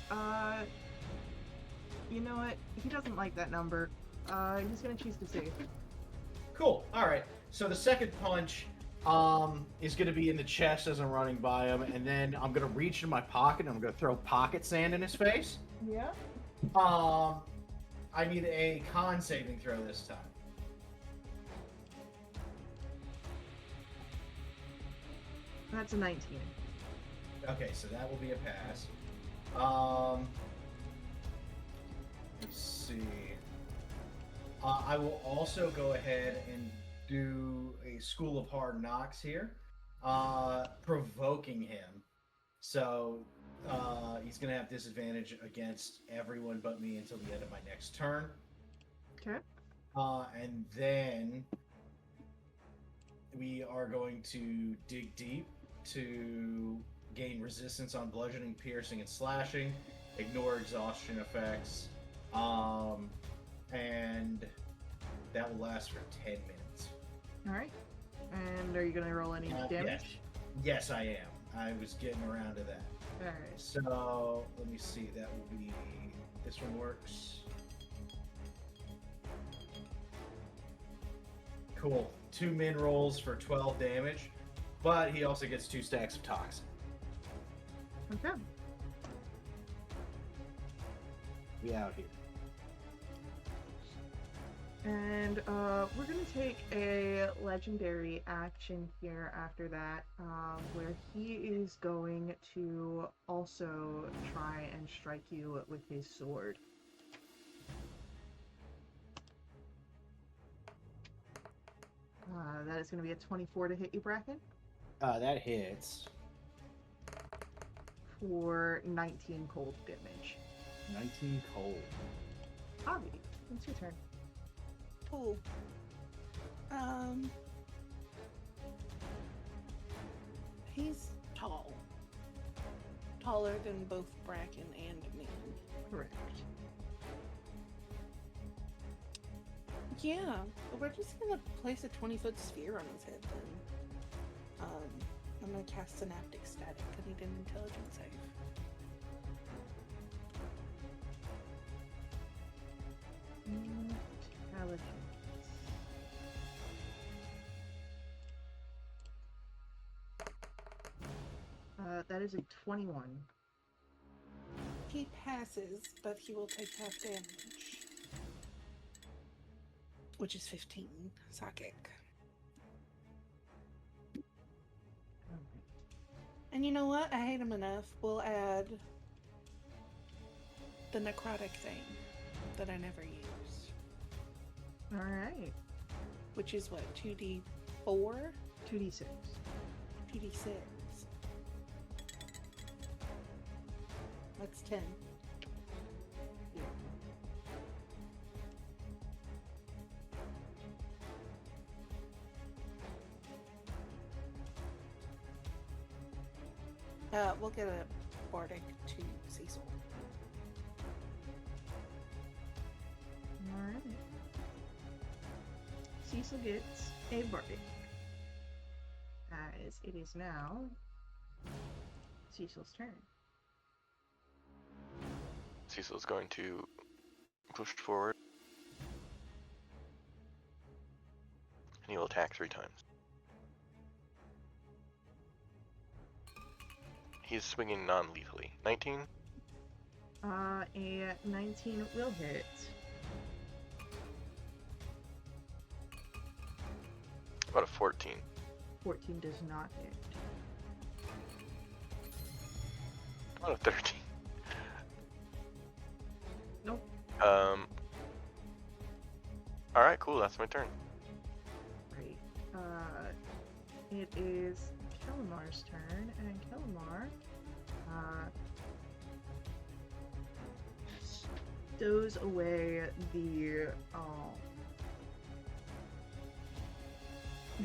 You know what? He doesn't like that number. He's gonna choose to save. Cool. All right. So the second punch is going to be in the chest as I'm running by him, and then I'm going to reach in my pocket and I'm going to throw pocket sand in his face. Yeah. I need a con saving throw this time. That's a 19. Okay, so that will be a pass. Let's see. I will also go ahead and do a School of Hard Knocks here, provoking him. So he's going to have disadvantage against everyone but me until the end of my next turn. Okay. And then we are going to dig deep to gain resistance on bludgeoning, piercing, and slashing, ignore exhaustion effects, and that will last for 10 minutes. All right. And are you gonna roll any damage? Yes, I am. I was getting around to that. All right. So let me see. That will be. This one works. Cool. 2 min rolls for 12 damage, but he also gets 2 stacks of toxin. Okay. We out here. And we're gonna take a legendary action here after that, where he is going to also try and strike you with his sword. That is going to be a 24 to hit you, Bracken, That hits. for 19 cold damage. 19 cold. Avi, it's your turn. Cool. He's tall. Taller than both Bracken and me. Correct. Yeah, we're just gonna place a 20-foot sphere on his head then. I'm gonna cast Synaptic Static. I need an intelligence save. Intelligence. That is a 21. He passes, but he will take half damage. Which is 15 psychic. And you know what? I hate him enough. We'll add the necrotic thing that I never use. Alright. Which is what? 2d4? 2d6. 2d6. That's 10. We'll get a bardic to Cecil. Alright. Cecil gets a bardic. As it is now Cecil's turn. Cecil's going to push forward. And he will attack 3 times. He's swinging non-lethally. 19? A 19 will hit. About a 14. 14 does not hit. About a 13. Nope. Alright, cool, that's my turn. Great. It is Kelamar's turn, and Kelamar stows away the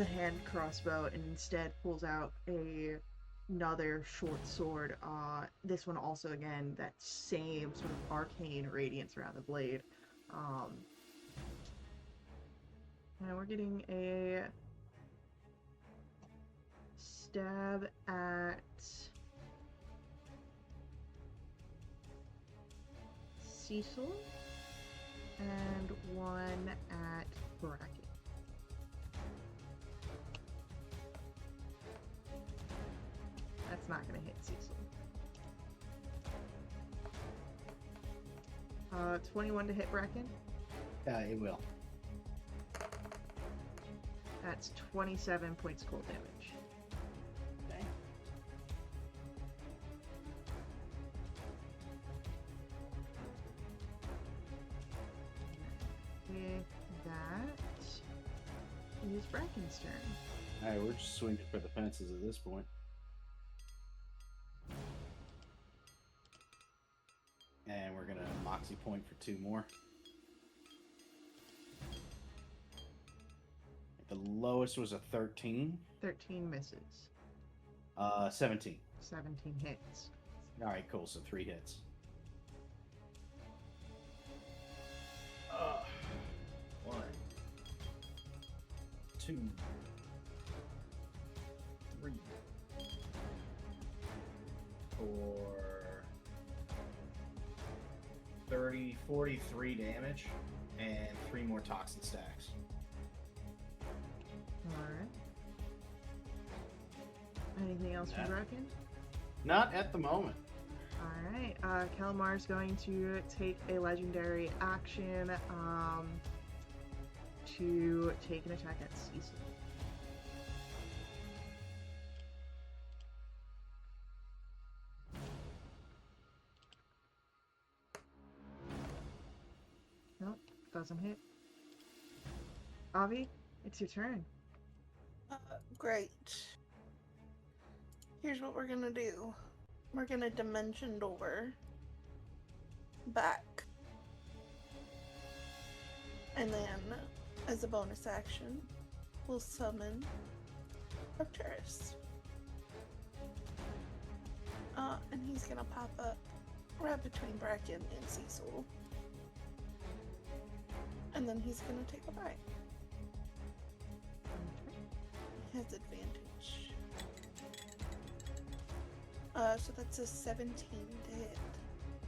hand crossbow and instead pulls out another short sword. This one also, again, that same sort of arcane radiance around the blade. And we're getting a stab at Cecil and one at Bracken. That's not going to hit Cecil. 21 to hit Bracken. Yeah, it will. That's 27 points cold damage. Okay. With that, it is Bracken's turn. Alright, we're just swinging for the fences at this point. And we're gonna moxie point for 2 more. The lowest was a 13. 13 misses. 17. 17 hits. Alright, cool. So 3 hits. 1, 2, 3, 4, 30, 43 damage, and 3 more toxin stacks. Alright. Anything else from Yeah. Bracken? Not at the moment. Alright, Kelamar's going to take a legendary action to take an attack at Cecil. Nope, doesn't hit. Avi, it's your turn. Great. Here's what we're gonna do. We're gonna dimension door back. And then, as a bonus action, we'll summon Arcturus. And he's gonna pop up right between Bracken and Cecil. And then he's gonna take a bite. He has advantage. So that's a 17 to hit.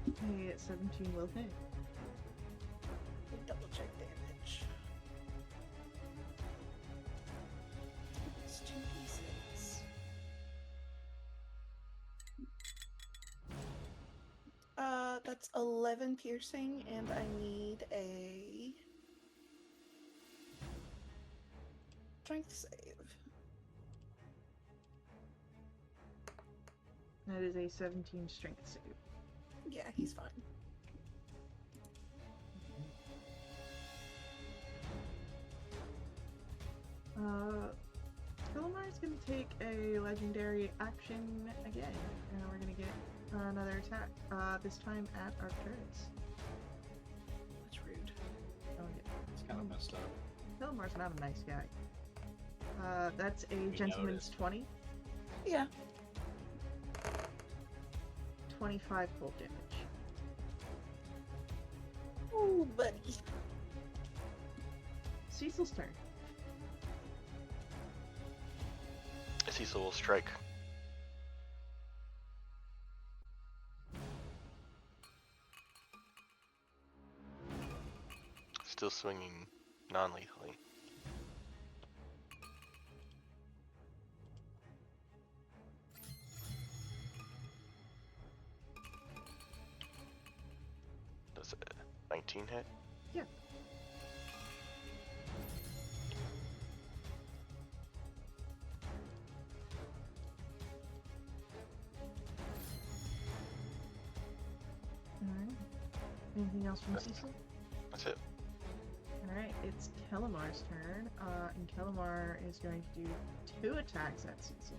Okay, 17 will hit. We'll double check damage. It's 2d6. That's 11 piercing, and I need a strength save. That is a 17 strength save. Yeah, he's fine. Kelamar's gonna take a legendary action again, and we're gonna get another attack. This time at Arcturus. That's rude. Oh yeah, It's kind of messed up. Kelamar's not a nice guy. That's a gentleman's noticed. 20. Yeah. 25 cold damage. Ooh, buddy. Cecil's turn. Cecil will strike. Still swinging non-lethally. Does it 19 hit? Yeah. Alright. Anything else from Cecil? That's it. Alright, it's Kelamar's turn. And Kelamar is going to do 2 attacks at Cecil.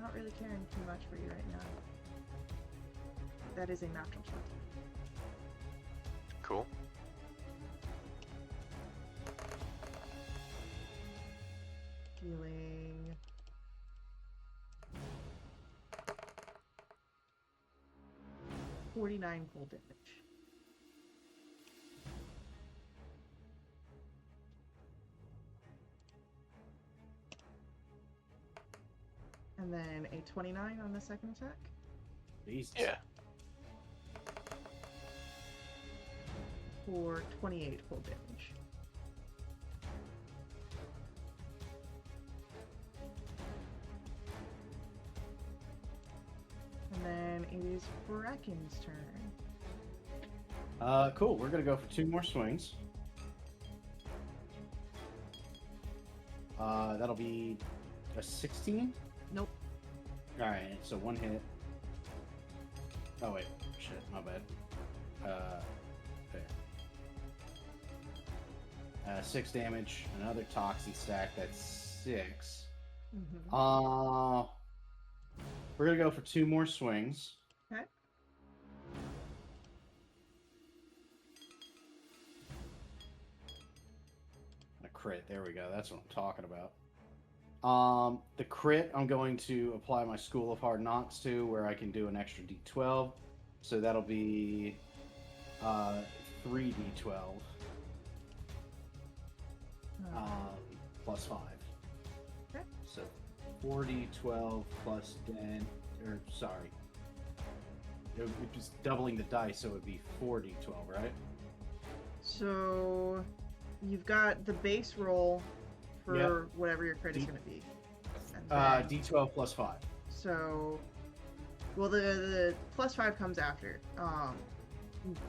not really caring too much for you right now. That is a natural 20. Cool. Dealing 49 cold damage. And then a 29 on the second attack. Jesus. Yeah. For 28 cold damage. And then it is Brecken's turn. Cool. We're gonna go for 2 more swings. That'll be a 16. Nope. All right. So 1 hit. Oh wait. Shit. My bad. There. 6 damage. Another Toxie stack. That's 6. Mm-hmm. We're gonna go for 2 more swings. Okay. A crit. There we go. That's what I'm talking about. The crit I'm going to apply my School of Hard Knocks to, where I can do an extra D12. So that'll be 3d12 plus 5. Okay. So 4d12 plus 10, or sorry. It would be just doubling the dice, so it would be 4d12, right? So you've got the base roll for Yep. whatever your crit is D- going to be. And then- d12 plus 5. So, well, the plus 5 comes after,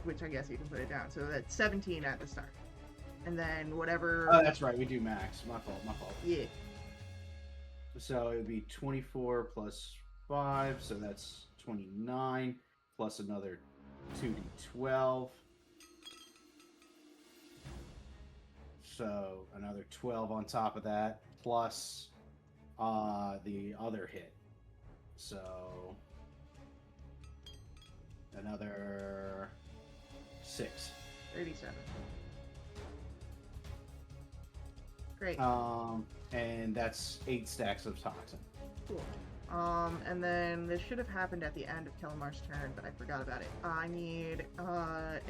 which I guess you can put it down. So that's 17 at the start, and then whatever. Oh, that's right. We do max. My fault. Yeah. So it would be 24 plus 5, so that's 29, plus another 2d12. So another 12 on top of that, plus the other hit. So another 6. 37. Great. And that's 8 stacks of toxin. Cool. And then this should have happened at the end of Kelamar's turn, but I forgot about it. I need a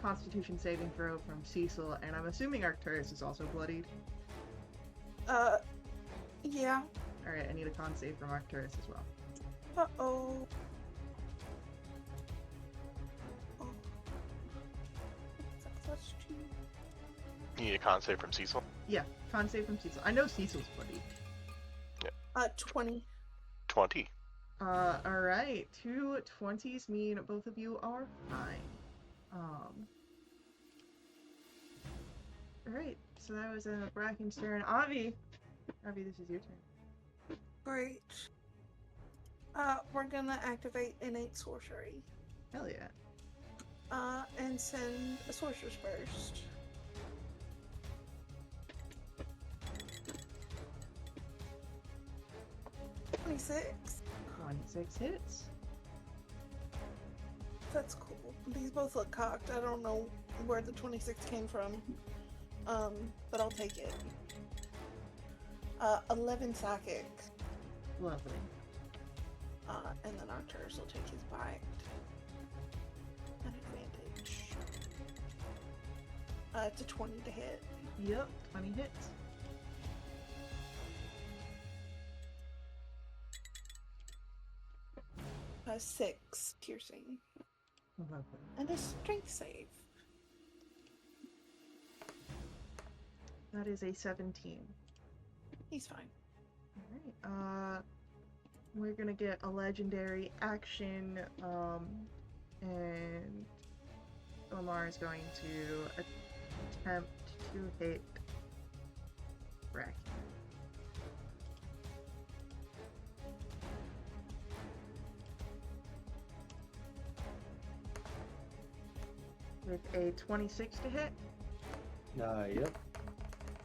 Constitution saving throw from Cecil, and I'm assuming Arcturus is also bloodied. Yeah. Alright, I need a con save from Arcturus as well. Uh-oh. Oh. That's true. You need a con save from Cecil. Yeah, con save from Cecil. I know Cecil's bloodied. 20. 20. Alright. 2 20s mean both of you are fine. Alright, so that was Bracken's turn. Avi, this is your turn. Great. We're gonna activate innate sorcery. Hell yeah. And send a sorcerer's burst. Six. 26 hits. That's cool. These both look cocked. I don't know where the 26 came from. But I'll take it. 11 psychic. Lovely. And then Arcturus will take his bite. An advantage. It's a 20 to hit. Yep, 20 hits. A 6 piercing. Lovely. And a strength save. That is a 17. He's fine. Alright, we're gonna get a legendary action, and Omar is going to attempt to hit Bracken. With a 26 to hit Yep.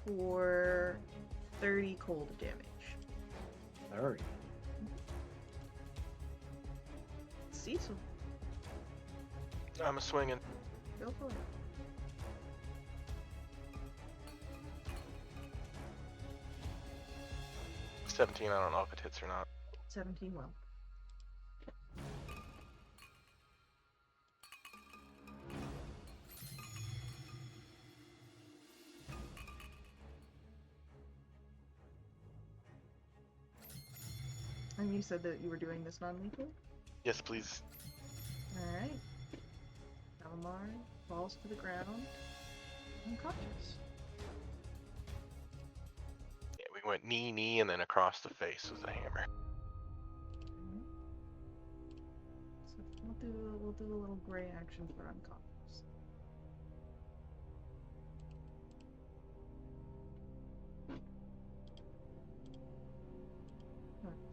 for 30 cold damage. 30. Cecil, I'm a swinging. go for it. 17, I don't know if it hits or not. 17 well. And you said that you were doing this non-lethal? Yes, please. Alright. Calamar falls to the ground, unconscious. Yeah, we went knee, and then across the face with the hammer. Mhm. So we'll do a little gray action for unconscious.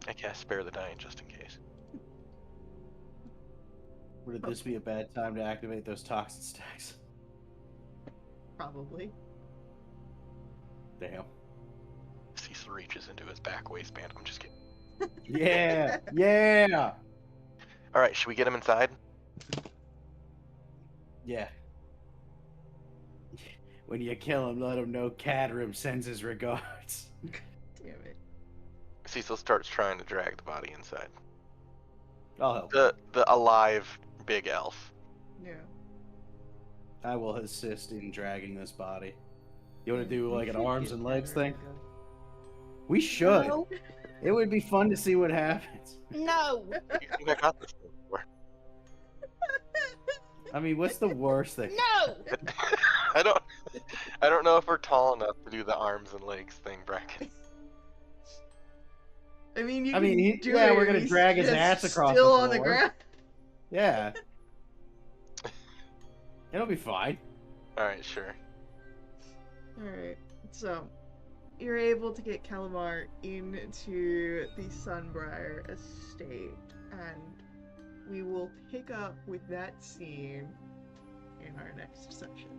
I cast Spare the Dying just in case. Would this be a bad time to activate those toxin stacks? Probably. Damn. Cecil reaches into his back waistband. I'm just kidding. Yeah, yeah, Alright, should we get him inside? yeah. When you kill him, let him know Cadrim sends his regards. Damn it. Cecil starts trying to drag the body inside. I'll help. The alive big elf. Yeah. I will assist in dragging this body. You want to You do like an should arms give and legs Kyra thing? a We should. No. It would be fun to see what happens. No. You think I got this thing before? I mean, what's the worst thing? No. I don't know if we're tall enough to do the arms and legs thing, Bracken. I mean, you I mean, can do yeah, it. we're gonna He's drag his just ass across still the on the floor. ground. Yeah. It'll be fine. Alright, sure. Alright, so you're able to get Calamar into the Sunbriar estate, and we will pick up with that scene in our next session.